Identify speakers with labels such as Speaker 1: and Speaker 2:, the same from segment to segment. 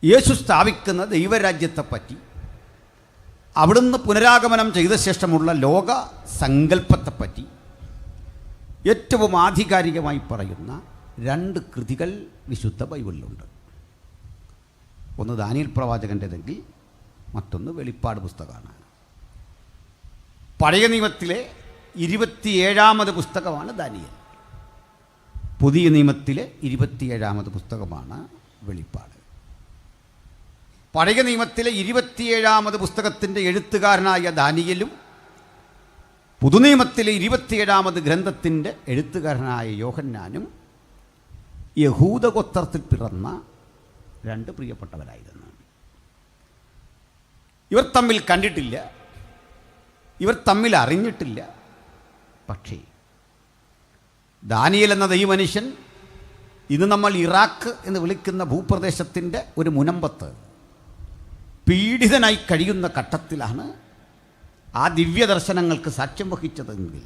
Speaker 1: യേശു സ്ഥാപിക്കുന്ന ദൈവരാജ്യത്തെപ്പറ്റി, അവിടുന്ന് പുനരാഗമനം ചെയ്ത ശേഷമുള്ള ലോക സങ്കല്പത്തെപ്പറ്റി ഏറ്റവും ആധികാരികമായി പറയുന്ന 2 കൃതികൾ വിശുദ്ധ ബൈബിളിലുണ്ട്. ഒന്ന് ദാനിയേൽ പ്രവാചകൻ്റെതെങ്കിൽ മറ്റൊന്ന് വെളിപ്പാട് പുസ്തകമാണ്. പഴയ നിയമത്തിലെ 27ാമത് പുസ്തകമാണ് ദാനിയേൽ. പുതിയ നിയമത്തിലെ 27ാമത് പുസ്തകമാണ് വെളിപ്പാട്. പഴയ നിയമത്തിലെ 27ാമത് പുസ്തകത്തിൻ്റെ എഴുത്തുകാരനായ ദാനിയേലും പുതുനിയമത്തിലെ 27ാമത് ഗ്രന്ഥത്തിൻ്റെ എഴുത്തുകാരനായ യോഹന്നാനും യഹൂദഗോത്രത്തിൽ പിറന്ന 2 പ്രിയപ്പെട്ടവരായിരുന്നു. ഇവർ തമ്മിൽ കണ്ടിട്ടില്ല, ഇവർ തമ്മിൽ അറിഞ്ഞിട്ടില്ല. പക്ഷേ ദാനിയേൽ എന്ന ദൈവമനുഷ്യൻ ഇന്ന് നമ്മൾ ഇറാഖ് എന്ന് വിളിക്കുന്ന ഭൂപ്രദേശത്തിൻ്റെ ഒരു മുനമ്പത്ത് പീഡിതനായി കഴിയുന്ന ഘട്ടത്തിലാണ് ആ ദിവ്യദർശനങ്ങൾക്ക് സാക്ഷ്യം വഹിച്ചതെങ്കിൽ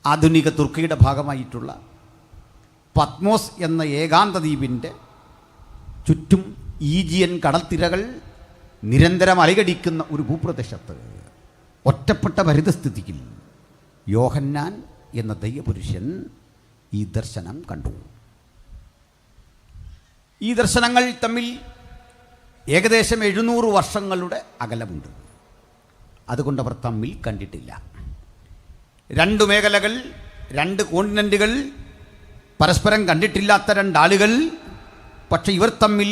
Speaker 1: ആധുനിക തുർക്കിയുടെ ഭാഗമായിട്ടുള്ള പത്മോസ് എന്ന ഏകാന്ത ദ്വീപിൻ്റെ ചുറ്റും ഈജിയൻ കടൽത്തിരകൾ നിരന്തരം അലകടിക്കുന്ന ഒരു ഭൂപ്രദേശത്ത് ഒറ്റപ്പെട്ട പരിതസ്ഥിതിയിൽ യോഹന്നാൻ എന്ന ദൈവപുരുഷൻ ഈ ദർശനം കണ്ടു. ഈ ദർശനങ്ങൾ തമ്മിൽ ഏകദേശം 700 വർഷങ്ങളുടെ അകലമുണ്ട്. അതുകൊണ്ട് അവർ തമ്മിൽ കണ്ടിട്ടില്ല. 2 മേഖലകൾ, 2 കോണ്ടിനെൻ്റുകൾ, പരസ്പരം കണ്ടിട്ടില്ലാത്ത 2 ആളുകൾ. പക്ഷെ ഇവർ തമ്മിൽ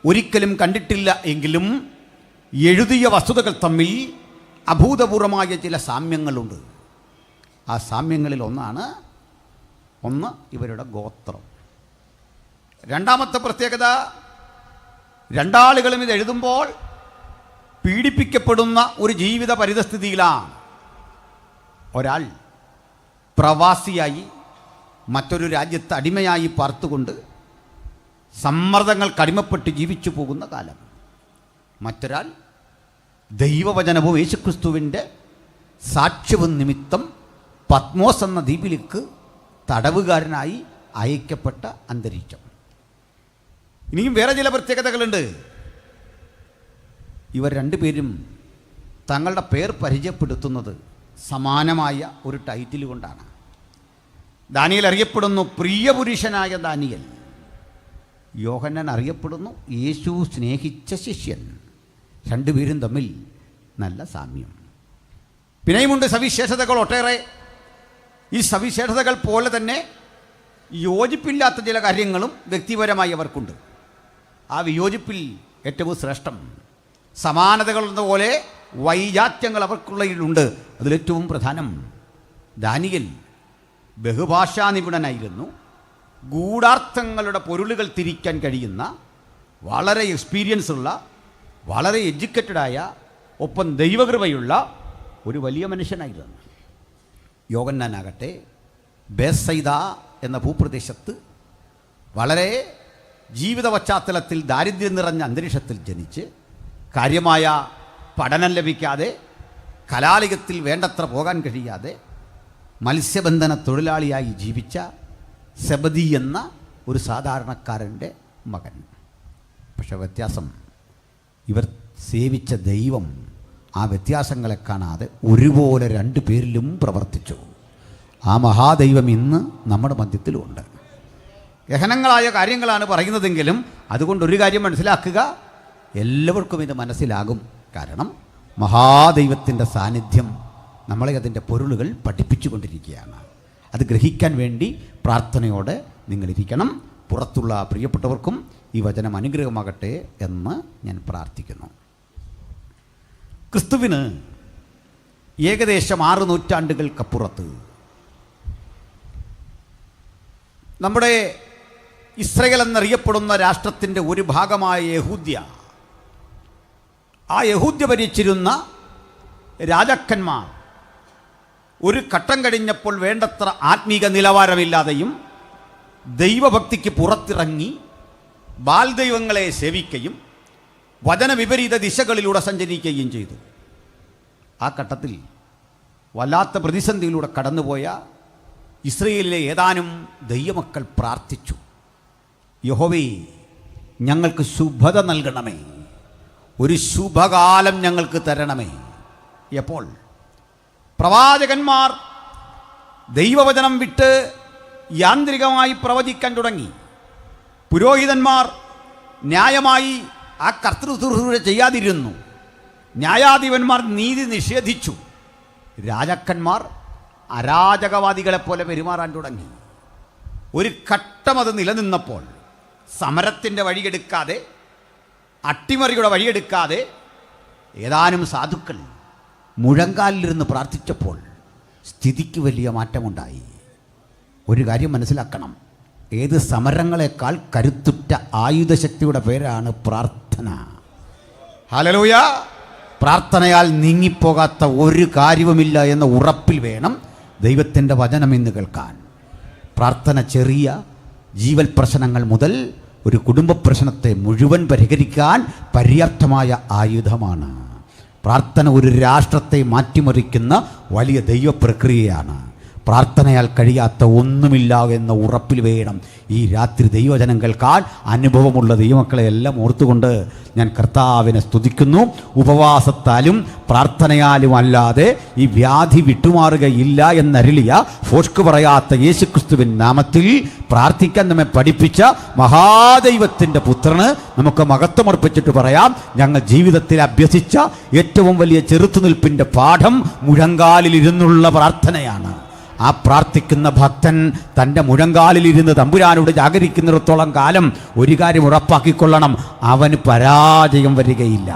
Speaker 1: ഒരിക്കലും കണ്ടിട്ടില്ല എങ്കിലും എഴുതിയ വസ്തുതകൾ തമ്മിൽ അഭൂതപൂർവമായ ചില സാമ്യങ്ങളുണ്ട്. ആ സാമ്യങ്ങളിൽ ഒന്ന് ഇവരുടെ ഗോത്രം. രണ്ടാമത്തെ പ്രത്യേകത, 2 ആളുകളും ഇത് എഴുതുമ്പോൾ പീഡിപ്പിക്കപ്പെടുന്ന ഒരു ജീവിത പരിതസ്ഥിതിയിലാണ്. ഒരാൾ പ്രവാസിയായി മറ്റൊരു രാജ്യത്ത് അടിമയായി പാർത്തുകൊണ്ട് സമ്മർദ്ദങ്ങൾക്ക് അടിമപ്പെട്ട് ജീവിച്ചു പോകുന്ന കാലം. മറ്റൊരാൾ ദൈവവചനവും യേശുക്രിസ്തുവിൻ്റെ സാക്ഷ്യവും നിമിത്തം പത്മോസ് എന്ന ദ്വീപിലേക്ക് തടവുകാരനായി അയക്കപ്പെട്ട അന്തരീക്ഷം. ഇനിയും വേറെ ചില പ്രത്യേകതകളുണ്ട്. ഇവർ 2 പേരും തങ്ങളുടെ പേർ പരിചയപ്പെടുത്തുന്നത് സമാനമായ ഒരു ടൈറ്റിൽ കൊണ്ടാണ്. ദാനിയേൽ അറിയപ്പെടുന്നു പ്രിയപുരുഷനായ ദാനിയേൽ. യോഹന്നാൻ അറിയപ്പെടുന്നു യേശു സ്നേഹിച്ച ശിഷ്യൻ. 2 പേരും തമ്മിൽ നല്ല സാമ്യം. പിന്നെയുമുണ്ട് സവിശേഷതകൾ ഒട്ടേറെ. ഈ സവിശേഷതകൾ പോലെ തന്നെ യോജിപ്പില്ലാത്ത ചില കാര്യങ്ങളും വ്യക്തിപരമായി അവർക്കുണ്ട്. ആ വിയോജിപ്പിൽ ഏറ്റവും ശ്രേഷ്ഠം സമാനതകളെന്ന പോലെ വൈജാത്യങ്ങൾ അവർക്കുള്ളതിലുണ്ട്. അതിലേറ്റവും പ്രധാനം, ദാനിയേൽ ബഹുഭാഷാ നിപുണനായിരുന്നു. ഗൂഢാർത്ഥങ്ങളുടെ പൊരുളുകൾ തിരിക്കാൻ കഴിയുന്ന വളരെ എക്സ്പീരിയൻസ് ഉള്ള, വളരെ എഡ്യൂക്കേറ്റഡായ, ഒപ്പം ദൈവകൃപയുള്ള ഒരു വലിയ മനുഷ്യനായിരുന്നു. യോഹന്നാനാകട്ടെ ബേത്സയിദ എന്ന ഭൂപ്രദേശത്ത് വളരെ ജീവിത പശ്ചാത്തലത്തിൽ ദാരിദ്ര്യം നിറഞ്ഞ അന്തരീക്ഷത്തിൽ ജനിച്ച് കാര്യമായ പഠനം ലഭിക്കാതെ, കലാലയത്തിൽ വേണ്ടത്ര പോകാൻ കഴിയാതെ മത്സ്യബന്ധന തൊഴിലാളിയായി ജീവിച്ച സെബദി എന്ന ഒരു സാധാരണക്കാരൻ്റെ മകൻ. പക്ഷെ വ്യത്യാസം, ഇവർ സേവിച്ച ദൈവം ആ വ്യത്യാസങ്ങളെ കാണാതെ ഒരുപോലെ 2 പേരിലും പ്രവർത്തിച്ചു. ആ മഹാദൈവം ഇന്ന് നമ്മുടെ മധ്യത്തിലുണ്ട്. ഗഹനങ്ങളായ കാര്യങ്ങളാണ് പറയുന്നതെങ്കിലും അതുകൊണ്ടൊരു കാര്യം മനസ്സിലാക്കുക, എല്ലാവർക്കും ഇത് മനസ്സിലാകും. കാരണം മഹാദൈവത്തിൻ്റെ സാന്നിധ്യം നമ്മളെ അതിൻ്റെ പൊരുളുകൾ പഠിപ്പിച്ചു കൊണ്ടിരിക്കുകയാണ്. അത് ഗ്രഹിക്കാൻ വേണ്ടി പ്രാർത്ഥനയോടെ നിങ്ങളിരിക്കണം. പുറത്തുള്ള പ്രിയപ്പെട്ടവർക്കും ഈ വചനം അനുഗ്രഹമാകട്ടെ എന്ന് ഞാൻ പ്രാർത്ഥിക്കുന്നു. ക്രിസ്തുവിന് ഏകദേശം 6 നൂറ്റാണ്ടുകൾക്കപ്പുറത്ത് നമ്മുടെ ഇസ്രയേൽ എന്നറിയപ്പെടുന്ന രാഷ്ട്രത്തിൻ്റെ ഒരു ഭാഗമായ യഹൂദ്യ, ആ യഹൂദ്യ ഭരിച്ചിരുന്ന രാജാക്കന്മാർ ഒരു ഘട്ടം കഴിഞ്ഞപ്പോൾ വേണ്ടത്ര ആത്മീക നിലവാരമില്ലാതെയും ദൈവഭക്തിക്ക് പുറത്തിറങ്ങി ബാൽ ദൈവങ്ങളെ സേവിക്കുകയും വചനവിപരീത ദിശകളിലൂടെ സഞ്ചരിക്കുകയും ചെയ്തു. ആ ഘട്ടത്തിൽ വല്ലാത്ത പ്രതിസന്ധിയിലൂടെ കടന്നുപോയ ഇസ്രയേലിലെ ഏതാനും ദൈവമക്കൾ പ്രാർത്ഥിച്ചു, യഹോവേ ഞങ്ങൾക്ക് ശുഭത നൽകണമേ, ഒരു ശുഭകാലം ഞങ്ങൾക്ക് തരണമേ. എപ്പോൾ പ്രവാചകന്മാർ ദൈവവചനം വിട്ട് യാന്ത്രികമായി പ്രവചിക്കാൻ തുടങ്ങി, പുരോഹിതന്മാർ ന്യായമായി ആ കർത്തൃശുശ്രൂഷ ചെയ്യാതിരുന്നു, ന്യായാധിപന്മാർ നീതി നിഷേധിച്ചു, രാജാക്കന്മാർ അരാജകവാദികളെപ്പോലെ പെരുമാറാൻ തുടങ്ങി. ഒരു ഘട്ടം അത് നിലനിന്നപ്പോൾ സമരത്തിൻ്റെ വഴിയെടുക്കാതെ, അട്ടിമറിയുടെ വഴിയെടുക്കാതെ ഏതാനും സാധുക്കൾ മുഴങ്കാലിലിരുന്ന് പ്രാർത്ഥിച്ചപ്പോൾ സ്ഥിതിക്ക് വലിയ മാറ്റമുണ്ടായി. ഒരു കാര്യം മനസ്സിലാക്കണം, ഏത് സമരങ്ങളെക്കാൾ കരുത്തുറ്റ ആയുധശക്തിയുടെ പേരാണ് പ്രാർത്ഥന. ഹല്ലേലൂയ! പ്രാർത്ഥനയാൽ നീങ്ങിപ്പോകാത്ത ഒരു കാര്യവുമില്ല എന്ന ഉറപ്പിൽ വേണം ദൈവത്തിൻ്റെ വചനം ഇന്ന് കേൾക്കാൻ. പ്രാർത്ഥന ചെറിയ ജീവൽ പ്രശ്നങ്ങൾ മുതൽ ഒരു കുടുംബ പ്രശ്നത്തെ മുഴുവൻ പരിഹരിക്കാൻ പര്യാപ്തമായ ആയുധമാണ്. പ്രാർത്ഥന ഒരു രാഷ്ട്രത്തെ മാറ്റിമറിക്കുന്ന വലിയ ദൈവപ്രക്രിയയാണ്. പ്രാർത്ഥനയാൽ കഴിയാത്ത ഒന്നുമില്ല എന്ന ഉറപ്പിൽ വേണം ഈ രാത്രി ദൈവവചനം കേൾക്കാൻ. അനുഭവമുള്ള ദൈവമക്കളെ എല്ലാം ഓർത്തുകൊണ്ട് ഞാൻ കർത്താവിനെ സ്തുതിക്കുന്നു. ഉപവാസത്താലും പ്രാർത്ഥനയാലും അല്ലാതെ ഈ വ്യാധി വിട്ടുമാറുകയില്ല എന്നരുളിയ ഫോഷ്ക്ക് പറയാത്ത യേശുക്രിസ്തുവിൻ നാമത്തിൽ പ്രാർത്ഥിക്കാൻ നമ്മെ പഠിപ്പിച്ച മഹാദൈവത്തിൻ്റെ പുത്രന് നമുക്ക് മഹത്വമർപ്പിച്ചിട്ട് പറയാം, ഞങ്ങൾ ജീവിതത്തിൽ അഭ്യസിച്ച ഏറ്റവും വലിയ ചെറുത്തുനിൽപ്പിൻ്റെ പാഠം മുഴങ്കാലിലിരുന്നുള്ള പ്രാർത്ഥനയാണ്. ആ പ്രാർത്ഥിക്കുന്ന ഭക്തൻ തൻ്റെ മുഴങ്കാലിലിരുന്ന് തമ്പുരാനോട് ജാഗരിക്കുന്നിടത്തോളം കാലം ഒരു കാര്യം ഉറപ്പാക്കിക്കൊള്ളണം, അവന് പരാജയം വരികയില്ല.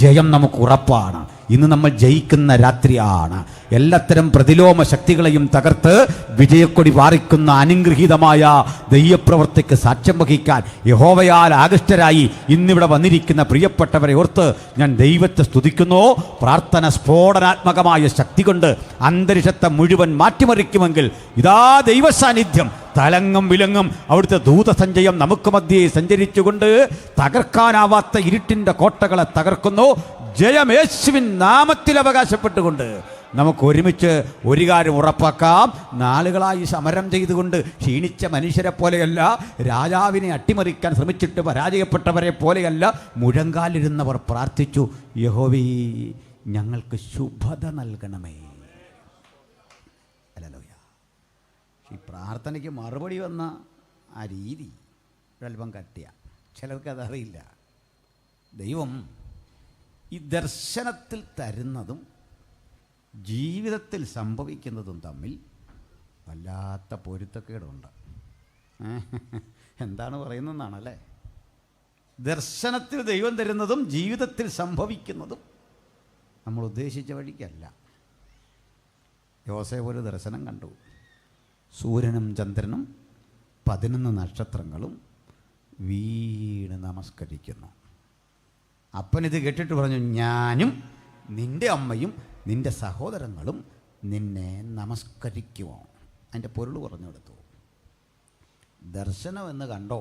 Speaker 1: ജയം നമുക്ക് ഉറപ്പാണ്. ഇന്ന് നമ്മൾ ജയിക്കുന്ന രാത്രിയാണ്. എല്ലാത്തരം പ്രതിലോമ ശക്തികളെയും തകർത്ത് വിജയക്കൊടി പാറിക്കുന്ന അനുഗ്രഹീതമായ ദൈവപ്രവർത്തിക്ക് സാക്ഷ്യം വഹിക്കാൻ യഹോവയാൽ ആകൃഷ്ടരായി ഇന്നിവിടെ വന്നിരിക്കുന്ന പ്രിയപ്പെട്ടവരെ ഓർത്ത് ഞാൻ ദൈവത്തെ സ്തുതിക്കുന്നു. പ്രാർത്ഥന സ്ഫോടനാത്മകമായ ശക്തി കൊണ്ട് അന്തരീക്ഷത്തെ മുഴുവൻ മാറ്റിമറിക്കുമെങ്കിൽ ഇതാ ദൈവ സാന്നിധ്യം തലങ്ങും വിലങ്ങും അവിടുത്തെ ദൂതസഞ്ചയം നമുക്ക് മധ്യേ സഞ്ചരിച്ചുകൊണ്ട് തകർക്കാനാവാത്ത ഇരുട്ടിൻ്റെ കോട്ടകളെ തകർക്കുന്നു. ജയം യേശുവിൻ നാമത്തിൽ അവകാശപ്പെട്ടുകൊണ്ട് നമുക്ക് ഒരുമിച്ച് ഒരു കാര്യം ഉറപ്പാക്കാം, നാളുകളായി സമരം ചെയ്തുകൊണ്ട് ക്ഷീണിച്ച മനുഷ്യരെ പോലെയല്ല, രാജാവിനെ അട്ടിമറിക്കാൻ ശ്രമിച്ചിട്ട് പരാജയപ്പെട്ടവരെ പോലെയല്ല, മുഴങ്കാലിരുന്നവർ പ്രാർത്ഥിച്ചു, യഹോവേ ഞങ്ങൾക്ക് ശുഭത നൽകണമേ. ഹല്ലേലൂയ! ഈ പ്രാർത്ഥനയ്ക്ക് മറുപടി വന്ന ആ രീതി ഒരല്പം കട്ടിയ, ചിലർക്കതറിയില്ല. ദൈവം ഈ ദർശനത്തിൽ തരുന്നതും ജീവിതത്തിൽ സംഭവിക്കുന്നതും തമ്മിൽ വല്ലാത്ത പൊരുത്തക്കേടുണ്ട്. എന്താണ് പറയുന്നതെന്നാണല്ലേ? ദർശനത്തിൽ ദൈവം തരുന്നതും ജീവിതത്തിൽ സംഭവിക്കുന്നതും നമ്മൾ ഉദ്ദേശിച്ച വഴിക്കല്ല. യോസേഫ് ഒരു ദർശനം കണ്ടു. സൂര്യനും ചന്ദ്രനും 11 നക്ഷത്രങ്ങളും വീണ് നമസ്കരിക്കുന്നു. അപ്പനിത് കേട്ടിട്ട് പറഞ്ഞു, ഞാനും നിൻ്റെ അമ്മയും നിൻ്റെ സഹോദരങ്ങളും നിന്നെ നമസ്കരിക്കുമോ? അതിൻ്റെ പൊരുൾ പറഞ്ഞു കൊടുത്തു. ദർശനം എന്ന് കണ്ടോ,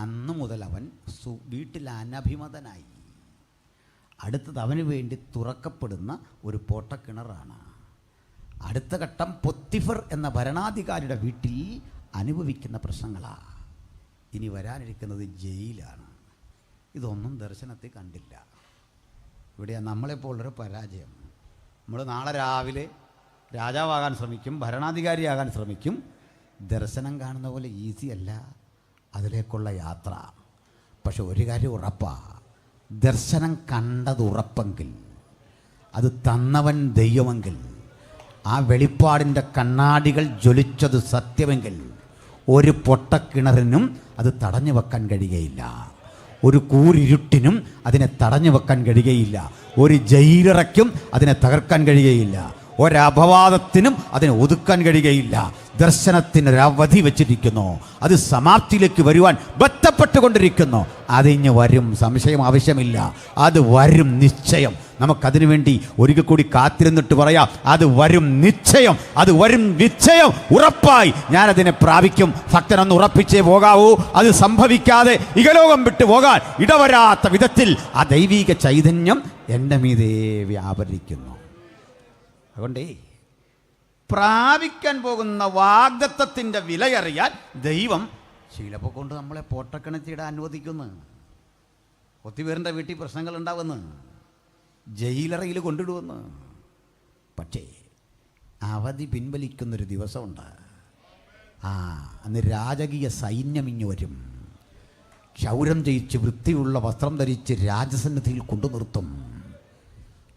Speaker 1: അന്ന് മുതൽ അവൻ വീട്ടിൽ അനഭിമതനായി. അടുത്തത് അവന് വേണ്ടി തുറക്കപ്പെടുന്ന ഒരു പൊട്ടക്കിണറാണ്. അടുത്ത ഘട്ടം പൊത്തിഫർ എന്ന ഭരണാധികാരിയുടെ വീട്ടിൽ അനുഭവിക്കുന്ന പ്രശ്നങ്ങളാണ്. ഇനി വരാനിരിക്കുന്നത് ജയിലാണ്. ഇതൊന്നും ദർശനത്തിൽ കണ്ടില്ല. ഇവിടെയാണ് നമ്മളെപ്പോലൊരു പരാജയം. നമ്മൾ നാളെ രാവിലെ രാജാവാകാൻ ശ്രമിക്കും, ഭരണാധികാരിയാകാൻ ശ്രമിക്കും. ദർശനം കാണുന്ന പോലെ ഈസി അല്ല അതിലേക്കുള്ള യാത്ര. പക്ഷെ ഒരു കാര്യം ഉറപ്പാണ്, ദർശനം കണ്ടത് ഉറപ്പെങ്കിൽ, അത് തന്നവൻ ദൈവമെങ്കിൽ, ആ വെളിപ്പാടിൻ്റെ കണ്ണാടികൾ ജ്വലിച്ചത് സത്യമെങ്കിൽ, ഒരു പൊട്ടക്കിണറിനും അത് തടഞ്ഞു വെക്കാൻ കഴിയുകയില്ല. ഒരു കൂരിരുട്ടിനും അതിനെ തടഞ്ഞു വെക്കാൻ കഴിയുകയില്ല. ഒരു ജയിലിറയ്ക്കും അതിനെ തകർക്കാൻ കഴിയുകയില്ല. ഒരപവാദത്തിനും അതിനെ ഒതുക്കാൻ കഴിയുകയില്ല. ദർശനത്തിനൊരവധി വെച്ചിരിക്കുന്നു. അത് സമാപ്തിയിലേക്ക് വരുവാൻ ബന്ധപ്പെട്ടുകൊണ്ടിരിക്കുന്നു. അതിഞ്ഞ് വരും, സംശയം ആവശ്യമില്ല. അത് വരും നിശ്ചയം. നമുക്കതിനു വേണ്ടി ഒരിക്കൽ കൂടി കാത്തിരുന്നിട്ട് പറയാം, അത് വരും നിശ്ചയം, അത് വരും നിശ്ചയം. ഉറപ്പായി ഞാനതിനെ പ്രാപിക്കും. ഭക്തനൊന്ന് ഉറപ്പിച്ചേ പോകാവൂ. അത് സംഭവിക്കാതെ ഇഹലോകം വിട്ടു പോകാൻ ഇടവരാത്ത വിധത്തിൽ ആ ദൈവിക ചൈതന്യം എൻ്റെ മീതേ വ്യാപരിക്കുന്നു. അതുകൊണ്ടേ പ്രാപിക്കാൻ പോകുന്ന വാഗ്ദത്തത്തിൻ്റെ വിലയറിയാൻ ദൈവം ചിലപ്പോൾ കൊണ്ട് നമ്മളെ പൊട്ടക്കിണറ്റിടാൻ അനുവദിക്കുന്നു. ഒത്തിരി വീട്ടിൽ പ്രശ്നങ്ങൾ ഉണ്ടാവുന്നു, ജയിലറയിൽ കൊണ്ടിടുമെന്ന്. പക്ഷേ അവധി പിൻവലിക്കുന്നൊരു ദിവസമുണ്ട്. അന്ന് രാജകീയ സൈന്യം ഇങ്ങ് വരും. ക്ഷൗരം ജയിച്ച് വൃത്തിയുള്ള വസ്ത്രം ധരിച്ച് രാജസന്നിധിയിൽ കൊണ്ടു നിർത്തും.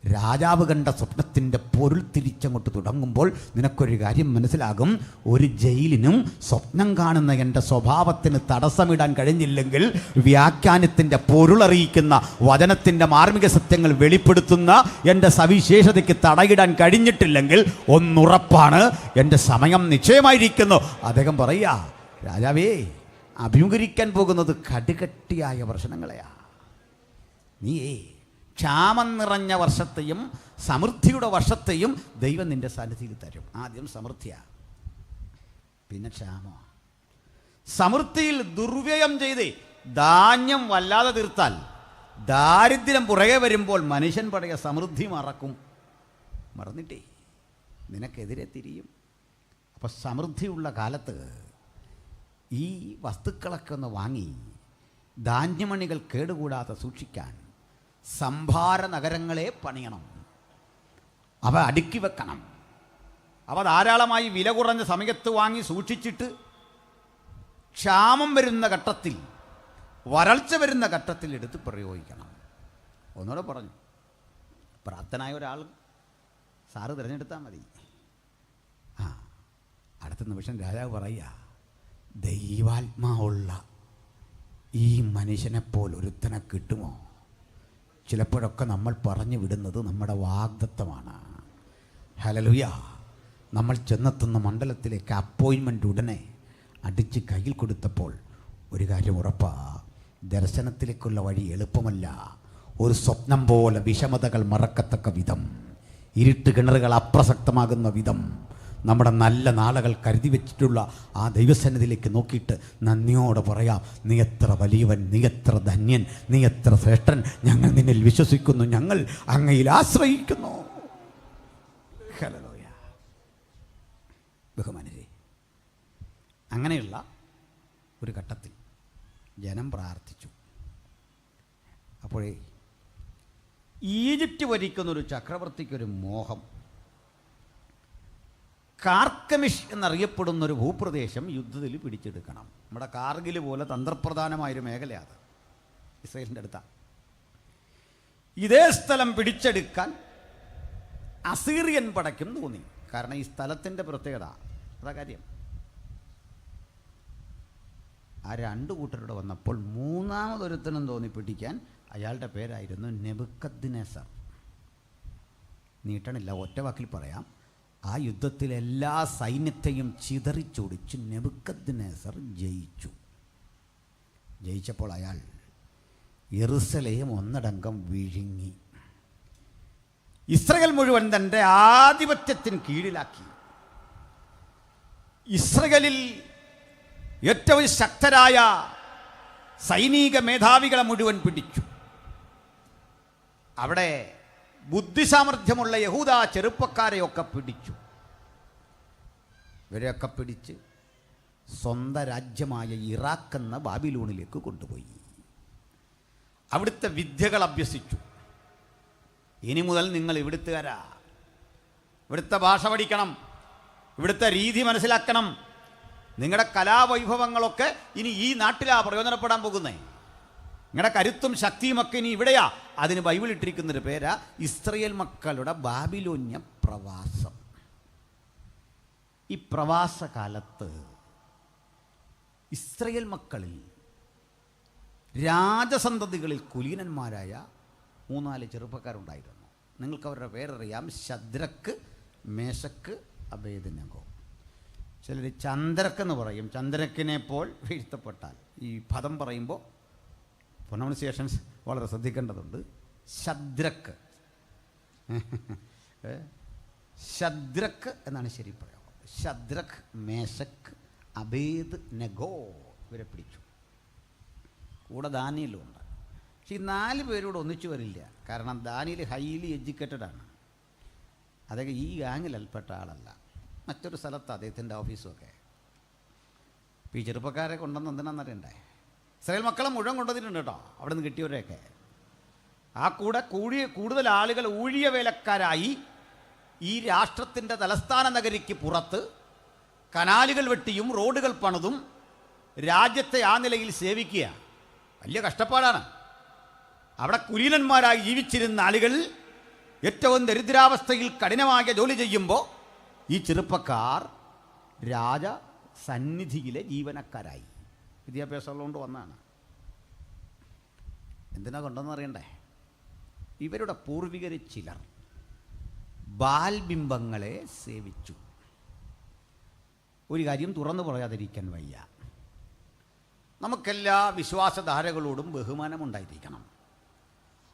Speaker 1: രാജാവ് കണ്ട സ്വപ്നത്തിൻ്റെ പൊരുൾ തിരിച്ചങ്ങോട്ട് തുടങ്ങുമ്പോൾ നിനക്കൊരു കാര്യം മനസ്സിലാകും. ഒരു ജയിലിനും സ്വപ്നം കാണുന്ന എൻ്റെ സ്വഭാവത്തിന് തടസ്സമിടാൻ കഴിഞ്ഞില്ലെങ്കിൽ, വ്യാഖ്യാനത്തിൻ്റെ പൊരുളറിയിക്കുന്ന വചനത്തിൻ്റെ മാർമിക സത്യങ്ങൾ വെളിപ്പെടുത്തുന്ന എൻ്റെ സവിശേഷതയ്ക്ക് തടയിടാൻ കഴിഞ്ഞിട്ടില്ലെങ്കിൽ ഒന്നുറപ്പാണ്, എൻ്റെ സമയം നിശ്ചയമായിരിക്കുന്നു. അദ്ദേഹം പറയുക, രാജാവേ, അഭിമുഖീകരിക്കാൻ പോകുന്നത് കടുകട്ടിയായ പ്രശ്നങ്ങളെയാ. നീയേ ക്ഷാമം നിറഞ്ഞ വർഷത്തെയും സമൃദ്ധിയുടെ വർഷത്തെയും ദൈവം നിൻ്റെ സന്നിധിയിൽ തരും. ആദ്യം സമൃദ്ധിയാണ്, പിന്നെ ക്ഷാമം. സമൃദ്ധിയിൽ ദുർവ്യയം ചെയ്ത് ധാന്യം വല്ലാതെ തീർത്താൽ ദാരിദ്ര്യം പുറകെ വരുമ്പോൾ മനുഷ്യൻ പഴയ സമൃദ്ധി മറക്കും. മറന്നിട്ടേ നിനക്കെതിരെ തിരിയും. അപ്പോൾ സമൃദ്ധിയുള്ള കാലത്ത് ഈ വസ്തുക്കളൊക്കെ ഒന്ന് വാങ്ങി ധാന്യമണികൾ കേടുകൂടാതെ സൂക്ഷിക്കാൻ സംഭാര നഗരങ്ങളെ പണിയണം. അവ അടുക്കി വെക്കണം. അവ ധാരാളമായി വില കുറഞ്ഞ സമയത്ത് വാങ്ങി സൂക്ഷിച്ചിട്ട് ക്ഷാമം വരുന്ന ഘട്ടത്തിൽ, വരൾച്ച വരുന്ന ഘട്ടത്തിൽ എടുത്ത് പ്രയോഗിക്കണം. ഒന്നുകൂടെ പറഞ്ഞു, പ്രാപ്തനായ ഒരാൾ സാറ് തിരഞ്ഞെടുത്താൽ മതി. അടുത്ത നിമിഷം രാജാവ് പറയുക, ദൈവാത്മാവുള്ള ഈ മനുഷ്യനെപ്പോലൊരുത്തനെ കിട്ടുമോ? ചിലപ്പോഴൊക്കെ നമ്മൾ പറഞ്ഞു വിടുന്നത് നമ്മുടെ വാഗ്ദത്തമാണ്. ഹല്ലേലൂയ. നമ്മൾ ചെന്നെത്തുന്ന മണ്ഡലത്തിലേക്ക് അപ്പോയിൻമെൻ്റ് ഉടനെ അടിച്ച് കയ്യിൽ കൊടുത്തപ്പോൾ ഒരു കാര്യം ഉറപ്പാ, ദർശനത്തിലേക്കുള്ള വഴി എളുപ്പമല്ല. ഒരു സ്വപ്നം പോലെ വിഷമതകൾ മറക്കത്തക്ക വിധം, ഇരുട്ട് കിണറുകൾ അപ്രസക്തമാകുന്ന വിധം നമ്മുടെ നല്ല നാളുകൾ കരുതി വെച്ചിട്ടുള്ള ആ ദൈവസന്നിധിയിലേക്ക് നോക്കിയിട്ട് നന്ദിയോടെ പറയാം, നീ എത്ര വലിയവൻ, നീ എത്ര ധന്യൻ, നീ എത്ര ശ്രേഷ്ഠൻ. ഞങ്ങൾ നിന്നിൽ വിശ്വസിക്കുന്നു, ഞങ്ങൾ അങ്ങയിൽ ആശ്രയിക്കുന്നു. ഹല്ലേലൂയ. ബഹുമാനരെ, അങ്ങനെയുള്ള ഒരു ഘട്ടത്തിൽ ജനം പ്രാർത്ഥിച്ചു. അപ്പോഴേ ഈജിപ്റ്റ് ഭരിക്കുന്നൊരു ചക്രവർത്തിക്കൊരു മോഹം, കാർക്കമിഷ് എന്നറിയപ്പെടുന്നൊരു ഭൂപ്രദേശം യുദ്ധത്തിൽ പിടിച്ചെടുക്കണം. നമ്മുടെ കാർഗിൽ പോലെ തന്ത്രപ്രധാനമായൊരു മേഖലയാണ്, ഇസ്രായേലിൻ്റെ അടുത്താണ്. ഇതേ സ്ഥലം പിടിച്ചെടുക്കാൻ അസീറിയൻ പടയ്ക്കും തോന്നി. കാരണം ഈ സ്ഥലത്തിൻ്റെ പ്രത്യേകത അതാ കാര്യം. ആ രണ്ടു കൂട്ടരുടെ വന്നപ്പോൾ മൂന്നാമതൊരുത്തനും തോന്നി പിടിക്കാൻ. അയാളുടെ പേരായിരുന്നു നെബൂഖദ്നേസർ. നീട്ടണില്ല, ഒറ്റ വാക്കിൽ പറയാം, ആ യുദ്ധത്തിൽ എല്ലാ സൈന്യത്തെയും ചിതറിച്ചോടിച്ച് നെബൂഖദ്നേസർ ജയിച്ചു. ജയിച്ചപ്പോൾ അയാൾ യെരൂശലേം ഒന്നടങ്കം വിഴുങ്ങി. ഇസ്രായേൽ മുഴുവൻ തൻ്റെ ആധിപത്യത്തിന് കീഴിലാക്കി. ഇസ്രായേലിൽ ഏറ്റവും ശക്തരായ സൈനിക മേധാവികളെ മുഴുവൻ പിടിച്ചു. അവിടെ ബുദ്ധിസാമർഥ്യമുള്ള യഹൂദ ചെറുപ്പക്കാരെയൊക്കെ പിടിച്ചു. ഇവരെയൊക്കെ പിടിച്ച് സ്വന്തം രാജ്യമായ ഇറാഖ് എന്ന ബാബിലോണിലേക്ക് കൊണ്ടുപോയി. അവിടുത്തെ വിദ്യകൾ അഭ്യസിച്ചു. ഇനി മുതൽ നിങ്ങൾ ഇവിടുത്തുകാരാ, ഇവിടുത്തെ ഭാഷ പഠിക്കണം, ഇവിടുത്തെ രീതി മനസ്സിലാക്കണം. നിങ്ങളുടെ കലാവൈഭവങ്ങളൊക്കെ ഇനി ഈ നാട്ടിലാ പ്രയോജനപ്പെടാൻ പോകുന്നേ. നിങ്ങളുടെ കരുത്തും ശക്തിയുമൊക്കെ ഇനി ഇവിടെയാ. അതിന് ബൈബിൾ ഇട്ടിരിക്കുന്നൊരു പേരാ ഇസ്രായേൽ മക്കളുടെ ബാബിലോന്യ പ്രവാസം. ഈ പ്രവാസകാലത്ത് ഇസ്രായേൽ മക്കളിൽ രാജസന്തതികളിൽ കുലീനന്മാരായ 3-4 ചെറുപ്പക്കാരുണ്ടായിരുന്നു. നിങ്ങൾക്ക് അവരുടെ പേരറിയാം, ശദ്രക്ക്, മേശക്ക്, അബേദ്നെഗോ. ചിലർ ചന്ദ്രക്ക് എന്ന് പറയും. ചന്ദ്രക്കിനെ പോൽ വീഴ്ത്തപ്പെട്ടാൽ ഈ പദം പറയുമ്പോൾ പ്രൊനൗൺസിയേഷൻസ് വളരെ ശ്രദ്ധിക്കേണ്ടതുണ്ട്. ശദ്രക്ക്, ശദ്രക്ക് എന്നാണ് ശരി പ്രയോഗം. ശദ്രക്ക്, മേശക്ക്, അബേദ്നെഗോ ഇവരെ പിടിച്ചു. കൂടെ ദാനിയേലും ഉണ്ട്. പക്ഷേ ഈ 4 പേരോട് ഒന്നിച്ചു വരില്ല. കാരണം ദാനിയേൽ ഹൈലി എഡ്യൂക്കേറ്റഡ് ആണ്. അതൊക്കെ ഈ ഗാങ്ങിൽ അൽപ്പെട്ട ആളല്ല. മറ്റൊരു സ്ഥലത്ത് അദ്ദേഹത്തിൻ്റെ ഓഫീസുമൊക്കെ. ഈ ചെറുപ്പക്കാരെ കൊണ്ടുവന്ന് എന്തിനാണെന്നറിയണ്ടേ? ഇസ്രായേൽ മക്കളെ മുഴുവൻ കൊണ്ടുവന്നിട്ടുണ്ട് കേട്ടോ, അവിടെ നിന്ന് കിട്ടിയവരെയൊക്കെ. ആ കൂടെ കൂടുതൽ ആളുകൾ ഊഴിയ വേലക്കാരായി ഈ രാഷ്ട്രത്തിൻ്റെ തലസ്ഥാന നഗരിക്ക് പുറത്ത് കനാലുകൾ വെട്ടിയും റോഡുകൾ പണിതും രാജ്യത്തെ ആ നിലയിൽ സേവിക്കുക. വലിയ കഷ്ടപ്പാടാണ്. അവിടെ കുലീനന്മാരായി ജീവിച്ചിരുന്ന ആളുകൾ ഏറ്റവും ദരിദ്രാവസ്ഥയിൽ കഠിനമായ ജോലി ചെയ്യുമ്പോൾ ഈ ചെറുപ്പക്കാർ രാജസന്നിധിയിലെ ജീവനക്കാരായി. വിദ്യാഭ്യാസമുള്ളതുകൊണ്ട് വന്നതാണ്. എന്തിനാ കൊണ്ടെന്ന് അറിയണ്ടേ? ഇവരുടെ പൂർവികരിൽ ചിലർ ബാൽബിംബങ്ങളെ സേവിച്ചു. ഒരു കാര്യം തുറന്നു പറയാതിരിക്കാൻ വയ്യ, നമുക്കെല്ലാ വിശ്വാസധാരകളോടും ബഹുമാനമുണ്ടായിരിക്കണം.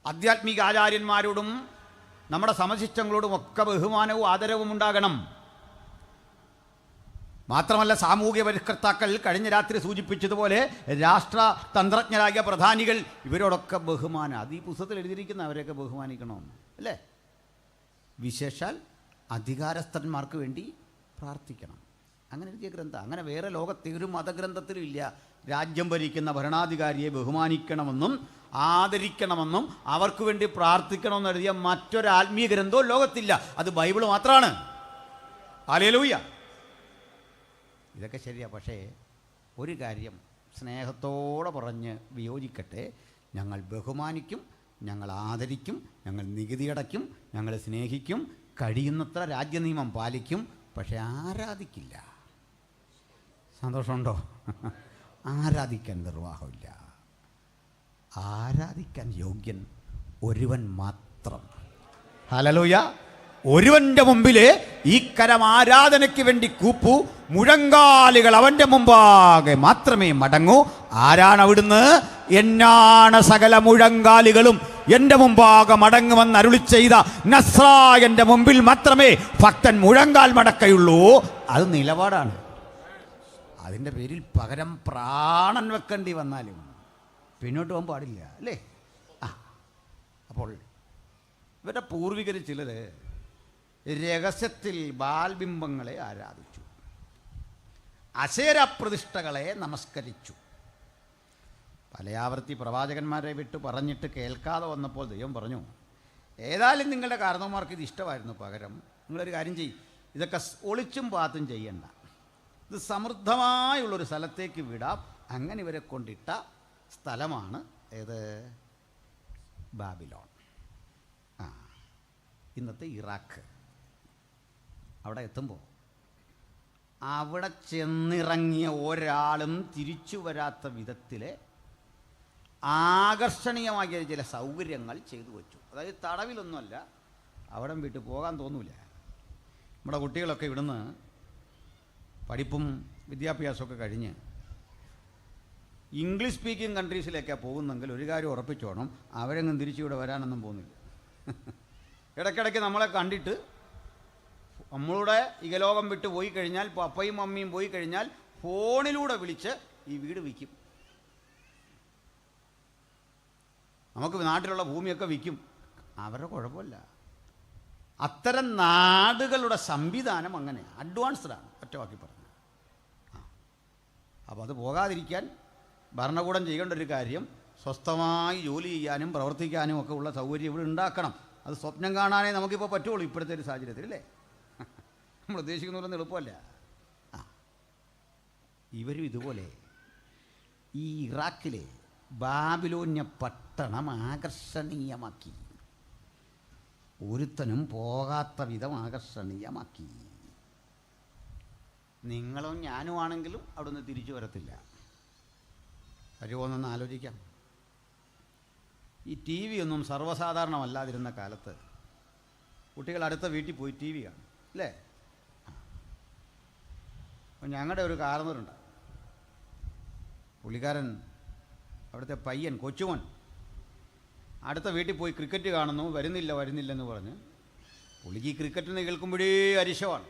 Speaker 1: ആധ്യാത്മിക ആചാര്യന്മാരോടും നമ്മുടെ സമശിഷ്ടങ്ങളോടും ഒക്കെ ബഹുമാനവും ആദരവും ഉണ്ടാകണം. മാത്രമല്ല, സാമൂഹിക പരിഷ്കർത്താക്കൾ കഴിഞ്ഞ രാത്രി സൂചിപ്പിച്ചതുപോലെ രാഷ്ട്രതന്ത്രജ്ഞരായ പ്രധാനികൾ, ഇവരോടൊക്കെ ബഹുമാനം. അത് ഈ പുസ്തകത്തിൽ എഴുതിയിരിക്കുന്ന അവരെയൊക്കെ ബഹുമാനിക്കണമെന്ന് അല്ലേ? വിശേഷാൽ അധികാരസ്ഥന്മാർക്ക് വേണ്ടി പ്രാർത്ഥിക്കണം. അങ്ങനെ എഴുതിയ ഗ്രന്ഥം. അങ്ങനെ വേറെ ലോകത്തെ ഒരു മതഗ്രന്ഥത്തിലും ഇല്ല രാജ്യം ഭരിക്കുന്ന ഭരണാധികാരിയെ ബഹുമാനിക്കണമെന്നും ആദരിക്കണമെന്നും അവർക്ക് വേണ്ടി പ്രാർത്ഥിക്കണമെന്ന് എഴുതിയ മറ്റൊരു ആത്മീയ ഗ്രന്ഥവും ലോകത്തില്ല. അത് ബൈബിൾ മാത്രമാണ്. ഹല്ലേലൂയ. ഇതൊക്കെ ശരിയാ. പക്ഷേ ഒരു കാര്യം സ്നേഹത്തോടെ പറഞ്ഞ് വിയോജിക്കട്ടെ. ഞങ്ങൾ ബഹുമാനിക്കും, ഞങ്ങൾ ആദരിക്കും, ഞങ്ങൾ നികുതി അടയ്ക്കും, ഞങ്ങൾ സ്നേഹിക്കും, കഴിയുന്നത്ര രാജ്യനിയമം പാലിക്കും. പക്ഷെ ആരാധിക്കില്ല. സന്തോഷമുണ്ടോ? ആരാധിക്കാൻ നിർവാഹമില്ല. ആരാധിക്കാൻ യോഗ്യൻ ഒരുവൻ മാത്രം. ഹല്ലേലൂയ. ഒരുവന്റെ മുമ്പില് ഈ കരം ആരാധനയ്ക്ക് വേണ്ടി കൂപ്പു, മുഴങ്കാലുകൾ അവന്റെ മുമ്പാകെ മാത്രമേ മടങ്ങൂ. ആരാണ് അവിടുന്ന്? എന്നാണ് സകല മുഴങ്കാലുകളും എൻ്റെ മുമ്പാകെ മടങ്ങുമെന്ന് അരുളി ചെയ്ത നസ്രായന്റെ മുമ്പിൽ മാത്രമേ ഭക്തൻ മുഴങ്കാൽ മടക്കയുള്ളൂ. അത് നിലപാടാണ്. അതിൻ്റെ പേരിൽ പകരം പ്രാണൻ വെക്കേണ്ടി വന്നാലും പിന്നോട്ട് പോകാൻ പാടില്ല അല്ലേ? അപ്പോൾ ഇവരുടെ പൂർവികർ ചിലർ രഹസ്യത്തിൽ ബാൽബിംബങ്ങളെ ആരാധിച്ചു, അശേരപ്രതിഷ്ഠകളെ നമസ്കരിച്ചു. പലയാവർത്തി പ്രവാചകന്മാരെ വിട്ട് പറഞ്ഞിട്ട് കേൾക്കാതെ വന്നപ്പോൾ ദൈവം പറഞ്ഞു, ഏതായാലും നിങ്ങളുടെ കാരണവന്മാർക്ക് ഇത് ഇഷ്ടമായിരുന്നു, പകരം നിങ്ങളൊരു കാര്യം ചെയ്യും, ഇതൊക്കെ ഒളിച്ചും പാത്തും ചെയ്യണ്ട, ഇത് സമൃദ്ധമായുള്ളൊരു സ്ഥലത്തേക്ക് വിടാം. അങ്ങനെ ഇവരെ കൊണ്ടിട്ട സ്ഥലമാണ് ഏത്? ബാബിലോൺ. ഇന്നത്തെ ഇറാഖ്. അവിടെ എത്തുമ്പോൾ അവിടെ ചെന്നിറങ്ങിയ ഒരാളും തിരിച്ചു വരാത്ത വിധത്തിലെ ആകർഷണീയമായ ചില സൗകര്യങ്ങൾ ചെയ്തു വച്ചു. അതായത് തടവിലൊന്നുമല്ല, അവിടെ വിട്ട് പോകാൻ തോന്നൂല. നമ്മുടെ കുട്ടികളൊക്കെ ഇവിടുന്ന് പഠിപ്പും വിദ്യാഭ്യാസമൊക്കെ കഴിഞ്ഞ് ഇംഗ്ലീഷ് സ്പീക്കിംഗ് കൺട്രീസിലേക്കാണ് പോകുന്നെങ്കിൽ ഒരു കാര്യം ഉറപ്പിച്ചോണം, അവരെങ്ങും തിരിച്ചിവിടെ വരാനൊന്നും പോകുന്നില്ല. ഇടയ്ക്കിടയ്ക്ക് നമ്മളെ കണ്ടിട്ട് നമ്മളുടെ ഇകലോകം വിട്ട് പോയി കഴിഞ്ഞാൽ, പപ്പയും മമ്മിയും പോയി കഴിഞ്ഞാൽ ഫോണിലൂടെ വിളിച്ച് ഈ വീട് വിൽക്കും, നമുക്ക് നാട്ടിലുള്ള ഭൂമിയൊക്കെ വിൽക്കും. അവരുടെ കുഴപ്പമില്ല. അത്തരം നാടുകളുടെ സംവിധാനം അങ്ങനെ അഡ്വാൻസ്ഡാണ്, ഒറ്റവാക്കി പറഞ്ഞു. അപ്പോൾ അത് പോകാതിരിക്കാൻ ഭരണകൂടം ചെയ്യേണ്ട ഒരു കാര്യം, സ്വസ്ഥമായി ജോലി ചെയ്യാനും പ്രവർത്തിക്കാനും ഒക്കെ ഉള്ള സൗകര്യം ഇവിടെ ഉണ്ടാക്കണം. അത് സ്വപ്നം കാണാനേ നമുക്കിപ്പോൾ പറ്റുള്ളൂ ഇപ്പോഴത്തെ ഒരു സാഹചര്യത്തിൽ അല്ലേ? നമ്മൾ ഉദ്ദേശിക്കുന്നതൊന്നും എളുപ്പമല്ല. ഇവരും ഇതുപോലെ ഈ ഇറാഖിലെ ബാബിലോന്യ പട്ടണം ആകർഷണീയമാക്കി, ഒരുത്തനും പോകാത്ത വിധം ആകർഷണീയമാക്കി. നിങ്ങളും ഞാനും ആണെങ്കിലും അവിടുന്ന് തിരിച്ചു വരത്തില്ല. വരുമോന്നൊന്ന് ആലോചിക്കാം. ഈ ടി വി ഒന്നും സർവ്വസാധാരണമല്ലാതിരുന്ന കാലത്ത് കുട്ടികൾ അടുത്ത വീട്ടിൽ പോയി ടി വി കാണും അല്ലേ? അപ്പം ഞങ്ങളുടെ ഒരു കാരണവരുണ്ട്, പുള്ളിക്കാരൻ അവിടുത്തെ പയ്യൻ കൊച്ചുമോൻ അടുത്ത വീട്ടിൽ പോയി ക്രിക്കറ്റ് കാണുന്നു, വരുന്നില്ലെന്ന് പറഞ്ഞ് പുള്ളിക്ക് ഈ ക്രിക്കറ്റിന് കേൾക്കുമ്പോഴേ അരിശമാണ്.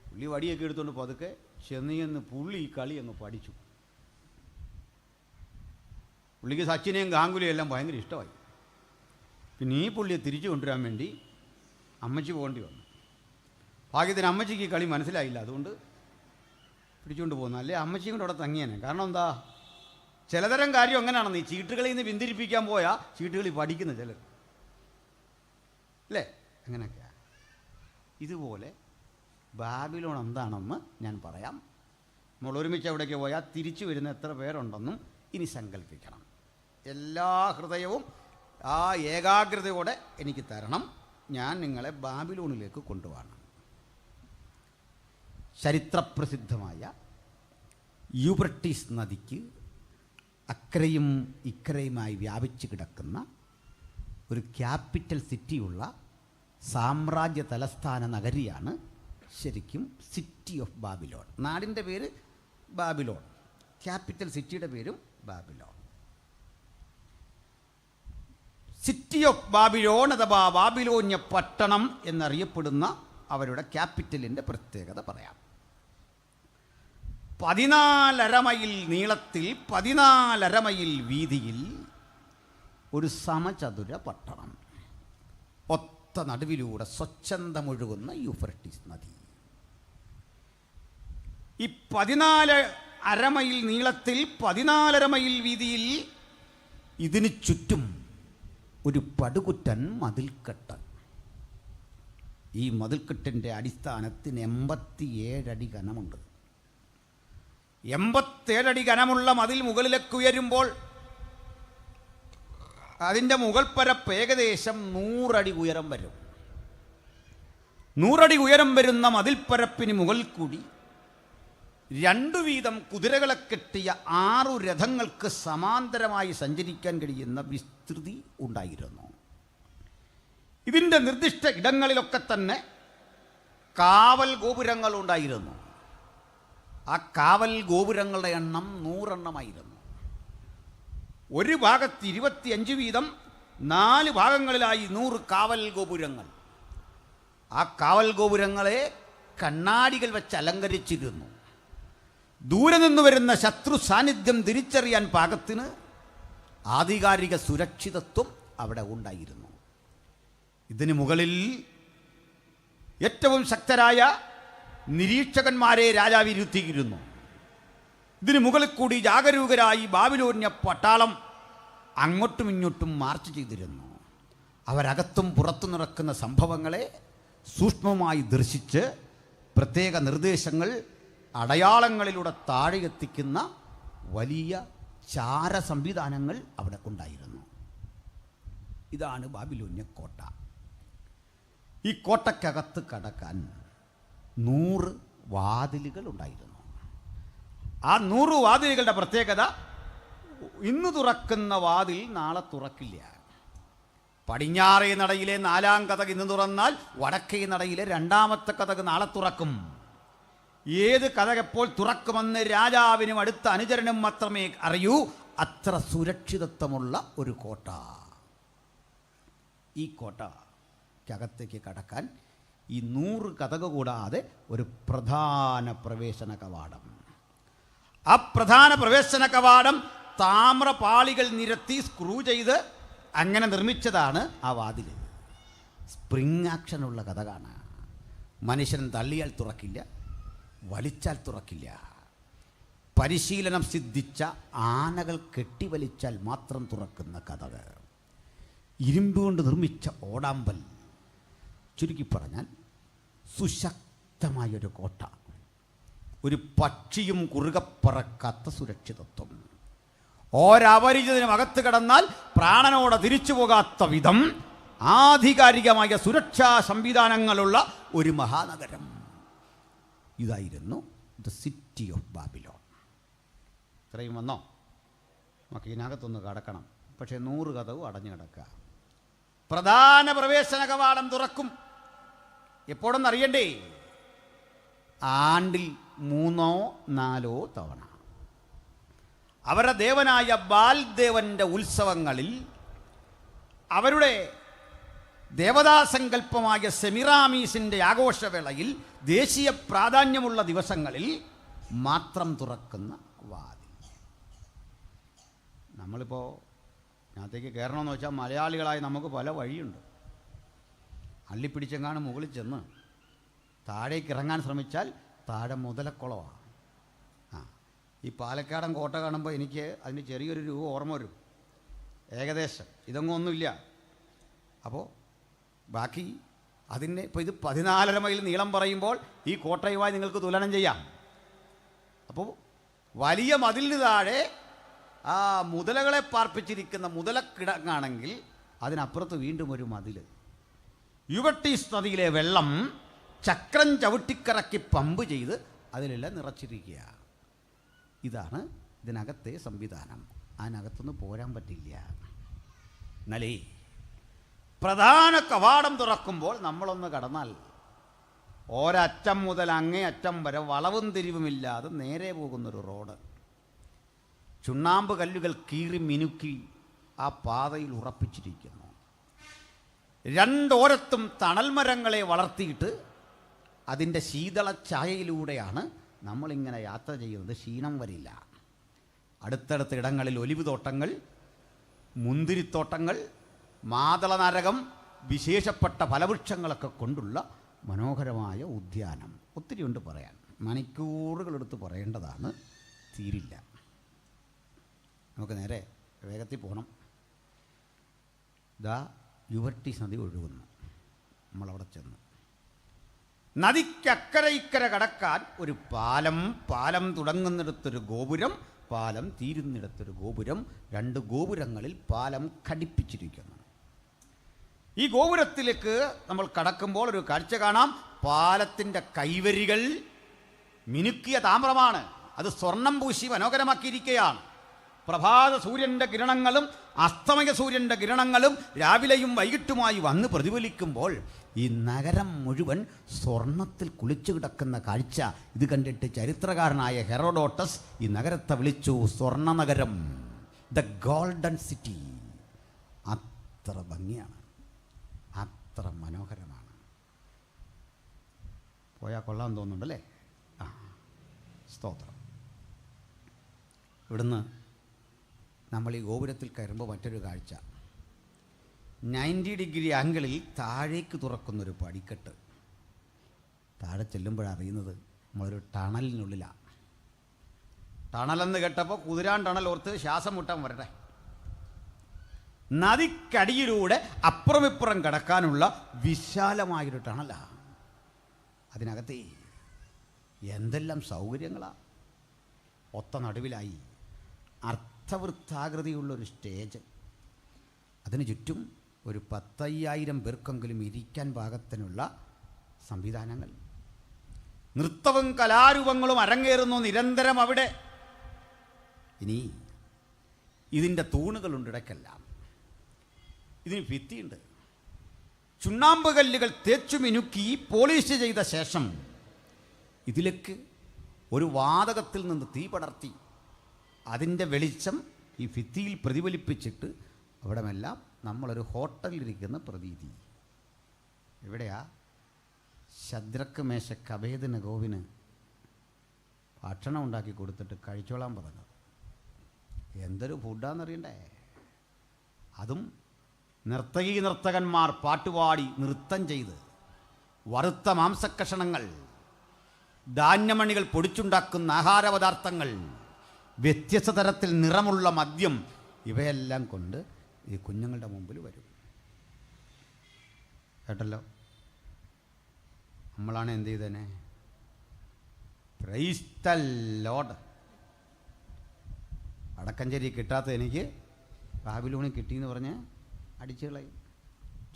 Speaker 1: പുള്ളി വടിയൊക്കെ എടുത്തുകൊണ്ട് പതുക്കെ ചെന്ന് പുള്ളി ഈ കളി അങ്ങ് പഠിച്ചു. പുള്ളിക്ക് സച്ചിനെയും ഗാംഗുലിയും എല്ലാം ഭയങ്കര ഇഷ്ടമായി. പിന്നെ ഈ പുള്ളിയെ തിരിച്ചു കൊണ്ടുവരാൻ വേണ്ടി അമ്മച്ചി പോകേണ്ടി വന്നു. ഭാഗ്യത്തിന് അമ്മച്ചിക്ക് ഈ കളി മനസ്സിലായില്ല. അതുകൊണ്ട് പിടിച്ചുകൊണ്ട് പോകുന്നു. അല്ലേ അമ്മച്ചിയും കൊണ്ട് അവിടെ തങ്ങിയേനെ. കാരണം എന്താ, ചിലതരം കാര്യം അങ്ങനെയാണെന്ന്. ഈ ചീട്ടുകളിൽ നിന്ന് പിന്തിരിപ്പിക്കാൻ പോയാൽ ചീട്ടുകളിൽ പഠിക്കുന്ന ചിലർ അല്ലേ, അങ്ങനെയൊക്കെയാണ്. ഇതുപോലെ ബാബിലോൺ എന്താണെന്ന് ഞാൻ പറയാം. നമ്മൾ ഒരുമിച്ച് അവിടേക്ക് പോയാൽ തിരിച്ചു വരുന്ന എത്ര പേരുണ്ടെന്നും ഇനി സങ്കല്പിക്കണം. എല്ലാ ഹൃദയവും ആ ഏകാഗ്രതയോടെ എനിക്ക് തരണം. ഞാൻ നിങ്ങളെ ബാബിലോണിലേക്ക് കൊണ്ടുപോകണം. ചരിത്രപ്രസിദ്ധമായ യൂഫ്രട്ടീസ് നദിക്ക് അക്കരയും ഇക്കരയുമായി വ്യാപിച്ച് കിടക്കുന്ന ഒരു ക്യാപിറ്റൽ സിറ്റിയുള്ള സാമ്രാജ്യ തലസ്ഥാന നഗരിയാണ് ശരിക്കും സിറ്റി ഓഫ് ബാബിലോൺ. നാടിൻ്റെ പേര് ബാബിലോൺ, ക്യാപിറ്റൽ സിറ്റിയുടെ പേരും ബാബിലോൺ. സിറ്റി ഓഫ് ബാബിലോൺ അഥവാ ബാബിലോന്യ പട്ടണം എന്നറിയപ്പെടുന്ന അവരുടെ ക്യാപിറ്റലിൻ്റെ പ്രത്യേകത പറയാം. 14.5 മൈൽ നീളത്തിൽ 14.5 മൈൽ വീതിയിൽ ഒരു സമചതുര പട്ടണം. ഒത്ത നടുവിലൂടെ സ്വച്ഛന്തമൊഴുകുന്ന യൂഫ്രട്ടീസ് നദി. ഈ 14.5 മൈൽ നീളത്തിൽ 14.5 മൈൽ വീതിയിൽ ഇതിന് ചുറ്റും ഒരു പടുകുറ്റൻ മതിൽക്കെട്ട്. ഈ മതിൽക്കെട്ടിൻ്റെ അടിസ്ഥാനത്തിന് 87 അടി കനമുണ്ട്. 87 അടി കനമുള്ള മതിൽ മുകളിലേക്ക് ഉയരുമ്പോൾ അതിൻ്റെ മുകൾ പരപ്പ് ഏകദേശം 100 അടി ഉയരം വരും. 100 അടി ഉയരം വരുന്ന മതിൽപ്പരപ്പിന് മുകളിൽ കൂടി 2 വീതം കുതിരകളെ കെട്ടിയ 6 രഥങ്ങൾക്ക് സമാന്തരമായി സഞ്ചരിക്കാൻ കഴിയുന്ന വിസ്തൃതി ഉണ്ടായിരുന്നു. ഇതിൻ്റെ നിർദ്ദിഷ്ട ഇടങ്ങളിലൊക്കെ തന്നെ കാവൽ ഗോപുരങ്ങൾ ഉണ്ടായിരുന്നു. ആ കാവൽ ഗോപുരങ്ങളുടെ എണ്ണം 100 എണ്ണമായിരുന്നു. ഒരു ഭാഗത്ത് 25 വീതം 4 ഭാഗങ്ങളിലായി 100 കാവൽ ഗോപുരങ്ങൾ. ആ കാവൽ ഗോപുരങ്ങളെ കണ്ണാടികൾ വെച്ച് അലങ്കരിച്ചിരുന്നു. ദൂരെ നിന്ന് വരുന്ന ശത്രു സാന്നിധ്യം തിരിച്ചറിയാൻ പാകത്തിന് ആധികാരിക സുരക്ഷിതത്വം അവിടെ ഉണ്ടായിരുന്നു. ഇതിനു മുകളിൽ ഏറ്റവും ശക്തരായ നിരീക്ഷകന്മാരെ രാജാവ് ഇരുത്തിയിരുന്നു. ഇതിനു മുകളിൽ കൂടി ജാഗരൂകരായി ബാബിലോന്യ പട്ടാളം അങ്ങോട്ടും ഇങ്ങോട്ടും മാർച്ച് ചെയ്തിരുന്നു. അവരകത്തും പുറത്തു നടക്കുന്ന സംഭവങ്ങളെ സൂക്ഷ്മമായി ദർശിച്ച് പ്രത്യേക നിർദ്ദേശങ്ങൾ അടയാളങ്ങളിലൂടെ താഴെ എത്തിക്കുന്ന വലിയ ചാര സംവിധാനങ്ങൾ അവിടെ ഉണ്ടായിരുന്നു. ഇതാണ് ബാബിലോന്യ കോട്ട. ഈ കോട്ടയ്ക്കകത്ത് കടക്കാൻ 100 വാതിലുകൾ ഉണ്ടായിരുന്നു. ആ 100 വാതിലുകളുടെ പ്രത്യേകത, ഇന്ന് തുറക്കുന്ന വാതിൽ നാളെ തുറക്കില്ല. പടിഞ്ഞാറേ നടയിലെ 4-ാം കതക് ഇന്ന് തുറന്നാൽ വടക്കേ നടയിലെ 2-ാമത്തെ കതക് നാളെ തുറക്കും. ഏത് കതക് എപ്പോൾ തുറക്കുമെന്ന് രാജാവിനും അടുത്ത അനുചരനും മാത്രമേ അറിയൂ. അത്ര സുരക്ഷിതത്വമുള്ള ഒരു കോട്ട. ഈ കോട്ടയ്ക്കകത്തേക്ക് കടക്കാൻ ഈ 100 കതക് കൂടാതെ ഒരു പ്രധാന പ്രവേശന കവാടം. ആ പ്രധാന പ്രവേശന കവാടം താമ്രപാളികൾ നിരത്തി സ്ക്രൂ ചെയ്ത് അങ്ങനെ നിർമ്മിച്ചതാണ് ആ വാതിൽ. സ്പ്രിങ് ആക്ഷനുള്ള കതകാണ്. മനുഷ്യൻ തള്ളിയാൽ തുറക്കില്ല, വലിച്ചാൽ തുറക്കില്ല. പരിശീലനം സിദ്ധിച്ച ആനകൾ കെട്ടിവലിച്ചാൽ മാത്രം തുറക്കുന്ന കതക്. ഇരുമ്പ് കൊണ്ട് നിർമ്മിച്ച ഓടാമ്പൽ. ചുരുക്കി പറഞ്ഞാൽ സുശക്തമായൊരു കോട്ട. ഒരു പക്ഷിയും കുറുകെ പറക്കാത്ത സുരക്ഷിതത്വം. ഒരപരിചിതനും അകത്ത് കടന്നാൽ പ്രാണനോടെ തിരിച്ചു പോകാത്ത വിധം ആധികാരികമായ സുരക്ഷാ സംവിധാനങ്ങളുള്ള ഒരു മഹാനഗരം. ഇതായിരുന്നു ദ സിറ്റി ഓഫ് ബാബിലോൺ. ഇത്രയും വന്നോ? നമുക്ക് ഇതിനകത്തൊന്ന് കടക്കണം. പക്ഷേ 100 കതവും അടഞ്ഞു കിടക്കുക. പ്രധാന പ്രവേശന കവാടം തുറക്കും എപ്പോഴെന്നറിയണ്ടേ? ആണ്ടിൽ 3-4 തവണ. അവരുടെ ദേവനായ ബാൽദേവൻ്റെ ഉത്സവങ്ങളിൽ, അവരുടെ ദേവതാസങ്കല്പമായ സെമിറാമീസിൻ്റെ ആഘോഷവേളയിൽ, ദേശീയ പ്രാധാന്യമുള്ള ദിവസങ്ങളിൽ മാത്രം തുറക്കുന്ന വാതിൽ. നമ്മളിപ്പോൾ അതിനകത്തേക്ക് കയറണമെന്ന് വെച്ചാൽ മലയാളികളായി നമുക്ക് പല വഴിയുണ്ട്. അള്ളിപ്പിടിച്ചെങ്ങാണ് മുകളിൽ ചെന്ന് താഴേക്ക് ഇറങ്ങാൻ ശ്രമിച്ചാൽ താഴെ മുതലക്കുളമാണ്. ഈ പാലക്കാടൻ കോട്ട കാണുമ്പോൾ എനിക്ക് അതിന് ചെറിയൊരു രൂപം ഓർമ്മ വരും, ഏകദേശം. ഇതൊന്നും ഒന്നുമില്ല. അപ്പോൾ ബാക്കി അതിൻ്റെ ഇപ്പോൾ ഇത് 14.5 മൈൽ നീളം പറയുമ്പോൾ ഈ കോട്ടയുമായി നിങ്ങൾക്ക് തുലനം ചെയ്യാം. അപ്പോൾ വലിയ മതിലിന് താഴെ ആ മുതലകളെ പാർപ്പിച്ചിരിക്കുന്ന മുതലക്കിടങ്ങാണെങ്കിൽ അതിനപ്പുറത്ത് വീണ്ടും ഒരു മതിൽ. യൂഫ്രട്ടീസ് നദിയിലെ വെള്ളം ചക്രം ചവിട്ടിക്കറക്കി പമ്പ് ചെയ്ത് അതിലെല്ലാം നിറച്ചിരിക്കുക. ഇതാണ് ഇതിനകത്തെ സംവിധാനം. അതിനകത്തുനിന്ന് പോരാൻ പറ്റില്ല. എന്നാലേ പ്രധാന കവാടം തുറക്കുമ്പോൾ നമ്മളൊന്ന് കടന്നാൽ ഒരറ്റം മുതൽ അങ്ങേ അറ്റം വരെ വളവും തിരിവുമില്ലാതെ നേരെ പോകുന്നൊരു റോഡ്. ചുണ്ണാമ്പ് കല്ലുകൾ കീറി മിനുക്കി ആ പാതയിൽ ഉറപ്പിച്ചിരിക്കുന്നു. രണ്ടോരത്തും തണൽ മരങ്ങളെ വളർത്തിയിട്ട് അതിൻ്റെ ശീതള ഛായയിലൂടെയാണ് നമ്മളിങ്ങനെ യാത്ര ചെയ്യുന്നത്. ക്ഷീണം വരില്ല. അടുത്തടുത്ത ഇടങ്ങളിൽ ഒലിവ് തോട്ടങ്ങൾ, മുന്തിരിത്തോട്ടങ്ങൾ, മാതള നാരകം, വിശേഷപ്പെട്ട ഫലവൃക്ഷങ്ങളൊക്കെ കൊണ്ടുള്ള മനോഹരമായ ഉദ്യാനം. ഒത്തിരിയുണ്ട് പറയാൻ, മണിക്കൂറുകളെടുത്ത് പറയേണ്ടതാണ്, തീരില്ല. നമുക്ക് നേരെ വേഗത്തിൽ പോകണം. ദാ യൂഫ്രട്ടീസ് നദി ഒഴുകുന്നു. നമ്മളവിടെ ചെന്നു. നദിക്കക്കര ഇക്കര കടക്കാൻ ഒരു പാലം, പാലം തുടങ്ങുന്നിടത്തൊരു ഗോപുരം, പാലം തീരുന്നിടത്തൊരു ഗോപുരം. 2 ഗോപുരങ്ങളിൽ പാലം ഘടിപ്പിച്ചിരിക്കുന്നു. ഈ ഗോപുരത്തിലേക്ക് നമ്മൾ കടക്കുമ്പോൾ ഒരു കാഴ്ച കാണാം. പാലത്തിൻ്റെ കൈവരികൾ മിനുക്കിയ താമ്രമാണ്. അത് സ്വർണം പൂശി മനോഹരമാക്കിയിരിക്കുകയാണ്. പ്രഭാത സൂര്യൻ്റെ കിരണങ്ങളും അസ്തമയ സൂര്യൻ്റെ കിരണങ്ങളും രാവിലെയും വൈകിട്ടുമായി വന്ന് പ്രതിഫലിക്കുമ്പോൾ ഈ നഗരം മുഴുവൻ സ്വർണത്തിൽ കുളിച്ചു കിടക്കുന്ന കാഴ്ച. ഇത് കണ്ടിട്ട് ചരിത്രകാരനായ ഹെറോഡോട്ടസ് ഈ നഗരത്തെ വിളിച്ചു സ്വർണ്ണ നഗരം, ദ ഗോൾഡൻ സിറ്റി. അത്ര ഭംഗിയാണ്, അത്ര മനോഹരമാണ്. പോയാൽ കൊള്ളാൻ തോന്നുന്നുണ്ടല്ലേ? ആ, സ്തോത്രം. ഇവിടുന്ന് നമ്മൾ ഈ ഗോപുരത്തിൽ കയറുമ്പോൾ മറ്റൊരു കാഴ്ച, 90 ഡിഗ്രി ആംഗിളിൽ താഴേക്ക് തുറക്കുന്നൊരു പടിക്കെട്ട്. താഴെ ചെല്ലുമ്പോഴറിയുന്നത് നമ്മളൊരു ടണലിനുള്ളിലാണ്. ടണലെന്ന് കേട്ടപ്പോൾ കുതിരാൻ ടണൽ ഓർത്ത് ശ്വാസം മുട്ടാൻ വരട്ടെ. നദിക്കടിയിലൂടെ അപ്പുറമിപ്പുറം കിടക്കാനുള്ള വിശാലമായൊരു ടണലാണ്. അതിനകത്ത് എന്തെല്ലാം സൗകര്യങ്ങളാണ്. ഒത്ത നടുവിലായി അർത്ഥവൃത്താകൃതിയുള്ളൊരു സ്റ്റേജ്. അതിന് ചുറ്റും ഒരു 10,000 പേർക്കെങ്കിലും ഇരിക്കാൻ പാകത്തിനുള്ള സംവിധാനങ്ങൾ. നൃത്തവും കലാരൂപങ്ങളും അരങ്ങേറുന്നു നിരന്തരം അവിടെ. ഇനി ഇതിൻ്റെ തൂണുകളുണ്ട് ഇടയ്ക്കെല്ലാം. ഇതിന് ഭിത്തിയുണ്ട്. ചുണ്ണാമ്പ് കല്ലുകൾ തേച്ചു മിനുക്കി പോളിഷ് ചെയ്ത ശേഷം ഇതിലേക്ക് ഒരു വാതകത്തിൽ നിന്ന് തീ പടർത്തി അതിൻ്റെ വെളിച്ചം ഈ ഭിത്തിയിൽ പ്രതിഫലിപ്പിച്ചിട്ട് അവിടെമെല്ലാം നമ്മളൊരു ഹോട്ടലിലിരിക്കുന്ന പ്രതീതി. എവിടെയാ? ശദ്രക്ക് മേശക്ക് അഭേദനഗോവിന് ഭക്ഷണം ഉണ്ടാക്കി കൊടുത്തിട്ട് കഴിച്ചോളാൻ പറഞ്ഞത്. എന്തൊരു ഫുഡാണെന്നറിയണ്ടേ? അതും നർത്തകന്മാർ പാട്ടുപാടി നൃത്തം ചെയ്ത്, വറുത്ത മാംസക്കഷണങ്ങൾ, ധാന്യമണികൾ പൊടിച്ചുണ്ടാക്കുന്ന ആഹാരപദാർത്ഥങ്ങൾ, വ്യത്യസ്ത തരത്തിൽ നിറമുള്ള മദ്യം, ഇവയെല്ലാം കൊണ്ട് ഈ കുഞ്ഞുങ്ങളുടെ മുമ്പിൽ വരും. കേട്ടല്ലോ? നമ്മളാണ് എന്ത് ചെയ്തേനെ? Praise the lord. വടക്കഞ്ചേരി കിട്ടാത്ത എനിക്ക് ബാബിലോണിൽ കിട്ടിയെന്ന് പറഞ്ഞ് അടിച്ചു കളയും.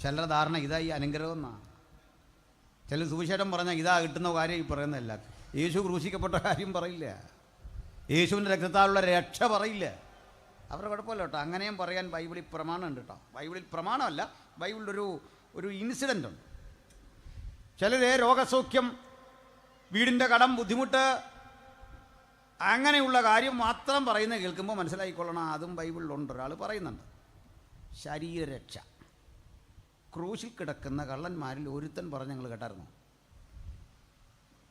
Speaker 1: ചിലരുടെ ധാരണ ഇതാ ഈ അനുഗ്രഹം എന്നാണ്. ചില സുവിശേഷം പറഞ്ഞാൽ ഇതാ കിട്ടുന്ന കാര്യം ഈ പറയുന്നതല്ല. യേശു ക്രൂശിക്കപ്പെട്ട കാര്യം പറയില്ല, യേശുവിൻ്റെ രക്തത്താലുള്ള രക്ഷ പറയില്ല. അവരുടെ കുഴപ്പമില്ല കേട്ടോ. അങ്ങനെയും പറയാൻ ബൈബിളിൽ പ്രമാണമുണ്ട് കേട്ടോ. ബൈബിളിൽ പ്രമാണമല്ല, ബൈബിളിലൊരു ഇൻസിഡൻ്റ് ഉണ്ട്. ചിലരെ രോഗസൗഖ്യം, വീടിൻ്റെ കടം, ബുദ്ധിമുട്ട്, അങ്ങനെയുള്ള കാര്യം മാത്രം പറയുന്നത് കേൾക്കുമ്പോൾ മനസ്സിലായിക്കൊള്ളണം, അതും ബൈബിളിലുണ്ട്. ഒരാൾ പറയുന്നുണ്ട് ശരീരരക്ഷ. ക്രൂശിൽ കിടക്കുന്ന കള്ളന്മാരിൽ ഒരുത്തൻ പറഞ്ഞ് ഞങ്ങൾ കേട്ടായിരുന്നു,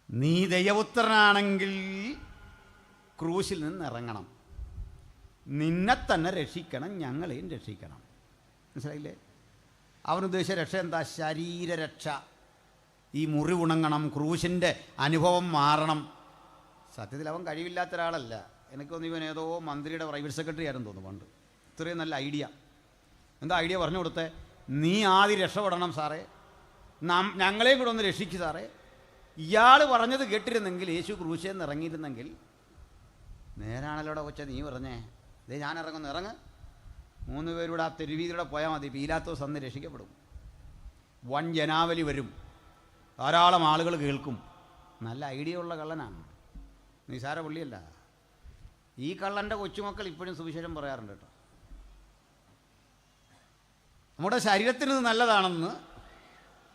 Speaker 1: നീ ദൈവപുത്രനാണെങ്കിൽ ക്രൂശിൽ നിന്ന് ഇറങ്ങണം, നിന്നെ തന്നെ രക്ഷിക്കണം, ഞങ്ങളെയും രക്ഷിക്കണം. മനസ്സിലായില്ലേ? അവനുദ്ദേശിച്ച രക്ഷ എന്താ? ശരീരരക്ഷ. ഈ മുറിവുണങ്ങണം, ക്രൂശിൻ്റെ അനുഭവം മാറണം. സത്യത്തിൽ അവൻ കഴിവില്ലാത്ത ഒരാളല്ല, എനിക്ക് തോന്നുന്നു ഇവൻ ഏതോ മന്ത്രിയുടെ പ്രൈവറ്റ് സെക്രട്ടറി ആയിരുന്നു തോന്നുന്നു പണ്ട്. ഇത്രയും നല്ല ഐഡിയ. എന്താ ഐഡിയ പറഞ്ഞു കൊടുത്തേ? നീ ആദ്യം രക്ഷപ്പെടണം സാറേ, ഞങ്ങളെയും കൂടെ ഒന്ന് രക്ഷിക്കു സാറേ. ഇയാൾ പറഞ്ഞത് കേട്ടിരുന്നെങ്കിൽ, യേശു ക്രൂശിൽ നിന്ന് ഇറങ്ങിയിരുന്നെങ്കിൽ, നേരാണല്ലോടെ കൊച്ച നീ പറഞ്ഞേ, ഇതേ ഞാൻ ഇറങ്ങുന്നു, ഇറങ്ങ്, 3 പേരൂടെ ആ തെരുവീതിലൂടെ പോയാൽ മതി, പീലാത്തോസ് അന്ന് രക്ഷിക്കപ്പെടും. വൻ ജനാവലി വരും, ധാരാളം ആളുകൾ കേൾക്കും. നല്ല ഐഡിയ ഉള്ള കള്ളനാണ്, നിസാര പുള്ളിയല്ല. ഈ കള്ളൻ്റെ കൊച്ചുമക്കൾ ഇപ്പോഴും സുവിശേഷം പറയാറുണ്ട് കേട്ടോ. നമ്മുടെ ശരീരത്തിന് നല്ലതാണെന്ന്,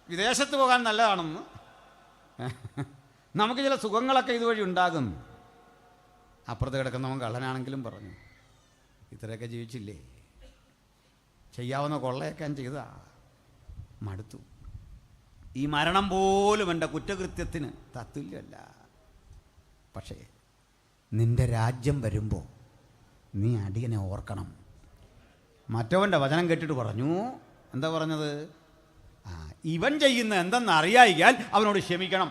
Speaker 1: വിദേശത്ത് പോകാൻ നല്ലതാണെന്ന്, നമുക്ക് ചില സുഖങ്ങളൊക്കെ ഇതുവഴി ഉണ്ടാകും. അപ്പുറത്ത് കിടക്കുന്നവൻ കള്ളനാണെങ്കിലും പറഞ്ഞു, ഇത്രയൊക്കെ ജീവിച്ചില്ലേ, ചെയ്യാവുന്ന കൊള്ളയൊക്കെ ഞാൻ ചെയ്താ മടുത്തു. ഈ മരണം പോലും എൻ്റെ കുറ്റകൃത്യത്തിന് തത്തുല്യമല്ല. പക്ഷേ നിൻ്റെ രാജ്യം വരുമ്പോൾ നീ അടിയനെ ഓർക്കണം. മറ്റവൻ്റെ വചനം കേട്ടിട്ട് പറഞ്ഞു, എന്താ പറഞ്ഞത്? ഇവൻ ചെയ്യുന്ന എന്തെന്നറിയായിക്കാൻ അവനോട് ക്ഷമിക്കണം.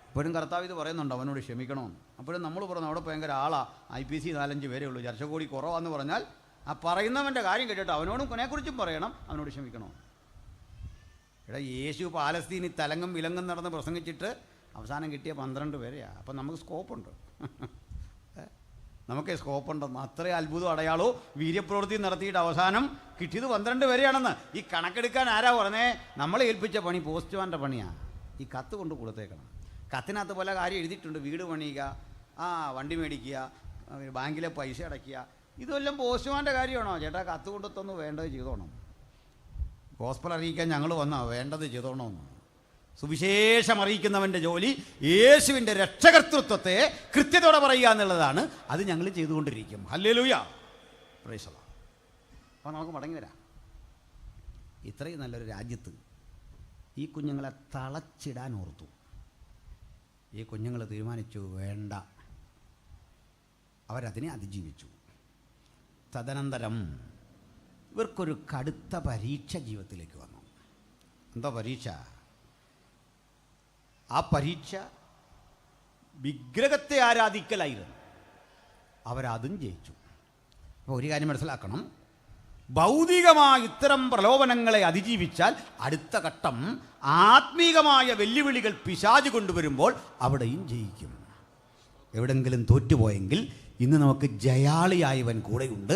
Speaker 1: ഇപ്പോഴും കർത്താവ് ഇത് പറയുന്നുണ്ട്, അവനോട് ക്ഷമിക്കണമെന്ന്. അപ്പോഴും നമ്മൾ പറഞ്ഞു അവിടെ ഭയങ്കര ആളാ, IPC 4-5 പേരേ ഉള്ളൂ, ചർച്ച കൂടി കുറവാന്ന് പറഞ്ഞാൽ ആ പറയുന്നവൻ്റെ കാര്യം കേട്ടിട്ട് അവനോടും കൊനെക്കുറിച്ചും പറയണം, അവനോട് ക്ഷമിക്കണോ. എടാ, യേശു പാലസ്തീനിൽ തലങ്ങും വിലങ്ങും നടന്ന് പ്രസംഗിച്ചിട്ട് അവസാനം കിട്ടിയ 12 പേരെയാണ്. അപ്പം നമുക്ക് സ്കോപ്പുണ്ട്, നമുക്ക് സ്കോപ്പുണ്ടെന്ന്. അത്രയും അത്ഭുതം അടയാളോ വീര്യപ്രവൃത്തി നടത്തിയിട്ട് അവസാനം കിട്ടിയത് 12 പേരെയാണെന്ന്. ഈ കണക്കെടുക്കാൻ ആരാ പറഞ്ഞേ? നമ്മളെ ഏൽപ്പിച്ച പണി പോസ്റ്റ്മാൻ്റെ പണിയാണ്. ഈ കത്ത് കൊണ്ട് കൊടുത്തേക്കണം. കത്തിനകത്ത് പല കാര്യം എഴുതിയിട്ടുണ്ട്, വീട് പണിയുക, വണ്ടി മേടിക്കുക, ബാങ്കിലെ പൈസ അടയ്ക്കുക. ഇതെല്ലാം പോസ്റ്റ്മാൻ്റെ കാര്യമാണോ? ചേട്ടാ കത്ത് കൊണ്ടുത്തൊന്ന് വേണ്ടത് ചെയ്തോണം, ഗോസ്പൽ അറിയിക്കാൻ ഞങ്ങൾ വന്നാ വേണ്ടത് ചെയ്തോണമെന്ന്. സുവിശേഷം അറിയിക്കുന്നവൻ്റെ ജോലി യേശുവിൻ്റെ രക്ഷകർത്തൃത്വത്തെ കൃത്യതയോടെ പറയുക എന്നുള്ളതാണ്. അത് ഞങ്ങൾ ചെയ്തുകൊണ്ടിരിക്കും. Hallelujah, praise the Lord. അപ്പോൾ നമുക്ക് മടങ്ങി വരാം. ഇത്രയും നല്ലൊരു രാജ്യത്ത് ഈ കുഞ്ഞുങ്ങളെ തളച്ചിടാൻ ഓർത്തു. ഈ കുഞ്ഞുങ്ങൾ തീരുമാനിച്ചു വേണ്ട, അവരതിനെ അതിജീവിച്ചു. തദനന്തരം ഇവർക്കൊരു കടുത്ത പരീക്ഷ ജീവിതത്തിലേക്ക് വന്നു. എന്താ പരീക്ഷ? ആ പരീക്ഷ വിഗ്രഹത്തെ ആരാധിക്കലായിരുന്നു. അവരതും ജയിച്ചു. അപ്പോൾ ഒരു കാര്യം മനസ്സിലാക്കണം, ഭൗതികമായ ഇത്തരം പ്രലോഭനങ്ങളെ അതിജീവിച്ചാൽ അടുത്ത ഘട്ടം ആത്മീകമായ വെല്ലുവിളികൾ പിശാച് കൊണ്ടുവരുമ്പോൾ അവിടെയും ജയിക്കും. എവിടെങ്കിലും തോറ്റുപോയെങ്കിൽ ഇന്ന് നമുക്ക് ജയാളിയായവൻ കൂടെയുണ്ട്.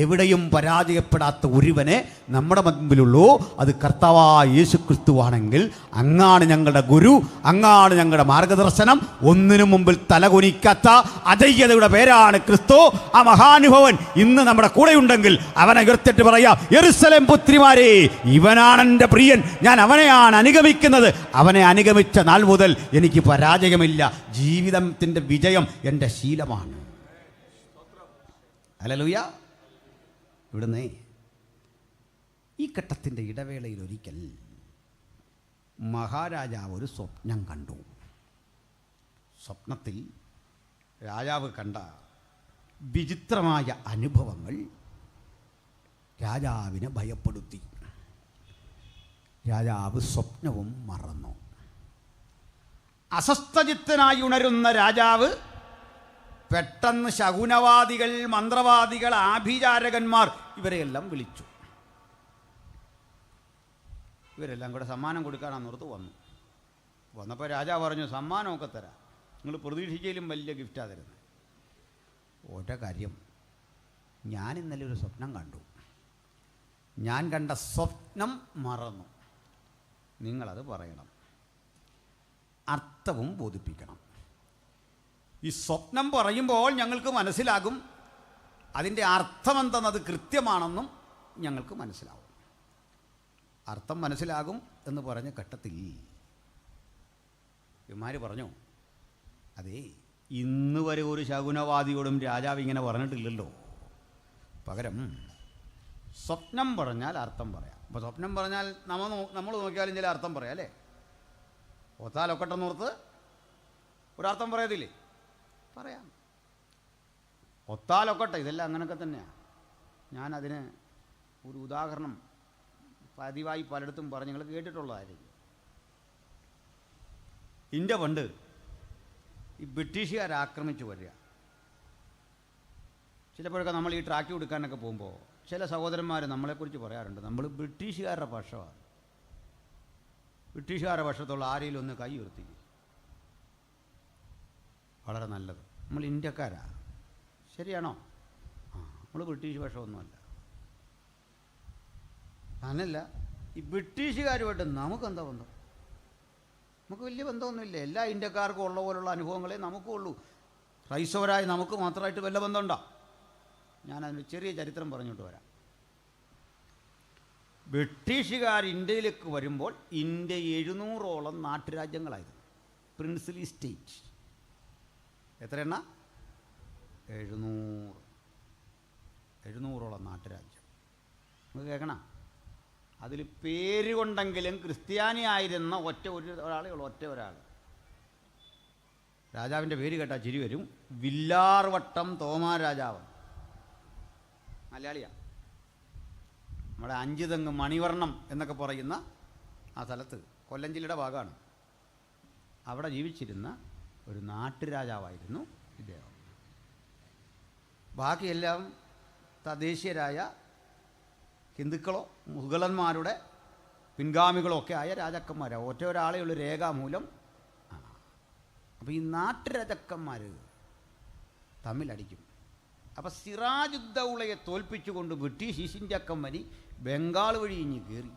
Speaker 1: എവിടെയും പരാജയപ്പെടാത്ത ഒരുവനെ നമ്മുടെ മുമ്പിലുള്ളൂ, അത് കർത്താവായ യേശു ക്രിസ്തുവാണെങ്കിൽ അങ്ങാണ് ഞങ്ങളുടെ ഗുരു, അങ്ങാണ് ഞങ്ങളുടെ മാർഗദർശനം. ഒന്നിനു മുമ്പിൽ തലകുനിക്കാത്ത അജയ്യതയുടെ പേരാണ് ക്രിസ്തു. ആ മഹാനുഭവൻ ഇന്ന് നമ്മുടെ കൂടെയുണ്ടെങ്കിൽ അവനെ ഉയർത്തിട്ട് പറയാം, യെരൂശലേം പുത്രിമാരെ, ഇവനാണ് എൻ്റെ പ്രിയൻ, ഞാൻ അവനെയാണ് അനുഗമിക്കുന്നത്. അവനെ അനുഗമിച്ച നാൾ മുതൽ എനിക്ക് പരാജയമില്ല. ജീവിതത്തിൻ്റെ വിജയം എൻ്റെ ശീലമാണ്. ഹല്ലേലൂയ. ഇവിടുന്ന് ഈ ഘട്ടത്തിൻ്റെ ഇടവേളയിൽ ഒരിക്കൽ മഹാരാജാവ് ഒരു സ്വപ്നം കണ്ടു. സ്വപ്നത്തിൽ രാജാവ് കണ്ട വിചിത്രമായ അനുഭവങ്ങൾ രാജാവിനെ ഭയപ്പെടുത്തി. രാജാവ് സ്വപ്നവും മറന്നു. അസ്വസ്ഥചിത്തനായി ഉണരുന്ന രാജാവ് പെട്ടെന്ന് ശകുനവാദികൾ, മന്ത്രവാദികൾ, ആഭിചാരകന്മാർ ഇവരെയെല്ലാം വിളിച്ചു. ഇവരെല്ലാം കൂടെ സമ്മാനം കൊടുക്കാനാണെന്നോർത്ത് വന്നപ്പോൾ രാജാവ് പറഞ്ഞു, സമ്മാനമൊക്കെ തരാം, നിങ്ങൾ പ്രതീക്ഷിക്കലും വലിയ ഗിഫ്റ്റാണ് തരുന്നത്. ഒറ്റ കാര്യം, ഞാൻ ഇന്നലെ ഒരു സ്വപ്നം കണ്ടു, ഞാൻ കണ്ട സ്വപ്നം മറന്നു, നിങ്ങളത് പറയണം, അർത്ഥവും ബോധിപ്പിക്കണം. ഈ സ്വപ്നം പറയുമ്പോൾ ഞങ്ങൾക്ക് മനസ്സിലാകും അതിൻ്റെ അർത്ഥമെന്തെന്നത് കൃത്യമാണെന്നും ഞങ്ങൾക്ക് മനസ്സിലാവും. അർത്ഥം മനസ്സിലാകും എന്ന് പറഞ്ഞ ഘട്ടത്തിൽ ഇവന്മാർ പറഞ്ഞു, അതേ, ഇന്ന് വരെ ഒരു ശകുനവാദിയോടും രാജാവ് ഇങ്ങനെ പറഞ്ഞിട്ടില്ലല്ലോ. പകരം സ്വപ്നം പറഞ്ഞാൽ അർത്ഥം പറയാം. അപ്പോൾ സ്വപ്നം പറഞ്ഞാൽ നമ്മൾ നോക്കിയാലും ചില അർത്ഥം പറയാം അല്ലേ? ഒത്താലൊക്കട്ടെന്നോർത്ത് ഒരർത്ഥം പറയത്തില്ലേ? പറയാം. ഒത്താലൊക്കട്ടെ, ഇതെല്ലാം അങ്ങനെയൊക്കെ തന്നെയാണ്. ഞാനതിന് ഒരു ഉദാഹരണം പതിവായി പലയിടത്തും പറഞ്ഞ് നിങ്ങൾ കേട്ടിട്ടുള്ളതായിരിക്കും. ഇന്ത്യ പണ്ട് ഈ ബ്രിട്ടീഷുകാർ ആക്രമിച്ചു വരിക, ചിലപ്പോഴൊക്കെ നമ്മൾ ഈ ട്രാക്കി കൊടുക്കാനൊക്കെ പോകുമ്പോൾ ചില സഹോദരന്മാർ നമ്മളെക്കുറിച്ച് പറയാറുണ്ട്, നമ്മൾ ബ്രിട്ടീഷുകാരുടെ പക്ഷമാണ്. ബ്രിട്ടീഷുകാരുടെ പക്ഷത്തുള്ള ആരെങ്കിലും ഒന്ന് കൈ ഉയർത്തി. വളരെ നല്ലത്. നമ്മൾ ഇന്ത്യക്കാരാ, ശരിയാണോ? നമ്മൾ ബ്രിട്ടീഷ് പക്ഷമൊന്നുമല്ല. അങ്ങനല്ല, ഈ ബ്രിട്ടീഷുകാരുമായിട്ട് നമുക്കെന്താ ബന്ധം? നമുക്ക് വലിയ ബന്ധമൊന്നുമില്ല. എല്ലാ ഇന്ത്യക്കാർക്കും ഉള്ള പോലുള്ള അനുഭവങ്ങളെ നമുക്കും ഉള്ളൂ. ക്രൈസ്തവരായി നമുക്ക് മാത്രമായിട്ട് വല്ല ബന്ധമുണ്ടോ? ഞാനതിന് ചെറിയ ചരിത്രം പറഞ്ഞിട്ട് വരാം. ബ്രിട്ടീഷുകാർ ഇന്ത്യയിലേക്ക് വരുമ്പോൾ ഇന്ത്യ 700ഓളം നാട്ടുരാജ്യങ്ങളായിരുന്നു, പ്രിൻസ്ലി സ്റ്റേറ്റ്. എത്ര എണ്ണ? 700ഓളം നാട്ടുരാജ്യം. നമുക്ക് കേൾക്കണം. അതിൽ പേര് കൊണ്ടെങ്കിലും ക്രിസ്ത്യാനിയായിരുന്ന ഒരാളേ ഉള്ളൂ, ഒരാൾ. രാജാവിൻ്റെ പേര് കേട്ടാൽ ചിരി വരും. വില്ലാർവട്ടം തോമാ രാജാവ്, മലയാളിയാണ്. നമ്മുടെ 5 തെങ്ങ് മണിവർണ്ണം എന്നൊക്കെ പറയുന്ന ആ സ്ഥലത്ത്, കൊല്ലം ജില്ലയുടെ ഭാഗമാണ്, അവിടെ ജീവിച്ചിരുന്ന ഒരു നാട്ടുരാജാവായിരുന്നു ഇദ്ദേഹം. ബാക്കിയെല്ലാം തദ്ദേശീയരായ ഹിന്ദുക്കളോ മുഗളന്മാരുടെ പിൻഗാമികളോ ഒക്കെ ആയ രാജാക്കന്മാരാണ്. ഒരാളേ ഉള്ളൂ രേഖാമൂലം. അപ്പോൾ ഈ നാട്ടുരാജാക്കന്മാർ തമ്മിലടിക്കും. അപ്പോൾ സിറാജുദ്ദൗളയെ തോൽപ്പിച്ചുകൊണ്ട് British East India company Bengal വഴി ഇഞ്ഞ് കയറി.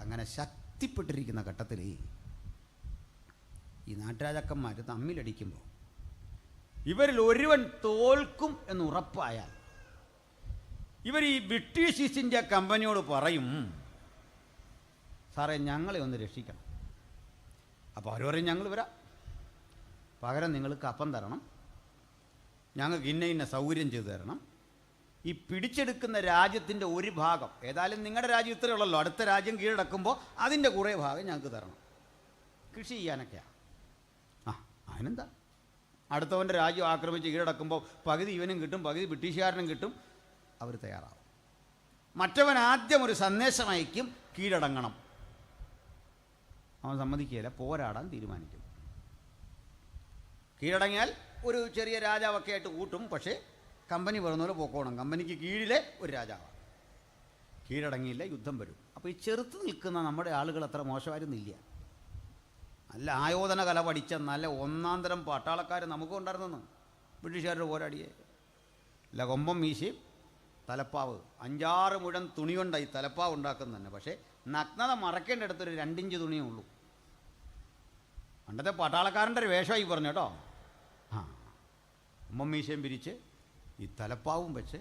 Speaker 1: അങ്ങനെ ശക്തിപ്പെട്ടിരിക്കുന്ന ഘട്ടത്തിൽ ഈ നാട്ടുരാജാക്കന്മാർ തമ്മിലടിക്കുമ്പോൾ ഇവരിൽ ഒരുവൻ തോൽക്കും എന്ന് ഉറപ്പായാൽ ഇവർ ഈ ബ്രിട്ടീഷ് ഈസ്റ്റ് ഇന്ത്യ കമ്പനിയോട് പറയും, സാറേ ഞങ്ങളെ ഒന്ന് രക്ഷിക്കണം. അപ്പോൾ അവർ പറയും, ഞങ്ങൾ വരാം, പകരം നിങ്ങൾ കപ്പം തരണം, ഞങ്ങൾക്ക് ഇന്ന സൗകര്യം ചെയ്തു തരണം. ഈ പിടിച്ചെടുക്കുന്ന രാജ്യത്തിൻ്റെ ഒരു ഭാഗം, ഏതായാലും നിങ്ങളുടെ രാജ്യം ഇത്രയേ ഉള്ളല്ലോ, അടുത്ത രാജ്യം കീഴടക്കുമ്പോൾ അതിൻ്റെ കുറേ ഭാഗം ഞങ്ങൾക്ക് തരണം, കൃഷി ചെയ്യാനൊക്കെയാണ്. അതിനെന്താ, അടുത്തവൻ്റെ രാജ്യം ആക്രമിച്ച് കീഴടക്കുമ്പോൾ പകുതി ഇവനും കിട്ടും, പകുതി ബ്രിട്ടീഷുകാരനും കിട്ടും. അവർ തയ്യാറാവും. മറ്റവൻ ആദ്യം ഒരു സന്ദേശം അയക്കും, കീഴടങ്ങണം. അവൻ സമ്മതിക്കുകയില്ല, പോരാടാൻ തീരുമാനിക്കും. കീഴടങ്ങിയാൽ ഒരു ചെറിയ രാജാവൊക്കെ ആയിട്ട് കൂട്ടും, പക്ഷേ കമ്പനി പറയുന്ന പോലെ പോക്കോണം, കമ്പനിക്ക് കീഴിലെ ഒരു രാജാവാണ്. കീഴടങ്ങിയില്ല, യുദ്ധം വരും. അപ്പോൾ ഈ ചെറുത്ത് നിൽക്കുന്ന നമ്മുടെ ആളുകൾ അത്ര മോശമായിരുന്നില്ല. നല്ല ആയോധന കല പഠിച്ച നല്ല ഒന്നാം തരം പട്ടാളക്കാർ നമുക്കും ഉണ്ടായിരുന്നെന്ന്. ബ്രിട്ടീഷുകാരുടെ പോരാടിയേ അല്ല, കൊമ്പം മീശയും തലപ്പാവ്, 5-6 മുഴം തുണി കൊണ്ടാണ് ഈ തലപ്പാവ് ഉണ്ടാക്കുന്നത് തന്നെ. പക്ഷേ നഗ്നത മറക്കേണ്ട അടുത്തൊരു 2 ഇഞ്ച് തുണിയേ ഉള്ളൂ. പണ്ടത്തെ പട്ടാളക്കാരൻ്റെ ഒരു വേഷമായി പറഞ്ഞു കേട്ടോ. കൊമ്പം മീശയും പിരിച്ച് ഈ തലപ്പാവും വെച്ച്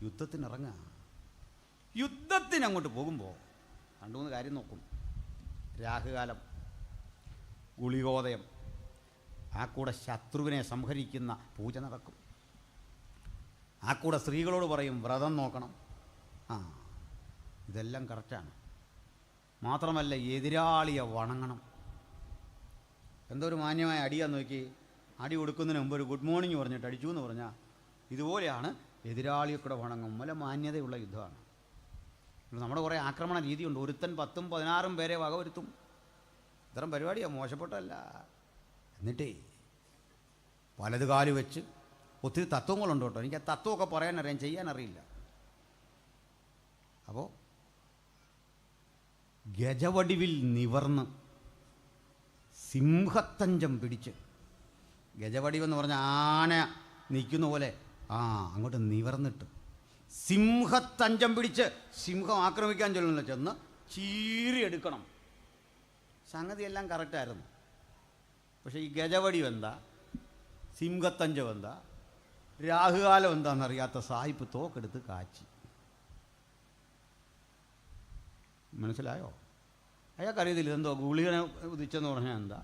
Speaker 1: യുദ്ധത്തിനിറങ്ങുക. യുദ്ധത്തിനങ്ങോട്ട് പോകുമ്പോൾ 2-3 കാര്യം നോക്കും. രാഹുകാലം, ഗുളികോദയം, ആ കൂടെ ശത്രുവിനെ സംഹരിക്കുന്ന പൂജ നടക്കും. ആ കൂടെ സ്ത്രീകളോട് പറയും വ്രതം നോക്കണം. ഇതെല്ലാം കറക്റ്റാണ്. മാത്രമല്ല എതിരാളിയെ വണങ്ങണം. എന്തോ ഒരു മാന്യമായ അടിയാന്ന് നോക്കി, അടി കൊടുക്കുന്നതിന് മുമ്പ് ഒരു ഗുഡ് മോർണിംഗ് പറഞ്ഞിട്ട് അടിച്ചു എന്ന് പറഞ്ഞാൽ ഇതുപോലെയാണ്. എതിരാളിയെ കൂടെ വണങ്ങും. നല്ല മാന്യതയുള്ള യുദ്ധമാണ്. നമ്മുടെ കുറേ ആക്രമണ രീതിയുണ്ട്. ഒരുത്തൻ 10ഉം 16ഉം പേരെ വകവരുത്തും. ഇത്തരം പരിപാടിയാണ്, മോശപ്പെട്ടല്ല. എന്നിട്ടേ വലത് കാല് വെച്ച് ഒത്തിരി തത്വങ്ങളുണ്ട് കേട്ടോ. എനിക്ക് ആ തത്വമൊക്കെ പറയാനറിയാം, ചെയ്യാനറിയില്ല. അപ്പോൾ ഗജവടിവിൽ നിവർന്ന് സിംഹത്തഞ്ചം പിടിച്ച്, ഗജവടിവെന്ന് പറഞ്ഞാൽ ആന നിൽക്കുന്ന പോലെ അങ്ങോട്ട് നിവർന്നിട്ട് സിംഹത്തഞ്ചം പിടിച്ച്, സിംഹം ആക്രമിക്കാൻ ചൊല്ലുന്നില്ല, ചെന്ന് ചീറിയെടുക്കണം. സംഗതിയെല്ലാം കറക്റ്റായിരുന്നു. പക്ഷേ ഈ ഗജവടിവ് എന്താ, സിംഹത്തഞ്ചം എന്താ, രാഹുകാലം എന്താണെന്നറിയാത്ത സായിപ്പ് തോക്കെടുത്ത് കാച്ചി. മനസ്സിലായോ? അയാൾക്കറിയത്തില്ല ഇതെന്തോ ഗുളികനെ ഉദിച്ചെന്ന് പറഞ്ഞാൽ എന്താ,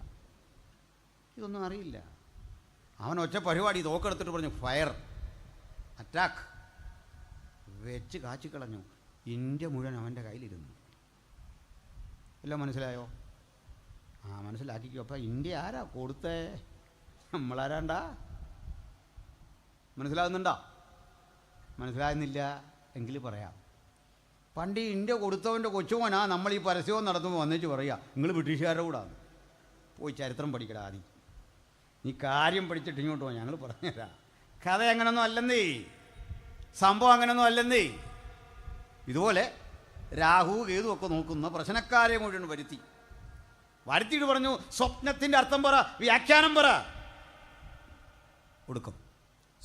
Speaker 1: ഇതൊന്നും അറിയില്ല. അവൻ ഒറ്റ പരിപാടി തോക്കെടുത്തിട്ട് പറഞ്ഞു ഫയർ, അറ്റാക്ക്, വെച്ച് കാച്ചിക്കളഞ്ഞു. ഇന്ത്യ മുഴുവൻ അവൻ്റെ കയ്യിലിരുന്നു. എല്ലാം മനസ്സിലായോ? മനസ്സിലാക്കിക്കോ. അപ്പം ഇന്ത്യ ആരാ കൊടുത്തേ? നമ്മളാരാണ്ടാ? മനസ്സിലാകുന്നുണ്ടോ? മനസ്സിലാകുന്നില്ല എങ്കിൽ പറയാം. പണ്ട് ഈ ഇന്ത്യ കൊടുത്തവൻ്റെ കൊച്ചുമോനാ നമ്മൾ ഈ പരസ്യവും നടത്തുമ്പോൾ വന്നേച്ച് പറയുക നിങ്ങൾ ബ്രിട്ടീഷുകാരുടെ കൂടാണ്. പോയി ചരിത്രം പഠിക്കടാ ആദ്യം. നീ കാര്യം പഠിച്ചിട്ട് ഇങ്ങോട്ട് പോ, ഞങ്ങൾ പറഞ്ഞുതരാം. കഥ അങ്ങനൊന്നും അല്ലെന്നേ, സംഭവം അങ്ങനൊന്നും അല്ലെന്നേ. ഇതുപോലെ രാഹു കേതു ഒക്കെ നോക്കുന്ന പ്രശ്നക്കാരെ മുഴുവൻ വരുത്തിയിട്ട് പറഞ്ഞു, സ്വപ്നത്തിൻ്റെ അർത്ഥം പറ, വ്യാഖ്യാനം പറ. കൊടുക്കും.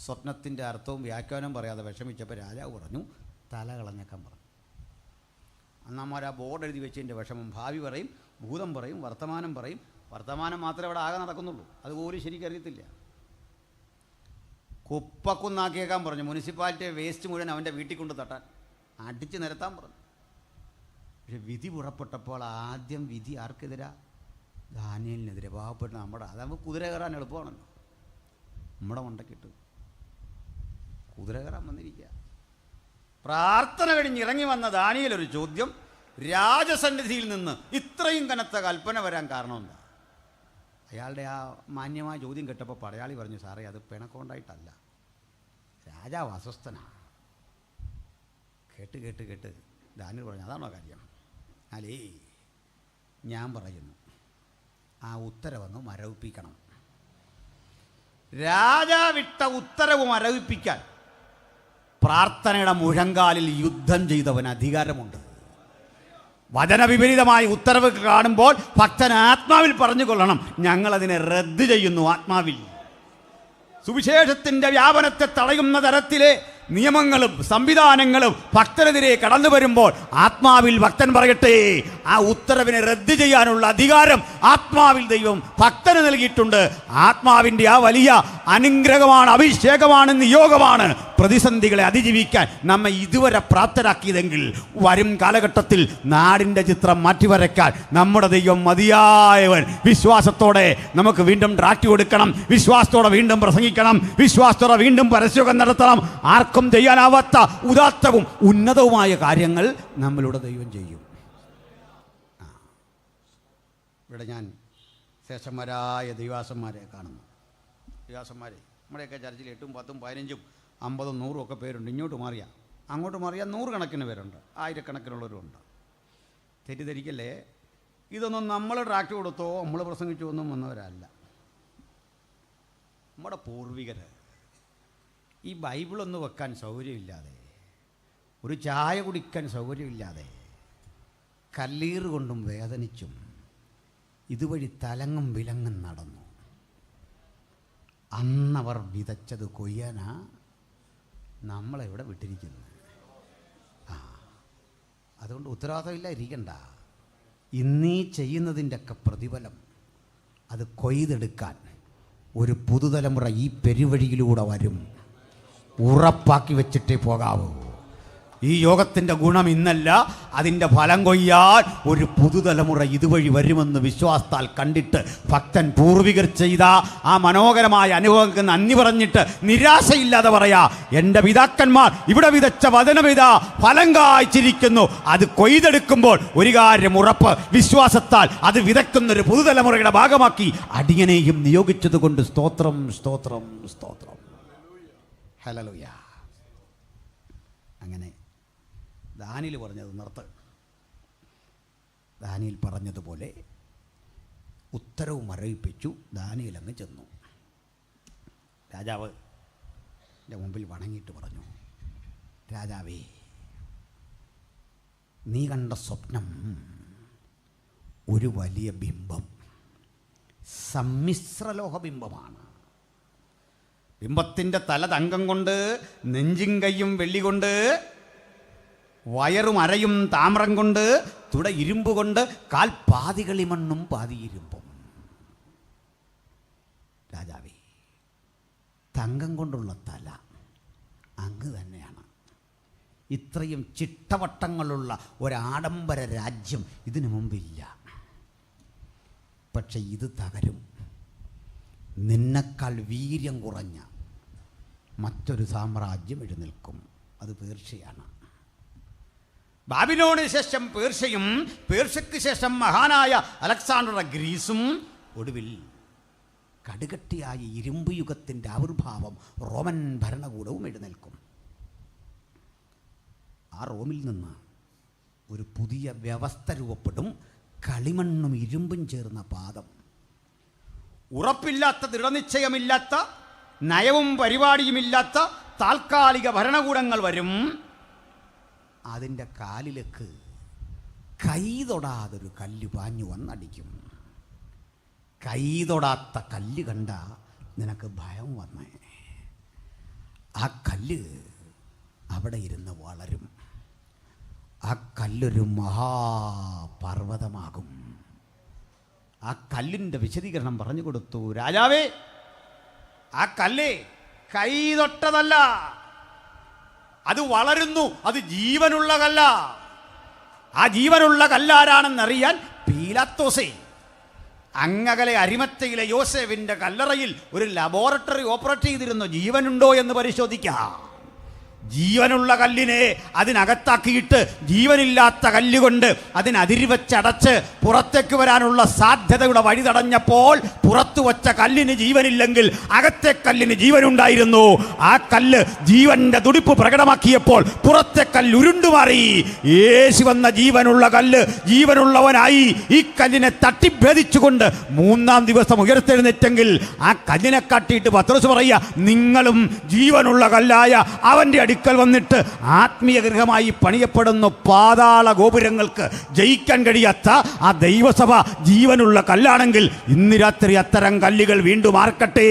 Speaker 1: സ്വപ്നത്തിൻ്റെ അർത്ഥവും വ്യാഖ്യാനം പറയാതെ വിഷമിച്ചപ്പോൾ രാജാവ് പറഞ്ഞു, തല കളഞ്ഞേക്കാൻ പറഞ്ഞു. അന്നമ്മ ആ ബോർഡ് എഴുതി വെച്ചതിൻ്റെ വിഷമം. ഭാവി പറയും, ഭൂതം പറയും, വർത്തമാനം പറയും. വർത്തമാനം മാത്രമേ അവിടെ ആകെ നടക്കുന്നുള്ളൂ, അതുപോലും ശരിക്കറിയത്തില്ല. കുപ്പക്കുന്നാക്കിയേക്കാൻ പറഞ്ഞു. മുനിസിപ്പാലിറ്റി വേസ്റ്റ് മുഴുവൻ അവൻ്റെ വീട്ടിൽ കൊണ്ട് തട്ടാൻ, അടിച്ച് നിരത്താൻ പറഞ്ഞു. പക്ഷെ വിധി പുറപ്പെട്ടപ്പോൾ ആദ്യം വിധി ആർക്കെതിരാ? ദാനിയേലിനെതിരെ. പാവപ്പെട്ട അതാകുമ്പോൾ കുതിര കയറാൻ എളുപ്പമാണല്ലോ. നമ്മുടെ മണ്ടക്കിട്ട് കുതിര കയറാൻ വന്നിരിക്കുക. പ്രാർത്ഥന കഴിഞ്ഞ് ഇറങ്ങി വന്ന ദാനിയേൽ ഒരു ചോദ്യം. രാജസന്നിധിയിൽ നിന്ന് ഇത്രയും കനത്ത കൽപ്പന വരാൻ കാരണം എന്താ? അയാളുടെ ആ മാന്യമായ ചോദ്യം കേട്ടപ്പോൾ പടയാളി പറഞ്ഞു, സാറേ അത് പിണക്കമുണ്ടായിട്ടല്ല, രാജാവ് അസ്വസ്ഥനാണ്. കേട്ട് ദാനിയേൽ പറഞ്ഞു, അതാണോ കാര്യം? അല്ലേ, ഞാൻ പറയുന്നു, ആ ഉത്തരവൊന്ന് മരവിപ്പിക്കണം. രാജാവിട്ട ഉത്തരവ് മരവിപ്പിക്കാൻ പ്രാർത്ഥനയുടെ മുഴങ്കാലിൽ യുദ്ധം ചെയ്തവന് അധികാരമുണ്ട്. വചനവിപരീതമായ ഉത്തരവ് കാണുമ്പോൾ ഭക്തൻ ആത്മാവിൽ പറഞ്ഞുകൊള്ളണം, ഞങ്ങളതിനെ റദ്ദ് ചെയ്യുന്നു. ആത്മാവിൽ സുവിശേഷത്തിൻ്റെ വ്യാപനത്തെ തടയുന്ന തരത്തിലെ നിയമങ്ങളും സംവിധാനങ്ങളും ഭക്തനെതിരെ കടന്നു വരുമ്പോൾ ആത്മാവിൽ ഭക്തൻ പറയട്ടെ, ആ ഉത്തരവിനെ റദ്ദ് ചെയ്യാനുള്ള അധികാരം ആത്മാവിൽ ദൈവം ഭക്തന് നൽകിയിട്ടുണ്ട്. ആത്മാവിൻ്റെ ആ വലിയ അനുഗ്രഹമാണ്, അഭിഷേകമാണ്, നിയോഗമാണ് പ്രതിസന്ധികളെ അതിജീവിക്കാൻ നമ്മെ ഇതുവരെ പ്രാപ്തരാക്കിയതെങ്കിൽ വരും കാലഘട്ടത്തിൽ നാടിൻ്റെ ചിത്രം മാറ്റിവരയ്ക്കാൻ നമ്മുടെ ദൈവം മതിയായവൻ. വിശ്വാസത്തോടെ നമുക്ക് വീണ്ടും ഡ്രാഫ്റ്റ് കൊടുക്കണം, വിശ്വാസത്തോടെ വീണ്ടും പ്രസംഗിക്കണം, വിശ്വാസത്തോടെ വീണ്ടും പരസ്യയോഗം നടത്തണം. ആർക്കും ചെയ്യാനാവാത്ത ഉദാത്തവും ഉന്നതവുമായ കാര്യങ്ങൾ നമ്മളുടെ ദൈവം ചെയ്യും. ഇവിടെ ഞാൻ ശേഷന്മാരായ ദൈവാസന്മാരെ കാണുന്നു. ദൈവാസന്മാരെ നമ്മുടെയൊക്കെ ചർച്ചിൽ 8, 10, 15, 50, 100 ഒക്കെ പേരുണ്ട്. ഇങ്ങോട്ട് മാറിയാൽ അങ്ങോട്ട് മാറിയാൽ 100 കണക്കിന് പേരുണ്ട്, 1000കണക്കിനുള്ളവരുണ്ട്. തെറ്റിദ്ധരിക്കല്ലേ, ഇതൊന്നും നമ്മൾ ട്രാക്ട് കൊടുത്തോ നമ്മൾ പ്രസംഗിച്ചോ ഒന്നും വന്നവരല്ല. നമ്മുടെ പൂർവികർ ഈ ബൈബിളൊന്ന് വെക്കാൻ സൗകര്യമില്ലാതെ, ഒരു ചായ കുടിക്കാൻ സൗകര്യമില്ലാതെ, കല്ലീറ് കൊണ്ടും വേദനിച്ചും ഇതുവഴി തലങ്ങും വിലങ്ങും നടന്നു. അന്നവർ വിതച്ചത് കൊയ്യാനാ നമ്മളെവിടെ വിട്ടിരിക്കുന്നത്. അതുകൊണ്ട് ഉത്തരവാദിത്തമില്ല ഇരിക്കണ്ട. ഇന്നീ ചെയ്യുന്നതിൻ്റെയൊക്കെ പ്രതിഫലം അത് കൊയ്തെടുക്കാൻ ഒരു പുതുതലമുറ ഈ പെരുവഴിയിലൂടെ വരും. ഉറപ്പാക്കി വെച്ചിട്ടേ പോകാവൂ. ഈ യോഗത്തിൻ്റെ ഗുണം ഇന്നല്ല, അതിൻ്റെ ഫലം കൊയ്യാൻ ഒരു പുതുതലമുറ ഇതുവഴി വരുമെന്ന് വിശ്വാസത്താൽ കണ്ടിട്ട് ഭക്തൻ പൂർവികർ ചെയ്ത ആ മനോഹരമായ അനുഭവങ്ങൾക്ക് നന്ദി പറഞ്ഞിട്ട് നിരാശയില്ലാതെ പറയാ, എൻ്റെ പിതാക്കന്മാർ ഇവിടെ വിതച്ച വചനമിത ഫലം കായ്ച്ചിരിക്കുന്നു. അത് കൊയ്തെടുക്കുമ്പോൾ ഒരു കാര്യം ഉറപ്പ്, വിശ്വാസത്താൽ അത് വിതയ്ക്കുന്നൊരു പുതുതലമുറയുടെ ഭാഗമാക്കി അടിയനെയും നിയോഗിച്ചത് കൊണ്ട് സ്തോത്രം, സ്തോത്രം, സ്തോത്രം. ഹല്ലേലൂയ. അങ്ങനെ ദാനിയേൽ പറഞ്ഞത് നിർത്ത്. ദാനിയേൽ പറഞ്ഞതുപോലെ ഉത്തരവ് മരവിപ്പിച്ചു. ദാനിയേൽ അങ്ങ് ചെന്നു. രാജാവ് എൻ്റെ മുമ്പിൽ വണങ്ങിയിട്ട് പറഞ്ഞു, രാജാവേ, നീ കണ്ട സ്വപ്നം ഒരു വലിയ ബിംബം, സമ്മിശ്രലോഹ ബിംബമാണ്. ബിംബത്തിൻ്റെ തല തങ്കം കൊണ്ട്, നെഞ്ചും കൈയും വെള്ളി കൊണ്ട്, വയറും അരയും താമ്രം കൊണ്ട്, തുട ഇരുമ്പ് കൊണ്ട്, കാൽ പാതി കളിമണ്ണും പാതി ഇരുമ്പും. രാജാവേ, തങ്കം കൊണ്ടുള്ള തല അങ്ങ് തന്നെയാണ്. ഇത്രയും ചിട്ടവട്ടങ്ങളുള്ള ഒരാഡംബര രാജ്യം ഇതിനു മുമ്പില്ല. പക്ഷെ ഇത് തകരും. നിന്നെക്കാൾ വീര്യം കുറഞ്ഞ മറ്റൊരു സാമ്രാജ്യം എഴുന്നേൽക്കും. അത് പേർഷ്യയാണ്. ബാബിലോണിന് ശേഷം പേർഷ്യയും, പേർഷ്യയ്ക്ക് ശേഷം മഹാനായ അലക്സാണ്ടർ ഗ്രീസും, ഒടുവിൽ കടുകട്ടിയായ ഇരുമ്പ് യുഗത്തിൻ്റെ ആവിർഭാവം റോമൻ ഭരണകൂടവും എഴുന്നേൽക്കും. ആ റോമിൽ നിന്ന് ഒരു പുതിയ വ്യവസ്ഥ രൂപപ്പെടും. കളിമണ്ണും ഇരുമ്പും ചേർന്ന പാദം. ഉറപ്പില്ലാത്ത, ദൃഢനിശ്ചയമില്ലാത്ത, നയവും പരിപാടിയുമില്ലാത്ത താൽക്കാലിക ഭരണകൂടങ്ങൾ വരും. അതിൻ്റെ കാലിലേക്ക് കൈ തൊടാതൊരു കല്ല് പാഞ്ഞു വന്നടിക്കും. കൈ തൊടാത്ത കല്ല് കണ്ട നിനക്ക് ഭയം വന്നേ. ആ കല്ല് അവിടെ ഇരുന്ന് വളരും. ആ കല്ലൊരു മഹാപർവ്വതമാകും. ആ കല്ലിൻ്റെ വിശദീകരണം പറഞ്ഞു കൊടുത്തു. രാജാവേ, ആ കല്ല് കൈ തൊട്ടതല്ല, അത് വളരുന്നു, അത് ജീവനുള്ള കല്ല. ആ ജീവനുള്ള കല്ലാരാണെന്നറിയാൻ പീലാത്തോസേ അങ്ങകലെ അരിമത്തയിലെ യോസേഫിൻ്റെ കല്ലറയിൽ ഒരു ലബോറട്ടറി ഓപ്പറേറ്റ് ചെയ്തിരുന്നു. ജീവനുണ്ടോ എന്ന് പരിശോധിക്കാം. ജീവനുള്ള കല്ലിനെ അതിനകത്താക്കിയിട്ട് ജീവനില്ലാത്ത കല്ലുകൊണ്ട് അതിനതിരിവച്ചടച്ച് പുറത്തേക്ക് വരാനുള്ള സാധ്യതയുടെ വഴി തടഞ്ഞപ്പോൾ പുറത്തു വച്ച കല്ലിന് ജീവനില്ലെങ്കിൽ അകത്തെ കല്ലിന് ജീവനുണ്ടായിരുന്നു. ആ കല്ല് ജീവന്റെ തുടിപ്പ് പ്രകടമാക്കിയപ്പോൾ പുറത്തെ കല്ല് ഉരുണ്ടുമാറി. യേശു വന്ന ജീവനുള്ള കല്ല് ജീവനുള്ളവനായി ഈ കല്ലിനെ തട്ടിഭേദിച്ചുകൊണ്ട് 3-ാം ദിവസം ഉയർത്തെഴുന്നേറ്റെങ്കിൽ ആ കല്ലിനെ കാട്ടിയിട്ട് പത്രോസ് പറയുക, നിങ്ങളും ജീവനുള്ള കല്ലായ അവൻ്റെ അടുക്കൽ വന്നിട്ട് ആത്മീയ ഗൃഹമായി പണിയപ്പെടുന്ന പാതാള ഗോപുരങ്ങൾക്ക് ജയിക്കാൻ കഴിയാത്ത ആ ദൈവസഭ ജീവനുള്ള കല്ലാണെങ്കിൽ ഇന്ന് രാത്രി അത്തരം കല്ലുകൾ വീണ്ടും ആർക്കട്ടെ.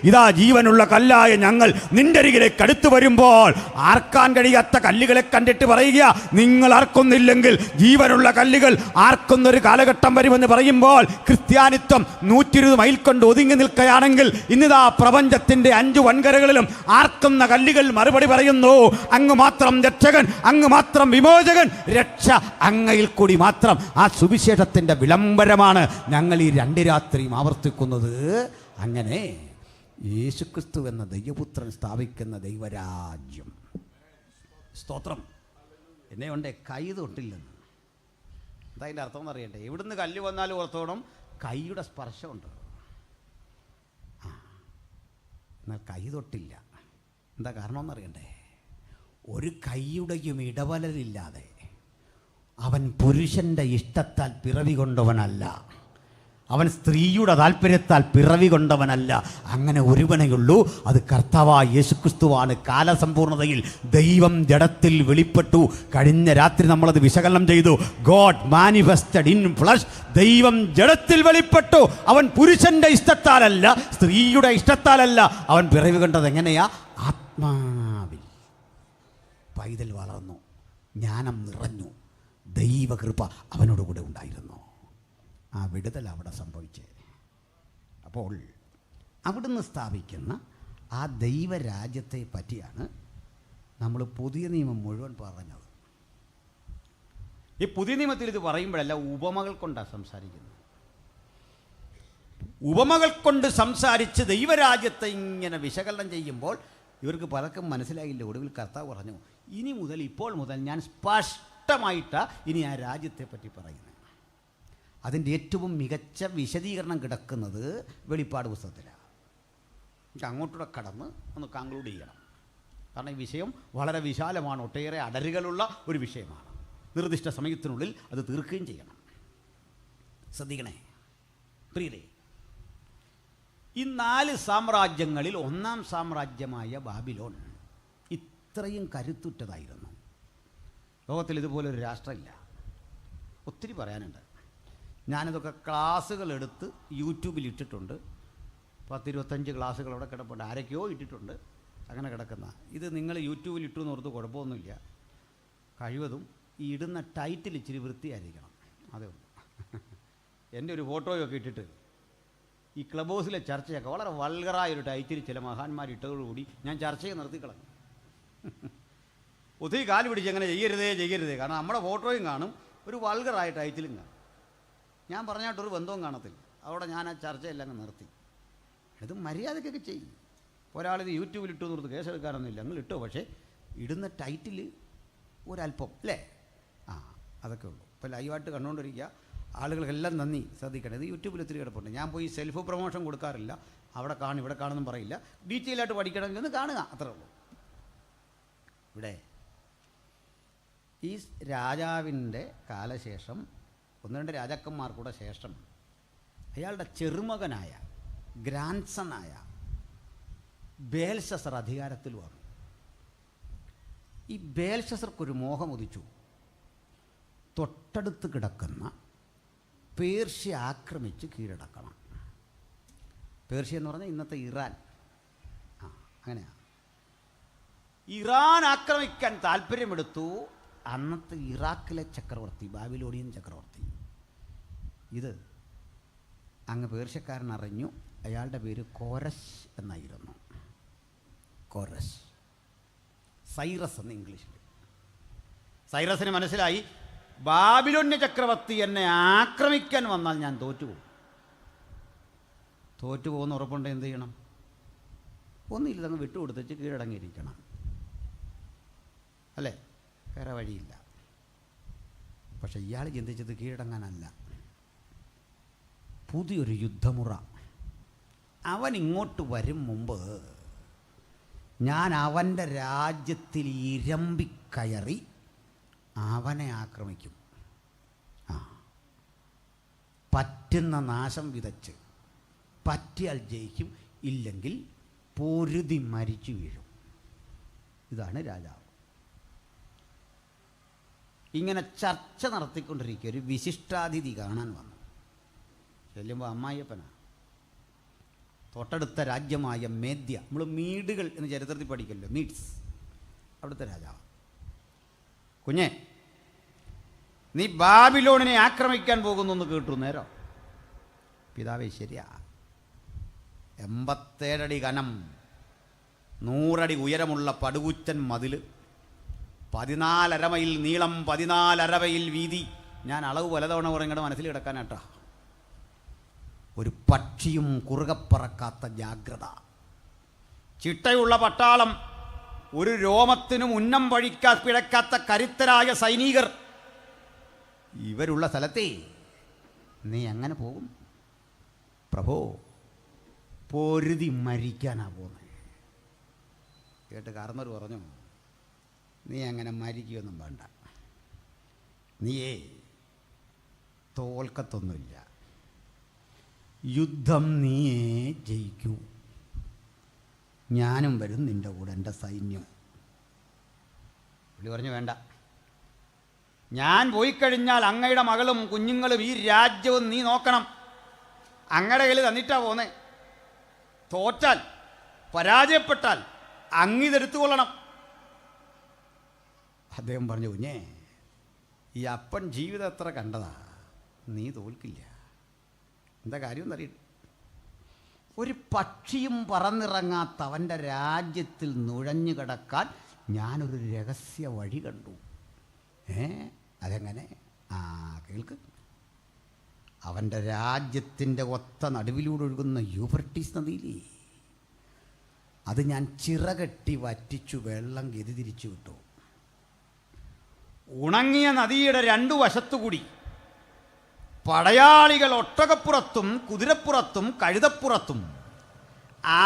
Speaker 1: ഇതാ ജീവനുള്ള കല്ലായ ഞങ്ങൾ നിന്റെ അരികിലേക്ക് അടുത്തു വരുമ്പോൾ ആർക്കാൻ കഴിയാത്ത കല്ലുകളെ കണ്ടിട്ട് പറയുക, നിങ്ങൾ ആർക്കൊന്നില്ലെങ്കിൽ ജീവനുള്ള കല്ലുകൾ ആർക്കൊന്നൊരു കാലഘട്ടം വരുമെന്ന് പറയുമ്പോൾ ക്രിസ്ത്യാനിത്വം 120 മൈൽ കൊണ്ട് ഒതുങ്ങി നിൽക്കുകയാണെങ്കിൽ ഇന്നിതാ പ്രപഞ്ചത്തിന്റെ 5 വൻകരകളിലും ആർക്കുന്ന കല്ലുകൾ മറുപടി പറയുന്നു, അങ്ങ് മാത്രം രക്ഷകൻ, അങ്ങ് മാത്രം വിമോചകൻ, രക്ഷ അങ്ങയിൽ കൂടി മാത്രം. ആ സുവിശേഷത്തിന്റെ വിളംബരമാണ് ഞങ്ങൾ ഈ 2 രാത്രിയും ആവർത്തിക്കുന്നത്. അങ്ങനെ യേശുക്രിസ്തു എന്ന ദൈവപുത്രൻ സ്ഥാപിക്കുന്ന ദൈവരാജ്യം. സ്തോത്രം. എന്നെ കൊണ്ട് കൈ തൊട്ടില്ലെന്ന് എന്താ അതിൻ്റെ അർത്ഥം എന്ന് അറിയണ്ടേ? എവിടുന്ന് കല്ല് വന്നാലും ഓർത്തോണം കൈയുടെ സ്പർശമുണ്ട്. എന്നാൽ കൈ തൊട്ടില്ല. എന്താ കാരണം എന്നറിയണ്ടേ? ഒരു കൈയുടെയും ഇടവലലില്ലാതെ അവൻ പുരുഷൻ്റെ ഇഷ്ടത്താൽ പിറവി കൊണ്ടവനല്ല, അവൻ സ്ത്രീയുടെ താല്പര്യത്താൽ പിറവി കൊണ്ടവനല്ല. അങ്ങനെ ഒരുവനെയുള്ളൂ, അത് കർത്താവായ യേശുക്രിസ്തുവാണ്. കാലസമ്പൂർണതയിൽ ദൈവം ജഡത്തിൽ വെളിപ്പെട്ടു. കഴിഞ്ഞ രാത്രി നമ്മളത് വിശകലനം ചെയ്തു. God manifested in flesh. ദൈവം ജഡത്തിൽ വെളിപ്പെട്ടു. അവൻ പുരുഷന്റെ ഇഷ്ടത്താലല്ല, സ്ത്രീയുടെ ഇഷ്ടത്താലല്ല. അവൻ പിറവി കൊണ്ടത് എങ്ങനെയാ? ആത്മാവിൽ. പൈതൽ വളർന്നു, ജ്ഞാനം നിറഞ്ഞു, ദൈവകൃപ അവനോടുകൂടെ ഉണ്ടായിരുന്നു. ആ വിടുതൽ അവിടെ സംഭവിച്ചേ. അപ്പോൾ അവിടുന്ന് സ്ഥാപിക്കുന്ന ആ ദൈവരാജ്യത്തെ പറ്റിയാണ് നമ്മൾ പുതിയ നിയമം മുഴുവൻ പറഞ്ഞത്. ഈ പുതിയ നിയമത്തിൽ ഇത് പറയുമ്പോഴല്ല ഉപമകൾ കൊണ്ടാണ് സംസാരിക്കുന്നത്. ഉപമകൾ കൊണ്ട് സംസാരിച്ച് ദൈവരാജ്യത്തെ ഇങ്ങനെ വിശകലനം ചെയ്യുമ്പോൾ ഇവർക്ക് പലർക്കും മനസ്സിലായില്ല. ഒടുവിൽ കർത്താവ് പറഞ്ഞു, ഇനി മുതൽ, ഇപ്പോൾ മുതൽ ഞാൻ സ്പഷ്ടമായിട്ടാണ് ഇനി ആ രാജ്യത്തെ പറ്റി പറയുന്നത്. അതിൻ്റെ ഏറ്റവും മികച്ച വിശദീകരണം കിടക്കുന്നത് വെളിപ്പാട് പുസ്തകത്തിലാണ്. അങ്ങോട്ടൂടെ കടന്ന് ഒന്ന് കൺക്ലൂഡ് ചെയ്യണം. കാരണം ഈ വിഷയം വളരെ വിശാലമാണ്, ഒട്ടേറെ അടരുകളുള്ള ഒരു വിഷയമാണ്. നിർദ്ദിഷ്ട സമയത്തിനുള്ളിൽ അത് തീർക്കുകയും ചെയ്യണം. ശ്രദ്ധിക്കണേ പ്രിയരേ, ഈ 4 സാമ്രാജ്യങ്ങളിൽ 1-ാം സാമ്രാജ്യമായ ബാബിലോൺ ഇത്രയും കരുത്തുറ്റതായിരുന്നു. ലോകത്തിൽ ഇതുപോലൊരു രാഷ്ട്രമില്ല. ഒത്തിരി പറയാനുണ്ട്. ഞാനിതൊക്കെ ക്ലാസ്സുകൾ എടുത്ത് യൂട്യൂബിൽ ഇട്ടിട്ടുണ്ട്. 10-25 ക്ലാസ്സുകൾ അവിടെ കിടപ്പുണ്ട്. ആരൊക്കെയോ ഇട്ടിട്ടുണ്ട്. അങ്ങനെ കിടക്കുന്ന ഇത് നിങ്ങൾ യൂട്യൂബിൽ ഇട്ടു എന്ന് ഓർത്ത് കുഴപ്പമൊന്നുമില്ല. കഴിവതും ഈ ഇടുന്ന ടൈറ്റിൽ ഇച്ചിരി വൃത്തിയായിരിക്കണം, അതേ ഉള്ളൂ. എൻ്റെ ഒരു ഫോട്ടോയൊക്കെ ഇട്ടിട്ട് ഈ ക്ലബ് ഹൗസിലെ ചർച്ചയൊക്കെ വളരെ വൾഗറായൊരു ടൈറ്റിൽ ചില മഹാന്മാർ ഇട്ടതോടുകൂടി ഞാൻ ചർച്ചയെ നിർത്തിക്കളഞ്ഞു. ഒത്തിരി കാല് പിടിച്ച് അങ്ങനെ ചെയ്യരുതേ. കാരണം നമ്മുടെ ഫോട്ടോയും കാണും, ഒരു വൾഗറായ ടൈറ്റിലും കാണും. ഞാൻ പറഞ്ഞായിട്ടൊരു ബന്ധവും കാണത്തില്ല. അവിടെ ഞാൻ ആ ചർച്ചയെല്ലാം നിർത്തി. ഇത് മര്യാദക്കൊക്കെ ചെയ്യും. ഒരാളിത് യൂട്യൂബിൽ ഇട്ടു നിർത്ത് കേസെടുക്കാനൊന്നുമില്ല, നിങ്ങൾ ഇട്ടോ. പക്ഷേ ഇടുന്ന ടൈറ്റിൽ ഒരല്പം അല്ലേ, അതൊക്കെ ഉള്ളൂ. ഇപ്പോൾ ലൈവായിട്ട് കണ്ടുകൊണ്ടിരിക്കുക. ആളുകൾക്കെല്ലാം നന്ദി. ശ്രദ്ധിക്കണം, ഇത് യൂട്യൂബിൽ ഒത്തിരി കിടപ്പുണ്ട്. ഞാൻ പോയി സെൽഫ് പ്രൊമോഷൻ കൊടുക്കാറില്ല. അവിടെ കാണും ഇവിടെ കാണുമെന്നും പറയില്ല. ഡീറ്റെയിൽ ആയിട്ട് പഠിക്കണമെങ്കിൽ ഒന്ന് കാണുക, അത്രേ ഉള്ളൂ. ഇവിടെ ഈ രാജാവിൻ്റെ കാലശേഷം 1-2 രാജാക്കന്മാർക്കൂടെ ശേഷം അയാളുടെ ചെറുമകനായ ഗ്രാൻഡ് സണായ ബേൽശസ്സർ അധികാരത്തിൽ വന്നു. ഈ ബേൽശസ്സർക്കൊരു മോഹം ഉദിച്ചു. തൊട്ടടുത്ത് കിടക്കുന്ന പേർഷ്യ ആക്രമിച്ച് കീഴടക്കണം. പേർഷ്യ എന്ന് പറഞ്ഞാൽ ഇന്നത്തെ ഇറാൻ. അങ്ങനെയാണ്. ഇറാൻ ആക്രമിക്കാൻ താല്പര്യമെടുത്തു അന്നത്തെ ഇറാഖിലെ ചക്രവർത്തി, ബാബിലോണിയൻ ചക്രവർത്തി. ഇത് അങ്ങ് പേർഷ്യക്കാരൻ അറിഞ്ഞു. അയാളുടെ പേര് കോരസ് എന്നായിരുന്നു. കോരസ്, സൈറസ് എന്ന് ഇംഗ്ലീഷിൽ. സൈറസിന് മനസ്സിലായി, ബാബിലോണ്യ ചക്രവർത്തി എന്നെ ആക്രമിക്കാൻ വന്നാൽ ഞാൻ തോറ്റുപോകും. തോറ്റുപോകുന്ന ഉറപ്പുണ്ട്. എന്ത് ചെയ്യണം? ഒന്നില്ല, അങ്ങ് വിട്ടുകൊടുത്തിട്ട് കീഴടങ്ങിയിരിക്കണം. അല്ലേ? വേറെ വഴിയില്ല. പക്ഷെ ഇയാൾ ചിന്തിച്ചത് കീഴടങ്ങാനല്ല, പുതിയൊരു യുദ്ധമുറ. അവൻ ഇങ്ങോട്ട് വരും മുമ്പ് ഞാൻ അവൻ്റെ രാജ്യത്തിൽ ഇരമ്പിക്കയറി അവനെ ആക്രമിക്കും. പറ്റുന്ന നാശം വിതച്ച്, പറ്റിയാൽ ജയിക്കും, ഇല്ലെങ്കിൽ പൊരുതി മരിച്ചു വീഴും. ഇതാണ് രാജാവ്. ഇങ്ങനെ ചർച്ച നടത്തിക്കൊണ്ടിരിക്കുക ഒരു വിശിഷ്ടാതിഥി കാണാൻ വന്നു. ചെല്ലുമ്പോൾ അമ്മായിയപ്പനാ. തൊട്ടടുത്ത രാജ്യമായ മേദ്യ, നമ്മൾ മീഡുകൾ എന്ന് ചരിത്രത്തിൽ പഠിക്കല്ലോ, മീഡ്സ്, അവിടുത്തെ രാജാവ്. കുഞ്ഞെ, നീ ബാബിലോണിനെ ആക്രമിക്കാൻ പോകുന്നു എന്ന് കേട്ടു. നേരോ? പിതാവേ, ശരിയാ. 87 അടി കനം, 100 അടി ഉയരമുള്ള പടുകൂറ്റൻ മതിൽ, 14.5 മൈൽ നീളം, 14.5 മൈൽ വീതി. ഞാൻ അളവ് പലതവണ പറഞ്ഞിട്ട് മനസ്സിൽ കിടക്കാനാട്ടാ. ഒരു പക്ഷിയും കുറുകപ്പറക്കാത്ത ജാഗ്രത, ചിട്ടയുള്ള പട്ടാളം, ഒരു രോമത്തിനും ഉന്നം പിഴക്കാത്ത കരുത്തരായ സൈനികർ. ഇവരുള്ള സ്ഥലത്തെ നീ എങ്ങനെ പോകും? പ്രഭോ, പൊരുതി മരിക്കാനാ പോകുന്നത്. കേട്ട് കാർന്നവർ പറഞ്ഞു, നീ അങ്ങനെ മരിക്കുകയൊന്നും വേണ്ട. നീയേ തോൽക്കത്തൊന്നുമില്ല, യുദ്ധം നീയേ ജയിക്കൂ. ഞാനും വരും നിൻ്റെ കൂടെ, എൻ്റെ സൈന്യം. പുള്ളി പറഞ്ഞു, വേണ്ട, ഞാൻ പോയിക്കഴിഞ്ഞാൽ അങ്ങയുടെ മകളും കുഞ്ഞുങ്ങളും ഈ രാജ്യവും നീ നോക്കണം. അങ്ങയുടെ കയ്യിൽ തന്നിട്ടാ പോന്നേ. തോറ്റാൽ, പരാജയപ്പെട്ടാൽ അങ്ങിതെടുത്തുകൊള്ളണം. അദ്ദേഹം പറഞ്ഞു, കുഞ്ഞേ, ഈ അപ്പൻ ജീവിതം എത്ര കണ്ടതാ, നീ തോൽക്കില്ല. എന്താ കാര്യം എന്നറിയും? ഒരു പക്ഷിയും പറന്നിറങ്ങാത്ത അവൻ്റെ രാജ്യത്തിൽ നുഴഞ്ഞു കിടക്കാൻ ഞാനൊരു രഹസ്യ വഴി കണ്ടു. അതെങ്ങനെ? കേൾക്ക്. അവൻ്റെ രാജ്യത്തിൻ്റെ ഒത്ത നടുവിലൂടെ ഒഴുകുന്ന യൂഫ്രട്ടീസ് നദിയിലേ, അത് ഞാൻ ചിറകെട്ടി വറ്റിച്ചു വെള്ളം ഗതി തിരിച്ചു വിട്ടു. ഉണങ്ങിയ നദിയുടെ 2 വശത്തുകൂടി പടയാളികൾ ഒട്ടകപ്പുറത്തും കുതിരപ്പുറത്തും കഴുതപ്പുറത്തും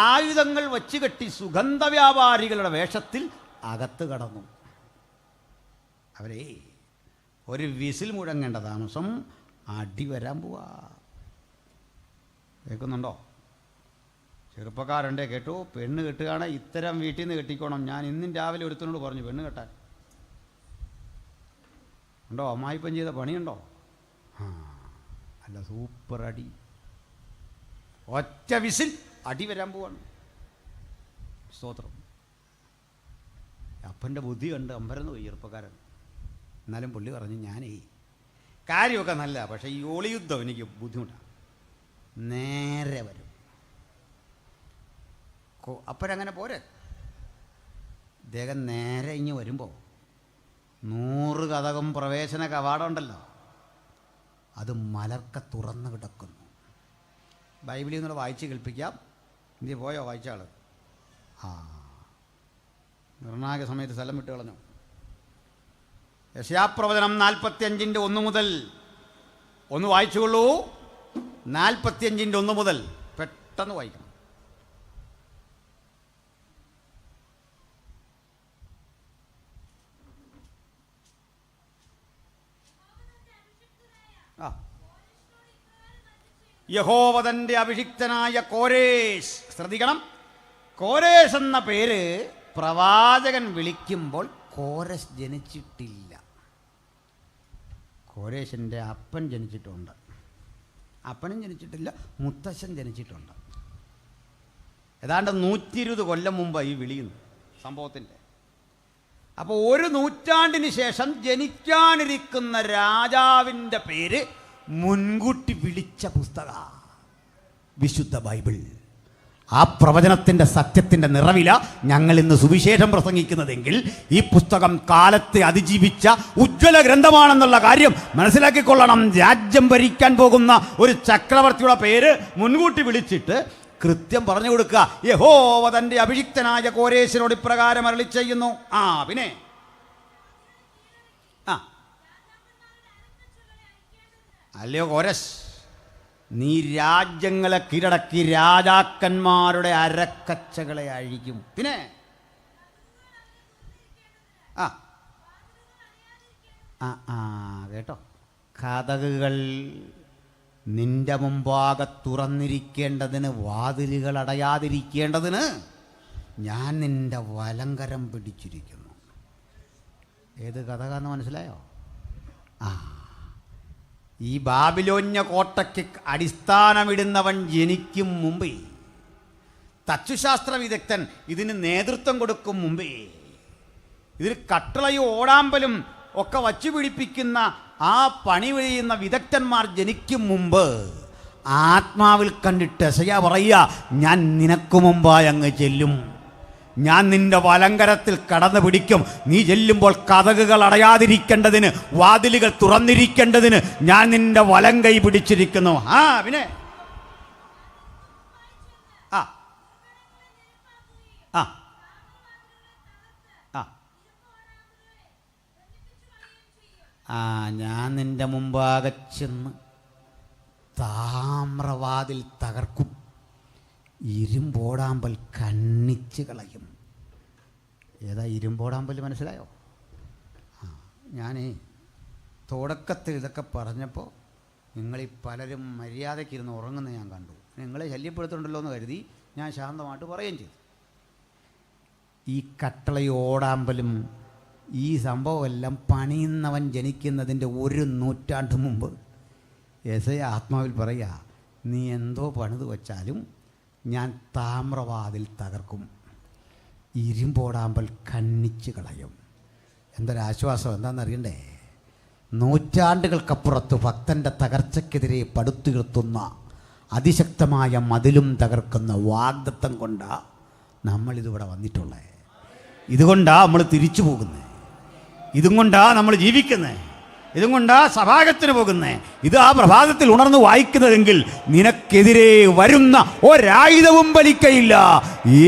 Speaker 1: ആയുധങ്ങൾ വച്ച് കെട്ടി സുഗന്ധ വ്യാപാരികളുടെ വേഷത്തിൽ അകത്ത് കടന്നു. അവരെ ഒരു വിസിൽ മുഴങ്ങേണ്ട താമസം അടി വരാൻ പോവാ. കേൾക്കുന്നുണ്ടോ? ചെറുപ്പക്കാരുണ്ടേ, കേട്ടോ? പെണ്ണ് കെട്ടുകയാണ്, ഇത്തരം വീട്ടിൽ നിന്ന് കെട്ടിക്കോണം. ഞാൻ ഇന്നും രാവിലെ ഒരുത്തനോട് പറഞ്ഞു പെണ്ണ് കെട്ടാൻ. ഉണ്ടോ? അമ്മായിപ്പം ചെയ്ത പണിയുണ്ടോ? അല്ല, സൂപ്പർ അടി. ഒറ്റ വിസിൽ അടി വരാൻ പോവാണ്. സ്തോത്രം. അപ്പൻ്റെ ബുദ്ധി കണ്ട് അമ്പരന്ന് പോയി ചെറുപ്പക്കാരൻ. എന്നാലും പുള്ളി പറഞ്ഞു, ഞാനേ കാര്യമൊക്കെ നല്ല, പക്ഷേ ഈ ഒളിയുദ്ധം എനിക്ക് ബുദ്ധിമുട്ടാണ്. നേരെ വരും. അപ്പോഴങ്ങനെ പോരെ. ഇദ്ദേഹം നേരെ ഇങ്ങ് വരുമ്പോൾ 100 കതകം പ്രവേശന കവാടമുണ്ടല്ലോ, അത് മലർക്ക തുറന്നു കിടക്കുന്നു. ബൈബിളിൽ നിന്നുള്ള വായിച്ച് കേൾപ്പിക്കാം. ഇന്ത്യ പോയോ വായിച്ച ആൾ? നിർണായക സമയത്ത് സ്ഥലം വിട്ട് കളഞ്ഞു. യെശയ്യാപ്രവചനം 45:1 മുതൽ ഒന്ന് വായിച്ചുകൊള്ളൂ. 45:1 മുതൽ പെട്ടെന്ന് വായിക്കണം. യഹോവ തൻ്റെ അഭിഷിക്തനായ കോരേശ്, ശ്രദ്ധിക്കണം, കോരേശ് എന്ന പേര് പ്രവാചകൻ വിളിക്കുമ്പോൾ കോരസ് ജനിച്ചിട്ടില്ല. കോരേശിൻ്റെ അപ്പൻ ജനിച്ചിട്ടുണ്ട്, അപ്പനും ജനിച്ചിട്ടില്ല, മുത്തശ്ശൻ ജനിച്ചിട്ടുണ്ട്. ഏതാണ്ട് 120 കൊല്ലം മുമ്പ് ഈ വിളിയുന്നു സംഭവത്തിൻ്റെ. അപ്പോൾ ഒരു നൂറ്റാണ്ടിന് ശേഷം ജനിക്കാനിരിക്കുന്ന രാജാവിൻ്റെ പേര് മുൻകൂട്ടി വിളിച്ച പുസ്തക വിശുദ്ധ ബൈബിൾ. ആ പ്രവചനത്തിൻ്റെ സത്യത്തിൻ്റെ നിറവില ഞങ്ങൾ ഇന്ന് സുവിശേഷം പ്രസംഗിക്കുന്നതെങ്കിൽ ഈ പുസ്തകം കാലത്തെ അതിജീവിച്ച ഉജ്ജ്വല ഗ്രന്ഥമാണെന്നുള്ള കാര്യം മനസ്സിലാക്കിക്കൊള്ളണം. രാജ്യം ഭരിക്കാൻ പോകുന്ന ഒരു ചക്രവർത്തിയുടെ പേര് മുൻകൂട്ടി വിളിച്ചിട്ട് കൃത്യം പറഞ്ഞു കൊടുക്കുക. യഹോവ തൻ്റെ അഭിഷിക്തനായ കോരേശിനോട് ഇപ്രകാരം അരുളി ചെയ്യുന്നു. പിന്നെ അല്ലയോ കോരേശ്, നീ രാജ്യങ്ങളെ കീഴടക്കി രാജാക്കന്മാരുടെ അരക്കച്ചകളെ അഴിക്കും. പിന്നെ കേട്ടോ, കതകുകൾ നിന്റെ മുമ്പാകെ തുറന്നിരിക്കേണ്ടതിന്, വാതിലുകൾ അടയാതിരിക്കേണ്ടതിന് ഞാൻ നിന്റെ വലങ്കരം പിടിച്ചിരിക്കുന്നു. ഏത് കഥകാന്ന് മനസ്സിലായോ? ഈ ബാബിലോന്യ കോട്ടയ്ക്ക് അടിസ്ഥാനമിടുന്നവൻ ജനിക്കും മുമ്പേ, തച്ചുശാസ്ത്ര വിദഗ്ധൻ ഇതിന് നേതൃത്വം കൊടുക്കും മുമ്പേ, ഇതിൽ കട്ടളയും ഓടാമ്പലും ഒക്കെ വച്ചു പിടിപ്പിക്കുന്ന ആ പണി ചെയ്യുന്ന വിദഗ്ധന്മാർ ജനിക്കും മുമ്പ് ആത്മാവിൽ കണ്ടിട്ട് യെശയ്യാ പറയുക, ഞാൻ നിനക്ക് മുമ്പായി അങ്ങ് ചെല്ലും, ഞാൻ നിന്റെ വലങ്കരത്തിൽ കടന്നു പിടിക്കും. നീ ചെല്ലുമ്പോൾ കതകുകൾ അടയാതിരിക്കേണ്ടതിന്, വാതിലുകൾ തുറന്നിരിക്കേണ്ടതിന് ഞാൻ നിന്റെ വലങ്കൈ പിടിച്ചിരിക്കുന്നു. പിന്നെ ഞാൻ നിന്റെ മുമ്പാകെ ചെന്ന് താമ്രവാതിൽ തകർക്കും, ഇരുമ്പോടാമ്പൽ കണ്ണിച്ച് കളയും. ഏതാ ഇരുമ്പോടാമ്പൽ? മനസ്സിലായോ? ഞാൻ തുടക്കത്തിൽ ഇതൊക്കെ പറഞ്ഞപ്പോൾ നിങ്ങളീ പലരും മര്യാദയ്ക്കിരുന്ന് ഉറങ്ങുന്ന ഞാൻ കണ്ടു. നിങ്ങളെ ശല്യപ്പെടുത്തുന്നുണ്ടല്ലോ എന്ന് കരുതി ഞാൻ ശാന്തമായിട്ട് പറയുകയും ചെയ്തു. ഈ കട്ടളയും ഓടാമ്പലും ഈ സംഭവമെല്ലാം പണിയുന്നവൻ ജനിക്കുന്നതിൻ്റെ 1 നൂറ്റാണ്ട് മുമ്പ് യെശയ്യാ ആത്മാവിൽ പറയുക, നീ എന്തോ പണിത് വച്ചാലും ഞാൻ താമ്രവാതിൽ തകർക്കും, ഇരുമ്പോടാമ്പൽ കണ്ണിച്ച് കളയും. എന്തൊരാശ്വാസം! എന്താണെന്നറിയണ്ടേ? നൂറ്റാണ്ടുകൾക്കപ്പുറത്ത് ഭക്തൻ്റെ തകർച്ചയ്ക്കെതിരെ പടുത്തുയർത്തുന്ന അതിശക്തമായ മതിലും തകർക്കുന്ന വാഗ്ദത്തം കൊണ്ടാണ് നമ്മളിതിവിടെ വന്നിട്ടുള്ളത്. ഇതുകൊണ്ടാണ് നമ്മൾ തിരിച്ചു പോകുന്നത്, ഇതും കൊണ്ടാണ് നമ്മൾ ജീവിക്കുന്നത്, ഇതും കൊണ്ടാ സഭാഗത്തിന് പോകുന്നത്. ഇത് ആ പ്രഭാതത്തിൽ ഉണർന്ന് വായിക്കുന്നതെങ്കിൽ നിനക്കെതിരെ വരുന്ന ഒരായുധവും ഫലിക്കയില്ല.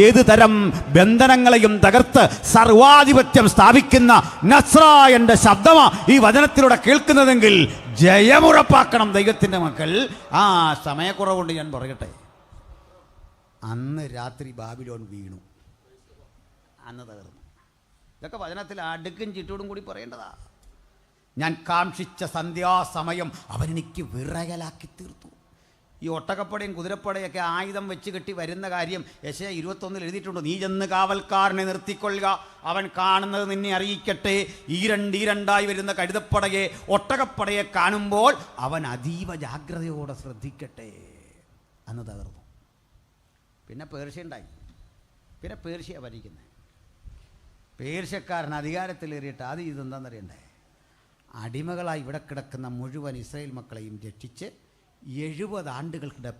Speaker 1: ഏത് തരം ബന്ധനങ്ങളെയും തകർത്ത് സർവാധിപത്യം സ്ഥാപിക്കുന്ന നസ്രായന്റെ ശബ്ദമാ ഈ വചനത്തിലൂടെ കേൾക്കുന്നതെങ്കിൽ ജയമുറപ്പാക്കണം ദൈവത്തിൻ്റെ മക്കൾ. സമയക്കുറവുകൊണ്ട് ഞാൻ പറയട്ടെ, അന്ന് രാത്രി ബാബിലോൺ വീണു, അന്ന് തകർന്നു. ഇതൊക്കെ വചനത്തിൽ അടുക്കും ചിട്ടോടും കൂടി പറയേണ്ടതാ. ഞാൻ കാക്ഷിച്ച സന്ധ്യാസമയം അവനെനിക്ക് വിറയലാക്കി തീർത്തു. ഈ ഒട്ടകപ്പടയും കുതിരപ്പടയൊക്കെ ആയുധം വെച്ച് കെട്ടി വരുന്ന കാര്യം യെശയ്യാ 21 എഴുതിയിട്ടുണ്ട്. നീ ചെന്ന് കാവൽക്കാരനെ നിർത്തിക്കൊള്ളുക, അവൻ കാണുന്നത് നിന്നെ അറിയിക്കട്ടെ. ഈരണ്ടായി വരുന്ന കഴുതപ്പടയെ, ഒട്ടകപ്പടയെ കാണുമ്പോൾ അവൻ അതീവ ജാഗ്രതയോടെ ശ്രദ്ധിക്കട്ടെ. അന്ന് തകർന്നു. പിന്നെ പേർഷ്യ ഉണ്ടായി. പിന്നെ പേർഷ്യ ഭരിക്കുന്നത്. പേർഷ്യക്കാരൻ അധികാരത്തിലേറിയിട്ട് ആദ്യം ഇതെന്താണെന്നറിയണ്ടേ? അടിമകളായി ഇവിടെ കിടക്കുന്ന മുഴുവൻ ഇസ്രായേൽ മക്കളെയും രക്ഷിച്ച് 70 ആണ്ടുകൾക്കിടെ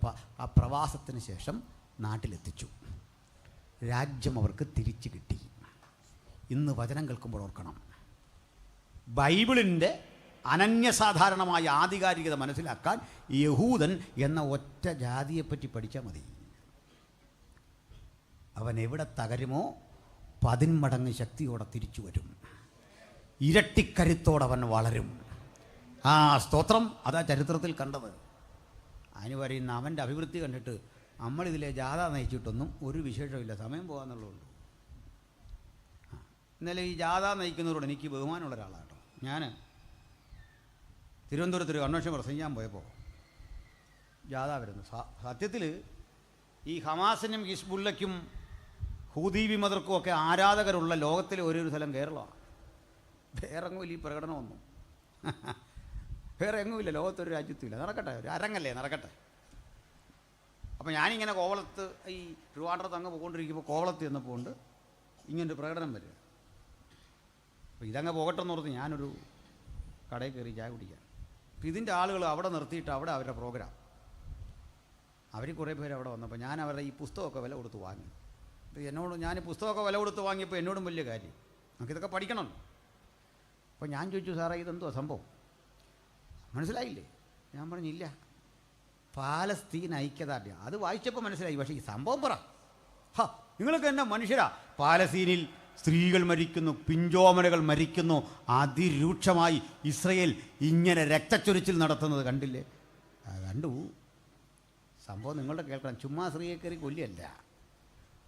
Speaker 1: ആ പ്രവാസത്തിന് ശേഷം നാട്ടിലെത്തിച്ചു. രാജ്യം അവർക്ക് തിരിച്ചു കിട്ടി. ഇന്ന് വചനം കേൾക്കുമ്പോൾ ഓർക്കണം, ബൈബിളിൻ്റെ അനന്യസാധാരണമായ ആധികാരികത മനസ്സിലാക്കാൻ യഹൂദൻ എന്ന ഒറ്റ ജാതിയെപ്പറ്റി പഠിച്ചാൽ മതി. അവൻ എവിടെ തകരുമോ 10 മടങ്ങ് ശക്തിയോടെ തിരിച്ചു വരും. ഇരട്ടിക്കരുത്തോടവൻ വളരും. സ്തോത്രം! അതാ ചരിത്രത്തിൽ കണ്ടത്. അതിന് പറയുന്ന അവൻ്റെ അഭിവൃദ്ധി കണ്ടിട്ട് നമ്മളിതിലെ ജാഥ നയിച്ചിട്ടൊന്നും ഒരു വിശേഷമില്ല, സമയം പോകാന്നുള്ളൂ. ഇന്നലെ ഈ ജാഥ നയിക്കുന്നവരോട് എനിക്ക് ബഹുമാനമുള്ള ഒരാളാണ് കേട്ടോ. ഞാൻ തിരുവനന്തപുരത്തൊരു കൺവെൻഷൻ പ്രസംഗിക്കാൻ പോയപ്പോൾ ജാഥ വരുന്നു. സത്യത്തിൽ ഈ ഹമാസിനും ഹിസ്ബുള്ളയ്ക്കും ഹൂതി വിമതർക്കും ഒക്കെ ആരാധകരുള്ള ലോകത്തിലെ ഒരു സ്ഥലം കേരളമാണ്. വേറെ എങ്ങുമില്ല ഈ പ്രകടനമൊന്നും. വേറെ എങ്ങുമില്ല, ലോകത്തൊരു രാജ്യത്തുമില്ല. നടക്കട്ടെ, ഒരു അരങ്ങല്ലേ, നടക്കട്ടെ. അപ്പോൾ ഞാനിങ്ങനെ കോവളത്ത് ഈ ട്രിവാൻഡ്രത്ത് അങ്ങ് പോയിക്കൊണ്ടിരിക്കുമ്പോൾ കോവളത്ത് ചെന്നപ്പോൾ ഉണ്ട് ഇങ്ങനൊരു പ്രകടനം വരിക. അപ്പോൾ ഇതങ്ങ് പോകട്ടെന്ന് ഓർത്ത് ഞാനൊരു കടയിൽ കയറി ചായ കുടിക്കാൻ. അപ്പോൾ ഇതിൻ്റെ ആളുകൾ അവിടെ നിർത്തിയിട്ട് അവിടെ അവരുടെ പ്രോഗ്രാം, അവർ കുറേ പേര് അവിടെ വന്നപ്പോൾ ഞാൻ അവരുടെ ഈ പുസ്തകമൊക്കെ വില കൊടുത്ത് വാങ്ങി. എന്നോട് ഞാൻ പുസ്തകമൊക്കെ വില കൊടുത്ത് വാങ്ങിയപ്പോൾ എന്നോടും വലിയ കാര്യം, നമുക്കിതൊക്കെ പഠിക്കണം. അപ്പോൾ ഞാൻ ചോദിച്ചു, സാറേ ഇതെന്തോ സംഭവം, മനസ്സിലായില്ലേ? ഞാൻ പറഞ്ഞില്ല, പാലസ്തീൻ ഐക്യദാർഢ്യ. അത് വായിച്ചപ്പോൾ മനസ്സിലായി. പക്ഷേ ഈ സംഭവം പറ. നിങ്ങളൊക്കെ എന്നാ മനുഷ്യരാ? പാലസ്തീനിൽ സ്ത്രീകൾ മരിക്കുന്നു, പിഞ്ചോമനകൾ മരിക്കുന്നു. അതിരൂക്ഷമായി ഇസ്രയേൽ ഇങ്ങനെ രക്തച്ചൊരിച്ചിൽ നടത്തുന്നത് കണ്ടില്ലേ? കണ്ടു. സംഭവം നിങ്ങളുടെ കേൾക്കണം. ചുമ്മാ സ്ത്രീയെ കയറി കൊല്ലിയല്ല,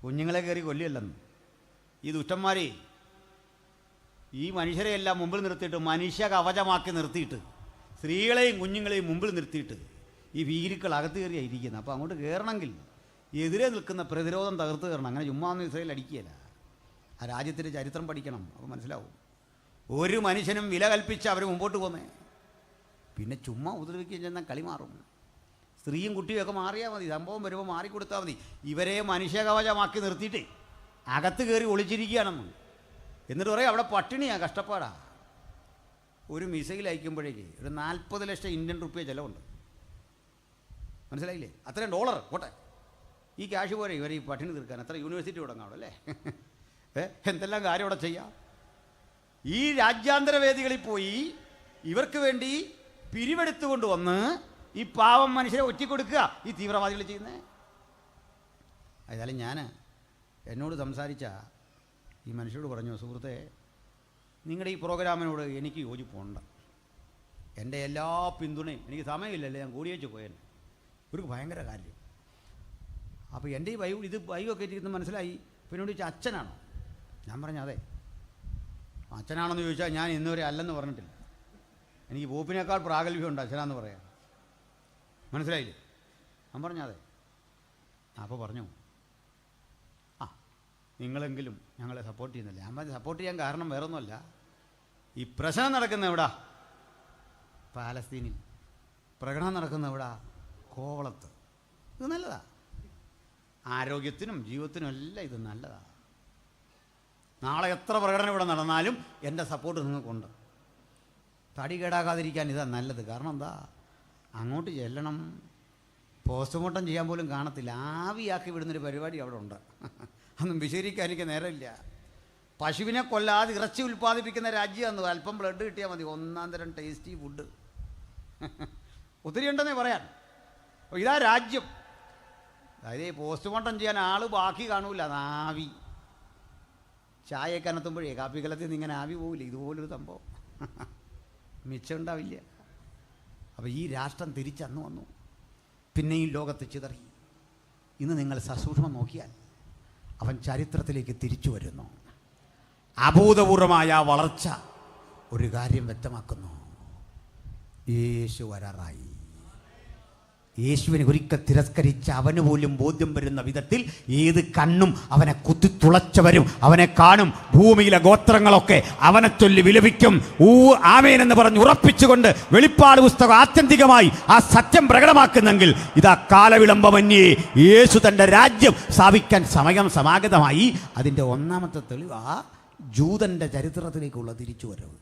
Speaker 1: കുഞ്ഞുങ്ങളെ കയറി കൊല്ലിയല്ലെന്ന്. ഈ ദുഷ്ടന്മാരെ ഈ മനുഷ്യരെയെല്ലാം മുമ്പിൽ നിർത്തിയിട്ട്, മനുഷ്യ കവചമാക്കി നിർത്തിയിട്ട്, സ്ത്രീകളെയും കുഞ്ഞുങ്ങളെയും മുമ്പിൽ നിർത്തിയിട്ട് ഈ ഭീരുക്കൾ അകത്ത് കയറിയാണ് ഇരിക്കുന്നത്. അപ്പോൾ അങ്ങോട്ട് കയറണമെങ്കിൽ എതിരെ നിൽക്കുന്ന പ്രതിരോധം തകർത്ത് കയറണം. അങ്ങനെ ചുമ്മാ ഒന്നും ഇസ്രയേൽ അടിക്കുകയില്ല. ആ രാജ്യത്തിൻ്റെ ചരിത്രം പഠിക്കണം, അപ്പോൾ മനസ്സിലാവും. ഒരു മനുഷ്യനും വില കൽപ്പിച്ച് അവർ മുമ്പോട്ട് പോന്നേ. പിന്നെ ചുമ്മാ ഉപദ്രവിക്കുകയും ചെന്നാൽ കളി മാറും. സ്ത്രീയും കുട്ടിയൊക്കെ മാറിയാൽ മതി, സംഭവം വരുമ്പോൾ മാറിക്കൊടുത്താൽ മതി. ഇവരെ മനുഷ്യകവചമാക്കി നിർത്തിയിട്ട് അകത്ത് കയറി ഒളിച്ചിരിക്കുകയാണെന്ന്. എന്നിട്ട് പറയും അവിടെ പട്ടിണിയാണ്, കഷ്ടപ്പാടാ. ഒരു മിസൈൽ അയക്കുമ്പോഴേക്ക് ഒരു 40 ലക്ഷം ഇന്ത്യൻ റുപ്യ ചിലവുണ്ട്. മനസ്സിലായില്ലേ? അത്രയും ഡോളർ പോട്ടെ. ഈ ക്യാഷ് പോരെ ഇവർ ഈ പട്ടിണി തീർക്കാൻ. എത്ര യൂണിവേഴ്സിറ്റി തുടങ്ങാം അല്ലേ? എന്തെല്ലാം കാര്യം അവിടെ ചെയ്യാം. ഈ രാജ്യാന്തര വേദികളിൽ പോയി ഇവർക്ക് വേണ്ടി പിരിവെടുത്തുകൊണ്ട് വന്ന് ഈ പാവം മനുഷ്യരെ ഒറ്റിക്കൊടുക്കുക ഈ തീവ്രവാദികൾ ചെയ്യുന്നത്. ഏതായാലും ഞാൻ എന്നോട് സംസാരിച്ച ഈ മനുഷ്യരോട് പറഞ്ഞു, സുഹൃത്തെ, നിങ്ങളുടെ ഈ പ്രോഗ്രാമിനോട് എനിക്ക് യോജിപ്പുണ്ട്. എൻ്റെ എല്ലാ പിന്തുണയും, എനിക്ക് സമയമില്ലല്ലേ, ഞാൻ കൂടിയേച്ച് പോയേനെ. ഇവർക്ക് ഭയങ്കര കാര്യം. അപ്പോൾ എൻ്റെ ഈ ബൈവൊക്കെ ഇരിക്കുന്നത് മനസ്സിലായി. പിന്നെ ചോദിച്ചാൽ അച്ഛനാണോ? ഞാൻ പറഞ്ഞു അതെ. അച്ഛനാണെന്ന് ചോദിച്ചാൽ ഞാൻ ഇന്നുവരെ അല്ലെന്ന് പറഞ്ഞിട്ടില്ല. എനിക്ക് പോപ്പിനേക്കാൾ പ്രാഗൽഭ്യമുണ്ട് അച്ഛനാന്ന് പറയാം. മനസ്സിലായില്ലേ? ഞാൻ പറഞ്ഞു അതെ. അപ്പോൾ പറഞ്ഞു, നിങ്ങളെങ്കിലും ഞങ്ങളെ സപ്പോർട്ട് ചെയ്യുന്നില്ല. ഞാൻ പറഞ്ഞു സപ്പോർട്ട് ചെയ്യാൻ കാരണം വേറൊന്നുമല്ല, ഈ പ്രശ്നം നടക്കുന്ന എവിടാ? പാലസ്തീനിൽ. പ്രകടനം നടക്കുന്ന എവിടാ? കോവളത്ത്. ഇത് നല്ലതാ, ആരോഗ്യത്തിനും ജീവിതത്തിനും എല്ലാം ഇത് നല്ലതാണ്. നാളെ എത്ര പ്രകടനം ഇവിടെ നടന്നാലും എൻ്റെ സപ്പോർട്ട് നിങ്ങൾക്കുണ്ട്. തടി കേടാകാതിരിക്കാൻ ഇതാ നല്ലത്. കാരണം എന്താ, അങ്ങോട്ട് ചെല്ലണം, പോസ്റ്റ്മോർട്ടം ചെയ്യാൻ പോലും കാണത്തില്ല, ആവിയാക്കി വിടുന്നൊരു പരിപാടി അവിടെ ഉണ്ട്. അതൊന്നും വിശദീകരിക്കാൻ എനിക്ക് നേരമില്ല. പശുവിനെ കൊല്ലാതെ ഇറച്ചി ഉൽപ്പാദിപ്പിക്കുന്ന രാജ്യമാണ്. അല്പം ബ്ലഡ് കിട്ടിയാൽ മതി, ഒന്നാം തരം ടേസ്റ്റി ഫുഡ് ഒത്തിരി ഉണ്ടെന്നേ പറയാൻ. അപ്പോൾ ഇതാ രാജ്യം. അതായത് പോസ്റ്റ്മോർട്ടം ചെയ്യാൻ ആൾ ബാക്കി കാണൂല, ആവി. ചായയൊക്കെ അനത്തുമ്പോഴേ കാപ്പിക്കലത്തിൽ നിന്ന് ഇങ്ങനെ ആവി പോവില്ല, ഇതുപോലൊരു സംഭവം മിച്ചം ഉണ്ടാവില്ല. അപ്പോൾ ഈ രാഷ്ട്രം തിരിച്ചന്ന് വന്നു, പിന്നെയും ലോകത്ത് ചിതറി. ഇന്ന് നിങ്ങൾ സസൂക്ഷ്മം നോക്കിയാൽ അവൻ ചരിത്രത്തിലേക്ക് തിരിച്ചു വരുന്നു. അഭൂതപൂർവമായ വളർച്ച ഒരു കാര്യം വ്യക്തമാക്കുന്നു, യേശു വരാറായി. യേശുവിനെ ഒരിക്കൽ തിരസ്കരിച്ച അവന് പോലും ബോധ്യം വരുന്ന വിധത്തിൽ ഏത് കണ്ണും അവനെ കുത്തിത്തുളച്ചവരും അവനെ കാണും. ഭൂമിയിലെ ഗോത്രങ്ങളൊക്കെ അവനെ ചൊല്ലി വിലപിക്കും. ആമേൻ എന്ന് പറഞ്ഞ് ഉറപ്പിച്ചുകൊണ്ട് വെളിപ്പാട് പുസ്തകം ആത്യന്തികമായി ആ സത്യം പ്രകടമാക്കുന്നെങ്കിൽ ഇതാ കാലവിളംബമന്യേ യേശു തൻ്റെ രാജ്യം സ്ഥാപിക്കാൻ സമയം സമാഗതമായി. അതിൻ്റെ ഒന്നാമത്തെ തെളിവ് ആ ജൂതൻ്റെ ചരിത്രത്തിലേക്കുള്ള തിരിച്ചുവരവ്.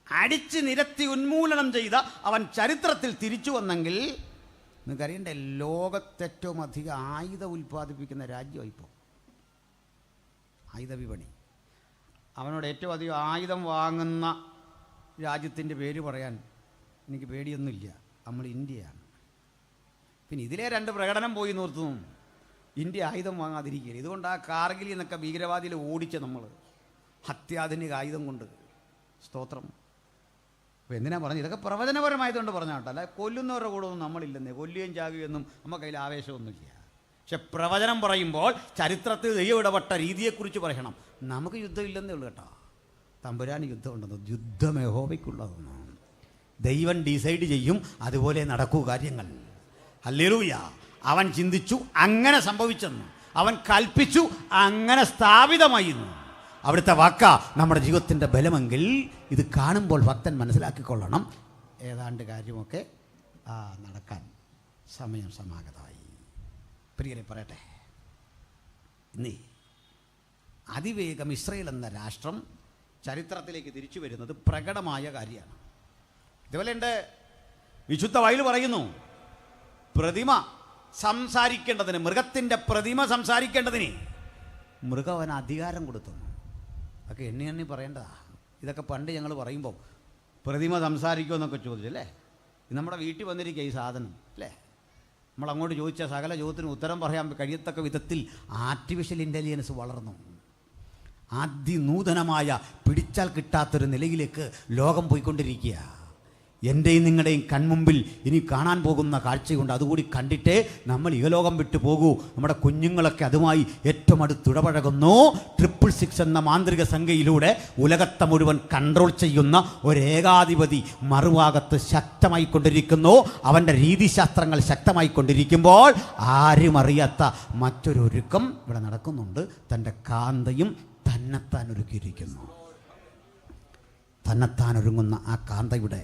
Speaker 1: അടിച്ച് നിരത്തി ഉന്മൂലനം ചെയ്ത അവൻ ചരിത്രത്തിൽ തിരിച്ചു വന്നെങ്കിൽ നിങ്ങൾക്കറിയണ്ടേ, ലോകത്തേറ്റവും അധികം ആയുധം ഉൽപ്പാദിപ്പിക്കുന്ന രാജ്യമാണ് ഇപ്പോൾ. ആയുധ വിപണി. അവനോട് ഏറ്റവും അധികം ആയുധം വാങ്ങുന്ന രാജ്യത്തിൻ്റെ പേര് പറയാൻ എനിക്ക് പേടിയൊന്നുമില്ല, നമ്മൾ ഇന്ത്യയാണ്. പിന്നെ ഇതിലെ 2 പ്രകടനം പോയി നിർത്തുന്നു, ഇന്ത്യ ആയുധം വാങ്ങാതിരിക്കുകയില്ല. ഇതുകൊണ്ട് ആ കാർഗിലിൽ നിന്നൊക്കെ ഭീകരവാദിയിൽ ഓടിച്ച നമ്മൾ അത്യാധുനിക ആയുധം കൊണ്ട്. സ്തോത്രം. അപ്പോൾ എന്തിനാ പറഞ്ഞു? ഇതൊക്കെ പ്രവചനപരമായതുകൊണ്ട് പറഞ്ഞ കേട്ടോ, അല്ല കൊല്ലുന്നവരുടെ കൂടെ ഒന്നും നമ്മളില്ലെന്നേ. കൊല്ലുകയും ചാകുകയൊന്നും നമുക്ക് കയ്യിൽ ആവേശമൊന്നുമില്ല. പക്ഷെ പ്രവചനം പറയുമ്പോൾ ചരിത്രത്തിൽ ദൈവം ഇടപെട്ട രീതിയെക്കുറിച്ച് പറയണം. നമുക്ക് യുദ്ധമില്ലെന്നേ ഉള്ളൂ കേട്ടോ, തമ്പുരാന് യുദ്ധമുണ്ടെന്ന്. യുദ്ധം യഹോവയ്ക്കുള്ളതെന്ന് ദൈവം ഡിസൈഡ് ചെയ്യും, അതുപോലെ നടക്കൂ കാര്യങ്ങൾ. ഹല്ലേലൂയ. അവൻ ചിന്തിച്ചു, അങ്ങനെ സംഭവിച്ചെന്ന്. അവൻ കൽപ്പിച്ചു, അങ്ങനെ സ്ഥാപിതമായിരുന്നു. അവിടുത്തെ വാക്ക നമ്മുടെ ജീവിതത്തിൻ്റെ ബലമെങ്കിൽ ഇത് കാണുമ്പോൾ ഭക്തൻ മനസ്സിലാക്കിക്കൊള്ളണം, ഏതാണ്ട് കാര്യമൊക്കെ നടക്കാൻ സമയം സമാഗതമായി. പ്രിയരെ പറയട്ടെ, ഇന്നേ അതിവേഗം ഇസ്രയേൽ എന്ന രാഷ്ട്രം ചരിത്രത്തിലേക്ക് തിരിച്ചു വരുന്നത് പ്രകടമായ കാര്യമാണ്. ഇതുപോലെ എൻ്റെ വിശുദ്ധ ബൈബിൾ പറയുന്നു, പ്രതിമ സംസാരിക്കേണ്ടതിന്, മൃഗത്തിൻ്റെ പ്രതിമ സംസാരിക്കേണ്ടതിന് മൃഗം അവന് അധികാരം കൊടുത്തു. അതൊക്കെ എണ്ണി പറയേണ്ടതാ. ഇതൊക്കെ പണ്ട് ഞങ്ങൾ പറയുമ്പോൾ പ്രതിമ സംസാരിക്കുമെന്നൊക്കെ ചോദിച്ചല്ലേ. ഇത് നമ്മുടെ വീട്ടിൽ വന്നിരിക്കുക ഈ സാധനം അല്ലേ. നമ്മളങ്ങോട്ട് ചോദിച്ച സകല ചോദ്യത്തിന് ഉത്തരം പറയാൻ കഴിയത്തക്ക വിധത്തിൽ ആർട്ടിഫിഷ്യൽ ഇൻ്റലിജൻസ് വളർന്നു. അതിനൂതനമായ പിടിച്ചാൽ കിട്ടാത്തൊരു നിലയിലേക്ക് ലോകം പോയിക്കൊണ്ടിരിക്കുക. എൻ്റെയും നിങ്ങളുടെയും കൺമുമ്പിൽ ഇനി കാണാൻ പോകുന്ന കാഴ്ചയുണ്ട്. അതുകൂടി കണ്ടിട്ടേ നമ്മൾ ഇഹലോകം വിട്ടു പോകൂ. നമ്മുടെ കുഞ്ഞുങ്ങളൊക്കെ അതുമായി ഏറ്റവും അടുത്തിടപഴകുന്നു. 666 എന്ന മാന്ത്രിക സംഖ്യയിലൂടെ ഉലകത്തെ മുഴുവൻ കൺട്രോൾ ചെയ്യുന്ന ഒരേകാധിപതി മറുഭാഗത്ത് ശക്തമായിക്കൊണ്ടിരിക്കുന്നു. അവൻ്റെ രീതിശാസ്ത്രങ്ങൾ ശക്തമായിക്കൊണ്ടിരിക്കുമ്പോൾ ആരും അറിയാത്ത മറ്റൊരൊരുക്കം ഇവിടെ നടക്കുന്നുണ്ട്. തൻ്റെ കാന്തയും തന്നെത്താൻ ഒരുക്കിയിരിക്കുന്നു. തന്നെത്താൻ ഒരുങ്ങുന്ന ആ കാന്തയുടെ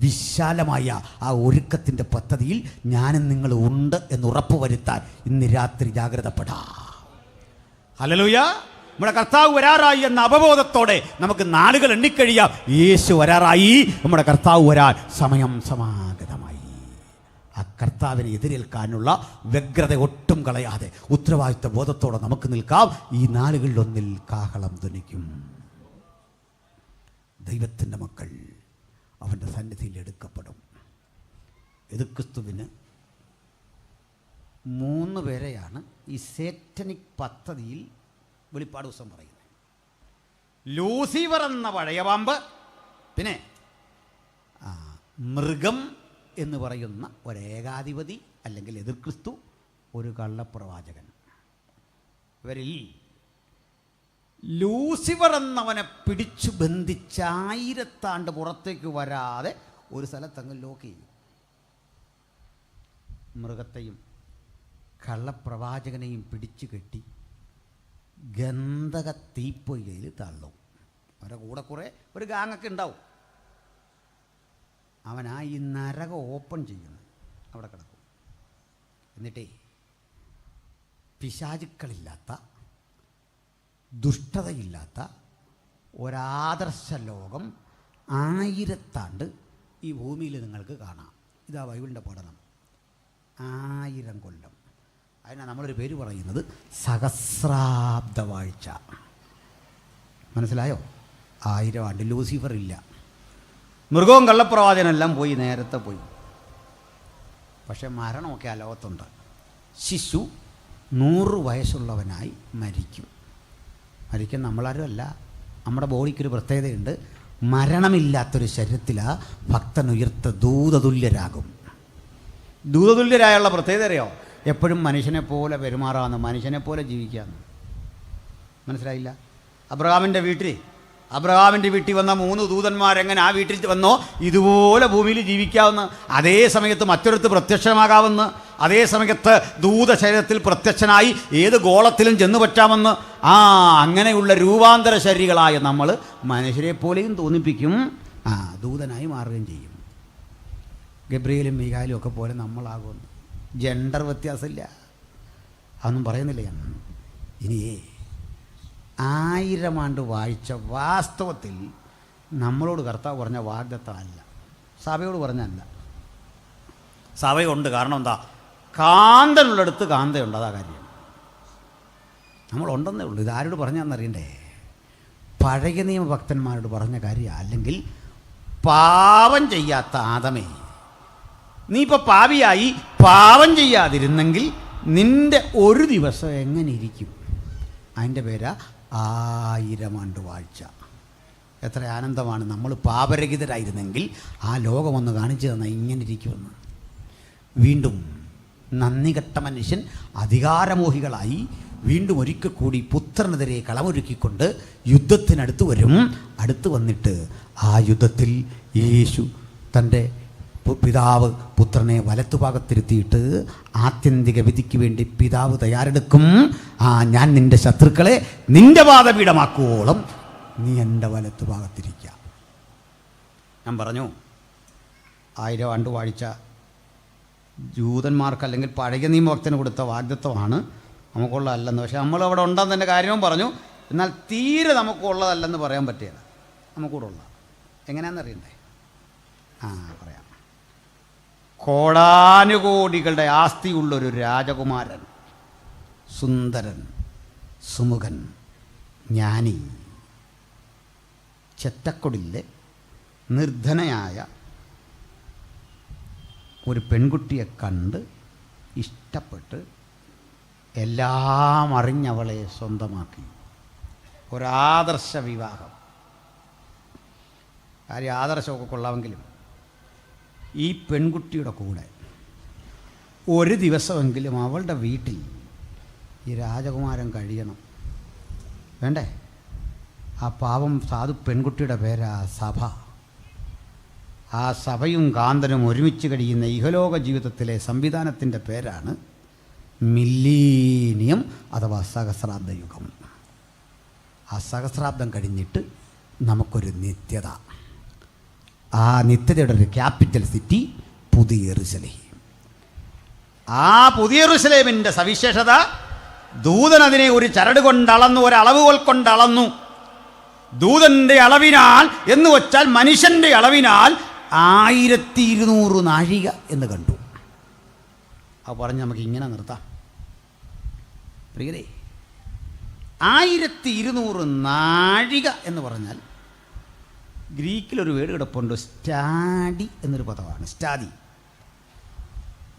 Speaker 1: വിശാലമായ ആ ഒരുക്കത്തിൻ്റെ പദ്ധതിയിൽ ഞാനും നിങ്ങൾ ഉണ്ട് എന്ന് ഉറപ്പുവരുത്താൻ ഇന്ന് രാത്രി ജാഗ്രതപ്പെടാം. ഹല്ലേലൂയ. നമ്മുടെ കർത്താവ് വരാറായി എന്ന അവബോധത്തോടെ നമുക്ക് നാളുകൾ എണ്ണിക്കഴിയാം. യേശു വരാറായി, നമ്മുടെ കർത്താവ് വരാൻ സമയം സമാഗതമായി. ആ കർത്താവിനെ എതിരേൽക്കാനുള്ള വ്യഗ്രത ഒട്ടും കളയാതെ ഉത്തരവാദിത്വ ബോധത്തോടെ നമുക്ക് നിൽക്കാം. ഈ നാളുകളിലൊന്നിൽ കാഹളം ധ്വനിക്കും. ദൈവത്തിൻ്റെ മക്കൾ അവൻ്റെ സന്നിധിയിൽ എടുക്കപ്പെടും. എതിർക്രിസ്തുവിന് 3 പേരെയാണ് ഈ സേറ്റനിക് പദ്ധതിയിൽ വെളിപ്പാട് ദിവസം പറയുന്നത്. ലൂസിഫർ എന്ന പഴയ പാമ്പ്, പിന്നെ മൃഗം എന്ന് പറയുന്ന ഒരേകാധിപതി അല്ലെങ്കിൽ എതിർക്രിസ്തു, ഒരു കള്ളപ്രവാചകൻ. ഇവരിൽ ലൂസിഫർ എന്നവനെ പിടിച്ചു ബന്ധിച്ച് 1000 ആണ്ട് പുറത്തേക്ക് വരാതെ ഒരു സ്ഥലത്തങ്ങ് ലോക്ക് ചെയ്യും. മൃഗത്തെയും കള്ളപ്രവാചകനെയും പിടിച്ചു കെട്ടി ഗന്ധക തീപ്പൊയ്കയിൽ തള്ളും. അവരുടെ കൂടെ കുറേ ഒരു ഗാങ്ങൊക്കെ ഉണ്ടാവും. അവനാ ഈ നരകം ഓപ്പൺ ചെയ്യുന്നു, അവിടെ കിടക്കും. എന്നിട്ടേ പിശാചുക്കളില്ലാത്ത, ദുഷ്ടതയില്ലാത്ത ഒരാദർശ ലോകം 1000 ആണ്ട് ഈ ഭൂമിയിൽ നിങ്ങൾക്ക് കാണാം. ഇതാ ബൈബിളിൻ്റെ പഠനം. 1000 കൊല്ലം. അതിനാണ് നമ്മളൊരു പേര് പറയുന്നത് സഹസ്രാബ്ദ വാഴ്ച. മനസ്സിലായോ? 1000 ആണ്ട്. ലൂസിഫർ ഇല്ല, മൃഗവും കള്ളപ്രവാചകനെല്ലാം പോയി, നേരത്തെ പോയി. പക്ഷെ മരണമൊക്കെ ആ ലോകത്തുണ്ട്. ശിശു 100 വയസ്സുള്ളവനായി മരിക്കും. മരിക്കാൻ നമ്മളാരും അല്ല. നമ്മുടെ ബോഡിക്കൊരു പ്രത്യേകതയുണ്ട്. മരണമില്ലാത്തൊരു ശരീരത്തിലാണ് ഭക്തൻ ഉയർത്ത ദൂതതുല്യരാകും. ദൂതതുല്യരായുള്ള പ്രത്യേകത അറിയോ? എപ്പോഴും മനുഷ്യനെ പോലെ പെരുമാറാമെന്ന്, മനുഷ്യനെ പോലെ ജീവിക്കാമെന്ന്. മനസ്സിലായില്ല? അബ്രഹാമിൻ്റെ വീട്ടിൽ വന്ന 3 ദൂതന്മാരെങ്ങനെ ആ വീട്ടിൽ വന്നോ ഇതുപോലെ ഭൂമിയിൽ ജീവിക്കാമെന്ന്. അതേ സമയത്ത് മറ്റൊരുത്ത് പ്രത്യക്ഷമാകാമെന്ന്. അതേ സമയത്ത് ദൂതശരീരത്തിൽ പ്രത്യക്ഷനായി ഏത് ഗോളത്തിലും ചെന്നു പറ്റാമെന്ന്. അങ്ങനെയുള്ള രൂപാന്തര ശരീരികളായ നമ്മൾ മനുഷ്യരെ പോലെയും തോന്നിപ്പിക്കും, ദൂതനായി മാറുകയും ചെയ്യും. ഗബ്രിയേലും മീഖായേലും ഒക്കെ പോലെ നമ്മളാകുമെന്ന്. ജെൻഡർ വ്യത്യാസമില്ല, അതൊന്നും പറയുന്നില്ല ഞാൻ. ഇനിയേ 1000 ആണ്ട് വാഴ്ച വാസ്തവത്തിൽ നമ്മളോട് കർത്താവ് പറഞ്ഞ വാഗ്ദത്തമല്ല, സഭയോട് പറഞ്ഞല്ല. സഭയുണ്ട്. കാരണം എന്താ? കാന്തനുള്ളിടത്ത് കാന്തയുണ്ട്, അതാ കാര്യം. നമ്മളുണ്ടെന്നേ ഉള്ളൂ. ഇതാരോട് പറഞ്ഞാന്നറിയണ്ടേ? പഴയ നിയമ ഭക്തന്മാരോട് പറഞ്ഞ കാര്യം. അല്ലെങ്കിൽ പാപം ചെയ്യാത്ത ആദമേ, നീ ഇപ്പോൾ പാപിയായി പാപം ചെയ്യാതിരുന്നെങ്കിൽ നിൻ്റെ ഒരു ദിവസം എങ്ങനെ ഇരിക്കും? അതിൻ്റെ പേരാ 1000 ആണ്ട് വാഴ്ച. എത്ര ആനന്ദമാണ്! നമ്മൾ പാപരഹിതരായിരുന്നെങ്കിൽ ആ ലോകമൊന്ന് കാണിച്ചു തന്നാൽ ഇങ്ങനെ ഇരിക്കുമെന്ന്. വീണ്ടും നന്ദി കെട്ട മനുഷ്യൻ അധികാരമോഹികളായി വീണ്ടും ഒരിക്കൽ കൂടി പുത്രനെതിരെ കളമൊരുക്കിക്കൊണ്ട് യുദ്ധത്തിനടുത്ത് വരും. അടുത്ത് വന്നിട്ട് ആ യുദ്ധത്തിൽ യേശു തൻ്റെ പിതാവ് പുത്രനെ വലത്തുഭാഗത്തിരുത്തിയിട്ട് ആത്യന്തിക വിധിക്ക് വേണ്ടി പിതാവ് തയ്യാറെടുക്കും. ഞാൻ നിൻ്റെ ശത്രുക്കളെ നിൻ്റെ പാദപീഠമാക്കുവോളം നീ എൻ്റെ വലത്തുഭാഗത്തിരിക്കുക. ഞാൻ പറഞ്ഞു 1000 ആണ്ട് വാഴിച്ച ജൂതന്മാർക്ക് അല്ലെങ്കിൽ പഴയ നിയമഭക്തന് കൊടുത്ത വാഗ്ദത്വമാണ് നമുക്കുള്ളതല്ലെന്ന്. പക്ഷേ നമ്മളവിടെ ഉണ്ടെന്ന് തന്നെ കാര്യവും പറഞ്ഞു. എന്നാൽ തീരെ നമുക്കുള്ളതല്ലെന്ന് പറയാൻ പറ്റില്ല. നമുക്കൂടെ ഉള്ള എങ്ങനെയാണെന്നറിയണ്ടേ? പറയാം. കോടാനുകോടികളുടെ ആസ്തിയുള്ളൊരു രാജകുമാരൻ, സുന്ദരൻ, സുമുഖൻ, ജ്ഞാനി, ചെറ്റക്കൊടിലെ നിർധനയായ ഒരു പെൺകുട്ടിയെ കണ്ട് ഇഷ്ടപ്പെട്ട് എല്ലാം അറിഞ്ഞവളെ സ്വന്തമാക്കി. ഒരാദർശ വിവാഹം. കാര്യം ആദർശമൊക്കെ കൊള്ളാമെങ്കിലും ഈ പെൺകുട്ടിയുടെ കൂടെ ഒരു ദിവസമെങ്കിലും അവളുടെ വീട്ടിൽ ഈ രാജകുമാരൻ കഴിയണം. വേണ്ടേ? ആ പാവം സാധു പെൺകുട്ടിയുടെ പേരാ സഭ. ആ സഭയും കാന്തനും ഒരുമിച്ച് കഴിയുന്ന ഇഹലോക ജീവിതത്തിലെ സംവിധാനത്തിൻ്റെ പേരാണ് മില്ലീനിയം അഥവാ സഹസ്രാബ്ദ യുഗം. ആ സഹസ്രാബ്ദം കഴിഞ്ഞിട്ട് നമുക്കൊരു നിത്യത. ആ നിത്യതയുടെ ഒരു ക്യാപിറ്റൽ സിറ്റി പുതിയ യെരൂശലേം. ആ പുതിയ യെരൂശലേമിൻ്റെ സവിശേഷത, ദൂതൻ അതിനെ ഒരു ചരട് കൊണ്ടളന്നു, ഒരളവുകൾ കൊണ്ടളന്നു. ദൂതൻ്റെ അളവിനാൽ എന്ന് വച്ചാൽ മനുഷ്യൻ്റെ അളവിനാൽ 1200 നാഴിക എന്ന് കണ്ടു. അത് പറഞ്ഞ് നമുക്ക് ഇങ്ങനെ നിർത്താം. പ്രിയരേ, 1200 നാഴിക എന്ന് പറഞ്ഞാൽ ഗ്രീക്കിലൊരു വേർഡ് കിടപ്പുണ്ട്, സ്റ്റാഡി എന്നൊരു പദമാണ്. സ്റ്റാദി.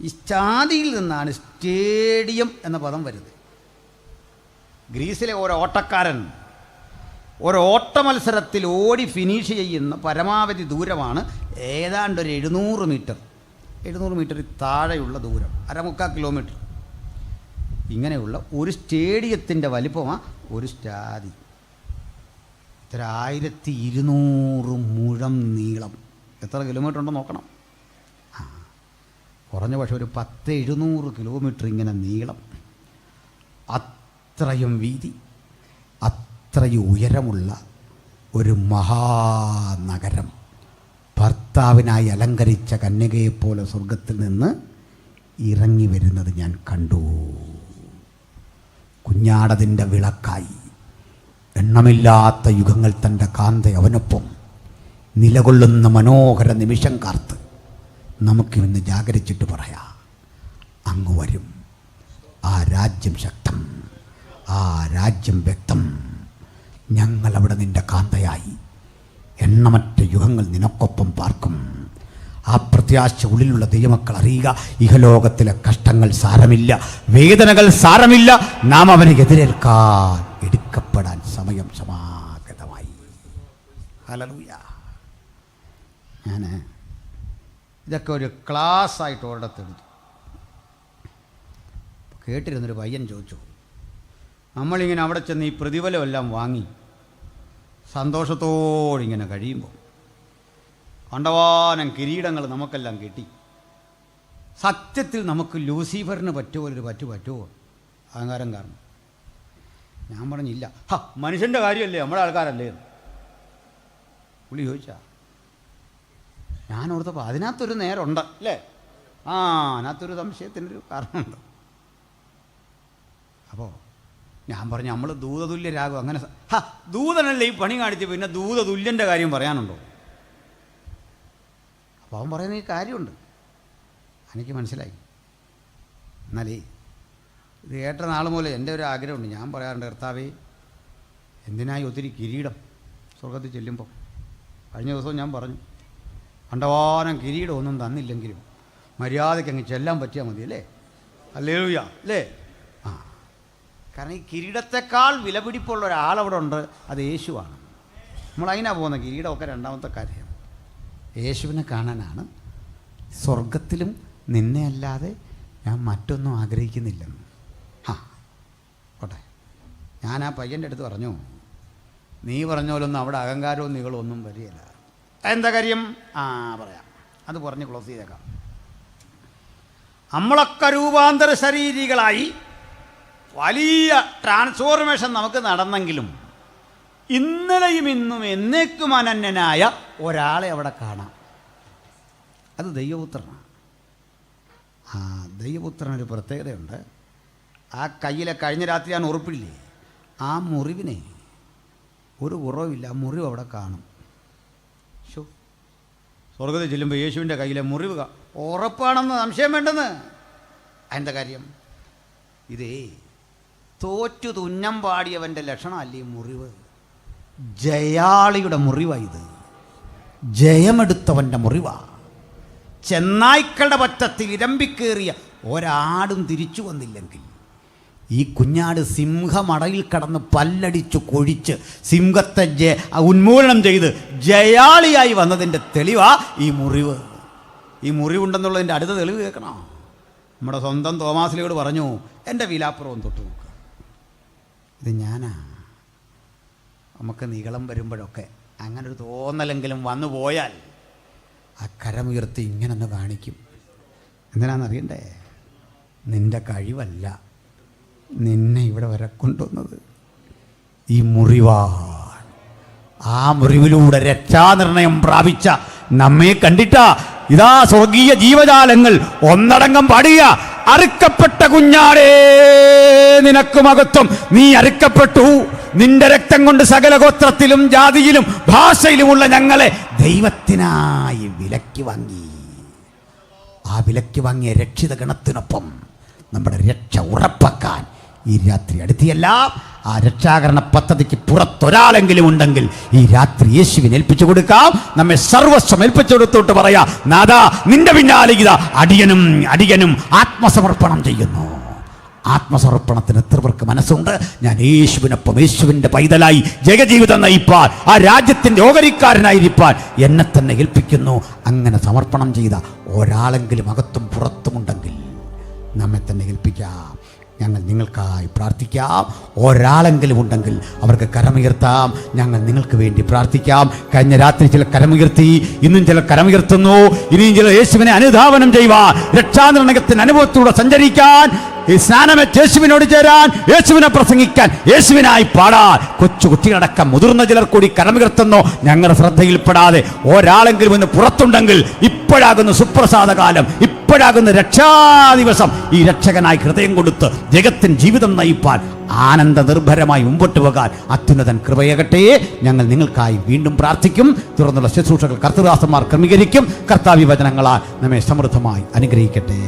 Speaker 1: ഈ സ്റ്റാദിയിൽ നിന്നാണ് സ്റ്റേഡിയം എന്ന പദം വരുന്നത്. ഗ്രീസിലെ ഒരു ഓട്ടക്കാരൻ ഒരു ഓട്ട മത്സരത്തിൽ ഓടി ഫിനിഷ് ചെയ്യുന്ന പരമാവധി ദൂരമാണ് ഏതാണ്ട് ഒരു 700 മീറ്റർ. 700 മീറ്ററിൽ താഴെയുള്ള ദൂരം, 1/4 കിലോമീറ്റർ. ഇങ്ങനെയുള്ള ഒരു സ്റ്റേഡിയത്തിൻ്റെ വലിപ്പമാണ് ഒരു സ്റ്റാദി. 1200 മുഴം നീളം. എത്ര കിലോമീറ്റർ ഉണ്ടെന്ന് നോക്കണം. കുറഞ്ഞ പക്ഷേ ഒരു 700 കിലോമീറ്റർ ഇങ്ങനെ നീളം. അത്രയും വീതി, അത്രയും ഉയരമുള്ള ഒരു മഹാനഗരം. ഭർത്താവിനായി അലങ്കരിച്ച കന്യകയെപ്പോലെ സ്വർഗത്തിൽ നിന്ന് ഇറങ്ങി വരുന്നത് ഞാൻ കണ്ടു. കുഞ്ഞാടതിൻ്റെ വിളക്കായി എണ്ണമില്ലാത്ത യുഗങ്ങൾ തൻ്റെ കാന്ത അവനൊപ്പം നിലകൊള്ളുന്ന മനോഹര നിമിഷം കാർത്ത് നമുക്കിന്ന് ജാഗരിച്ചിട്ട് പറയാം, അങ്ങ് വരും. ആ രാജ്യം ശക്തം, ആ രാജ്യം വ്യക്തം. ഞങ്ങളവിടെ നിൻ്റെ കാന്തയായി എണ്ണമറ്റ യുഗങ്ങൾ നിനക്കൊപ്പം പാർക്കും. ആ പ്രത്യാശ ഉള്ളിലുള്ള ദൈവമക്കൾ അറിയുക. ഇഹലോകത്തിലെ കഷ്ടങ്ങൾ സാരമില്ല, വേദനകൾ സാരമില്ല. നാം അവനെ എതിരേൽക്കാൻ എടുക്കപ്പെടാൻ സമയം സമാഗതമായി. ഹല്ലേലൂയ. ഞാൻ ഇതൊക്കെ ഒരു ക്ലാസ് ആയിട്ട് ഒരിടത്തെടുത്തു. കേട്ടിരുന്നൊരു പയ്യൻ ചോദിച്ചു, നമ്മളിങ്ങനെ അവിടെ ചെന്ന് ഈ പ്രതിഫലമെല്ലാം വാങ്ങി സന്തോഷത്തോടിങ്ങനെ കഴിയുമ്പോൾ കണ്ടവാനം കിരീടങ്ങൾ നമുക്കെല്ലാം കിട്ടി. സത്യത്തിൽ നമുക്ക് ലൂസിഫറിന് പറ്റുപോലൊരു പറ്റുമോ അഹങ്കാരം കാരണം? ഞാൻ പറഞ്ഞില്ല. മനുഷ്യൻ്റെ കാര്യമല്ലേ, നമ്മുടെ ആൾക്കാരല്ലേ പുള്ളി ചോദിച്ചാ. ഞാൻ ഓർത്തപ്പോൾ അതിനകത്തൊരു നേരമുണ്ട് അല്ലേ? അതിനകത്തൊരു സംശയത്തിനൊരു കാരണമുണ്ട്. അപ്പോൾ ഞാൻ പറഞ്ഞു, നമ്മൾ ദൂതതുല്യരാകും. അങ്ങനെ ദൂതനല്ലേ ഈ പണി കാണിച്ച്, പിന്നെ ദൂതതുല്യൻ്റെ കാര്യം പറയാനുണ്ടോ? അപ്പോൾ അവൻ പറയുന്ന ഈ കാര്യമുണ്ട്, എനിക്ക് മനസ്സിലായി. എന്നാലേ ഇത് കേട്ട നാൾ മൂലം എൻ്റെ ഒരു ആഗ്രഹമുണ്ട്. ഞാൻ പറയാറുണ്ട്, കർത്താവേ എന്തിനായി ഒത്തിരി കിരീടം സ്വർഗത്തിൽ ചെല്ലുമ്പോൾ. കഴിഞ്ഞ ദിവസവും ഞാൻ പറഞ്ഞു, കണ്ടവാനം കിരീടം ഒന്നും തന്നില്ലെങ്കിലും മര്യാദയ്ക്ക് അങ്ങ് ചെല്ലാൻ പറ്റിയാൽ മതി അല്ലേ? ഹല്ലേലൂയ അല്ലേ? കാരണം ഈ കിരീടത്തെക്കാൾ വിലപിടിപ്പുള്ള ഒരാളവിടെ ഉണ്ട്, അത് യേശുവാണ്. നമ്മളതിനാണ് പോകുന്നത്. കിരീടമൊക്കെ രണ്ടാമത്തെ കാര്യം. യേശുവിനെ കാണാനാണ്. സ്വർഗത്തിലും നിന്നെ അല്ലാതെ ഞാൻ മറ്റൊന്നും ആഗ്രഹിക്കുന്നില്ലെന്ന്. ഓട്ടെ, ഞാൻ ആ പയ്യൻ്റെ അടുത്ത് പറഞ്ഞു, നീ പറഞ്ഞ പോലൊന്നും അവിടെ അഹങ്കാരവും നികളൊന്നും വരികയില്ല. എന്താ കാര്യം? പറയാം. അത് പറഞ്ഞ് ക്ലോസ് ചെയ്തേക്കാം. നമ്മളൊക്കെ രൂപാന്തര ശരീരികളായി വലിയ ട്രാൻസ്ഫോർമേഷൻ നമുക്ക് നടന്നെങ്കിലും ഇന്നലെയും ഇന്നും എന്നേക്കും അനന്യനായ ഒരാളെ അവിടെ കാണാം. അത് ദൈവപുത്രനാണ്. ആ ദൈവപുത്രനൊരു പ്രത്യേകതയുണ്ട്. ആ കയ്യിലെ കഴിഞ്ഞ രാത്രി ഞാൻ ഉറപ്പില്ലേ, ആ മുറിവിനെ ഒരു കുറവില്ല, ആ മുറിവ് അവിടെ കാണും. സ്വർഗത്തിൽ ചെല്ലുമ്പോൾ യേശുവിൻ്റെ കയ്യിലെ മുറിവ് ഉറപ്പാണെന്ന് സംശയം വേണ്ടെന്ന്. അതിൻ്റെ കാര്യം ഇതേ തോറ്റു തുന്നം പാടിയവൻ്റെ ലക്ഷണമല്ലേ ഈ മുറിവ്. ജയാളിയുടെ മുറിവാണ് ഇത്, ജയമെടുത്തവൻ്റെ മുറിവാണ്. ചെന്നായ്ക്കളുടെ പറ്റത്തിൽ ഇരമ്പിക്കേറിയ ഒരാടും തിരിച്ചു വന്നില്ലെങ്കിൽ ഈ കുഞ്ഞാട് സിംഹമടയിൽ കടന്ന് പല്ലടിച്ചു കൊഴിച്ച് സിംഹത്തെ ഉന്മൂലനം ചെയ്ത് ജയാളിയായി വന്നതിൻ്റെ തെളിവാ ഈ മുറിവ്. ഈ മുറിവുണ്ടെന്നുള്ളതിൻ്റെ അടുത്ത തെളിവ് കേൾക്കണം. നമ്മുടെ സ്വന്തം തോമാസിലോട് പറഞ്ഞു, എൻ്റെ വിലാപ്പുറവും തൊട്ട് നോക്കുക, ഇത് ഞാനാ. നമുക്ക് നീളം വരുമ്പോഴൊക്കെ അങ്ങനൊരു തോന്നലെങ്കിലും വന്നു പോയാൽ ആ കരമുയർത്തി ഇങ്ങനൊന്ന് കാണിക്കും. എന്തിനാണെന്നറിയണ്ടേ? നിൻ്റെ കഴിവല്ല നിന്നെ ഇവിടെ വരെ കൊണ്ടുവന്നത് ഈ മുറിവാണ്. ആ മുറിവിലൂടെ രക്ഷാനിർണയം പ്രാപിച്ച നമ്മെ കണ്ടിട്ടാ ഇതാ സ്വർഗീയ ജീവജാലങ്ങൾ ഒന്നടങ്കം പാടുക, അറുക്കപ്പെട്ട കുഞ്ഞാടേ നിനക്ക് മഹത്വം, നീ അറുക്കപ്പെട്ടു, നിന്റെ രക്തം കൊണ്ട് സകല ഗോത്രത്തിലും ജാതിയിലും ഭാഷയിലുമുള്ള ഞങ്ങളെ ദൈവത്തിനായി വിലക്കി വാങ്ങി. ആ വിലക്കി വാങ്ങിയ രക്ഷിത ഗണത്തിനൊപ്പം നമ്മുടെ രക്ഷ ഉറപ്പാക്കാൻ ഈ രാത്രി അടുത്തിയല്ല. ആ രക്ഷാകരണ പദ്ധതിക്ക് പുറത്തൊരാളെങ്കിലും ഉണ്ടെങ്കിൽ ഈ രാത്രി യേശുവിനെ ഏൽപ്പിച്ചു കൊടുക്കാം. നമ്മെ സർവസ്വം ഏൽപ്പിച്ചു കൊടുത്തോട്ട് പറയാ, നാഥാ നിന്റെ പിന്നാലെ ഇതാ അടിയനും അടിയനും ആത്മസമർപ്പണം ചെയ്യുന്നു. ആത്മസമർപ്പണത്തിന് എത്ര പേർക്ക് മനസ്സുണ്ട്? ഞാൻ യേശുവിനൊപ്പം യേശുവിൻ്റെ പൈതലായി ജഗജീവിതം നയിപ്പാൻ, ആ രാജ്യത്തിൻ്റെ ഓഹരിക്കാരനായിരിക്കാൻ എന്നെ തന്നെ ഏൽപ്പിക്കുന്നു. അങ്ങനെ സമർപ്പണം ചെയ്ത ഒരാളെങ്കിലും അകത്തും പുറത്തുമുണ്ടെങ്കിൽ നമ്മെ തന്നെ ഏൽപ്പിക്കാം. ഞങ്ങൾ നിങ്ങൾക്കായി പ്രാർത്ഥിക്കാം. ഒരാളെങ്കിലും ഉണ്ടെങ്കിൽ അവർക്ക് കരമുയർത്താം. ഞങ്ങൾ നിങ്ങൾക്ക് വേണ്ടി പ്രാർത്ഥിക്കാം. കഴിഞ്ഞ രാത്രി ചില കരമുയർത്തി, ഇന്നും ചില കരമുയർത്തുന്നു. ഇനിയും ചില യേശുവിനെ അനുധാവനം ചെയ്യുവാൻ, രക്ഷാനിർണയത്തിന് അനുഭവത്തിലൂടെ സഞ്ചരിക്കാൻ, ഈ സ്നാനമേറ്റ് യേശുവിനോട് ചേരാൻ, യേശുവിനെ പ്രസംഗിക്കാൻ, യേശുവിനായി പാടാൻ കൊച്ചു കുട്ടികളടക്കം മുതിർന്ന ചിലർ കൂടി കരമുയർത്തുന്നു. ഞങ്ങളുടെ ശ്രദ്ധയിൽപ്പെടാതെ ഒരാളെങ്കിലും ഇന്ന് പുറത്തുണ്ടെങ്കിൽ ഇപ്പോഴാകുന്ന സുപ്രസാദ കാലം, ഇപ്പോഴാകുന്ന രക്ഷാദിവസം ഈ രക്ഷകനായി ഹൃദയം കൊടുത്ത് ജഗത്തിന് ജീവിതം നയിപ്പാൻ, ആനന്ദ നിർഭരമായി മുമ്പോട്ട് പോകാൻ അത്യുന്നതൻ കൃപയകട്ടെ. ഞങ്ങൾ നിങ്ങൾക്കായി വീണ്ടും പ്രാർത്ഥിക്കും. തുടർന്നുള്ള ശുശ്രൂഷകൾ കർത്തൃദാസന്മാർ ക്രമീകരിക്കും. കർത്താവ്യ വചനങ്ങളാൽ നമ്മെ സമൃദ്ധമായി അനുഗ്രഹിക്കട്ടെ.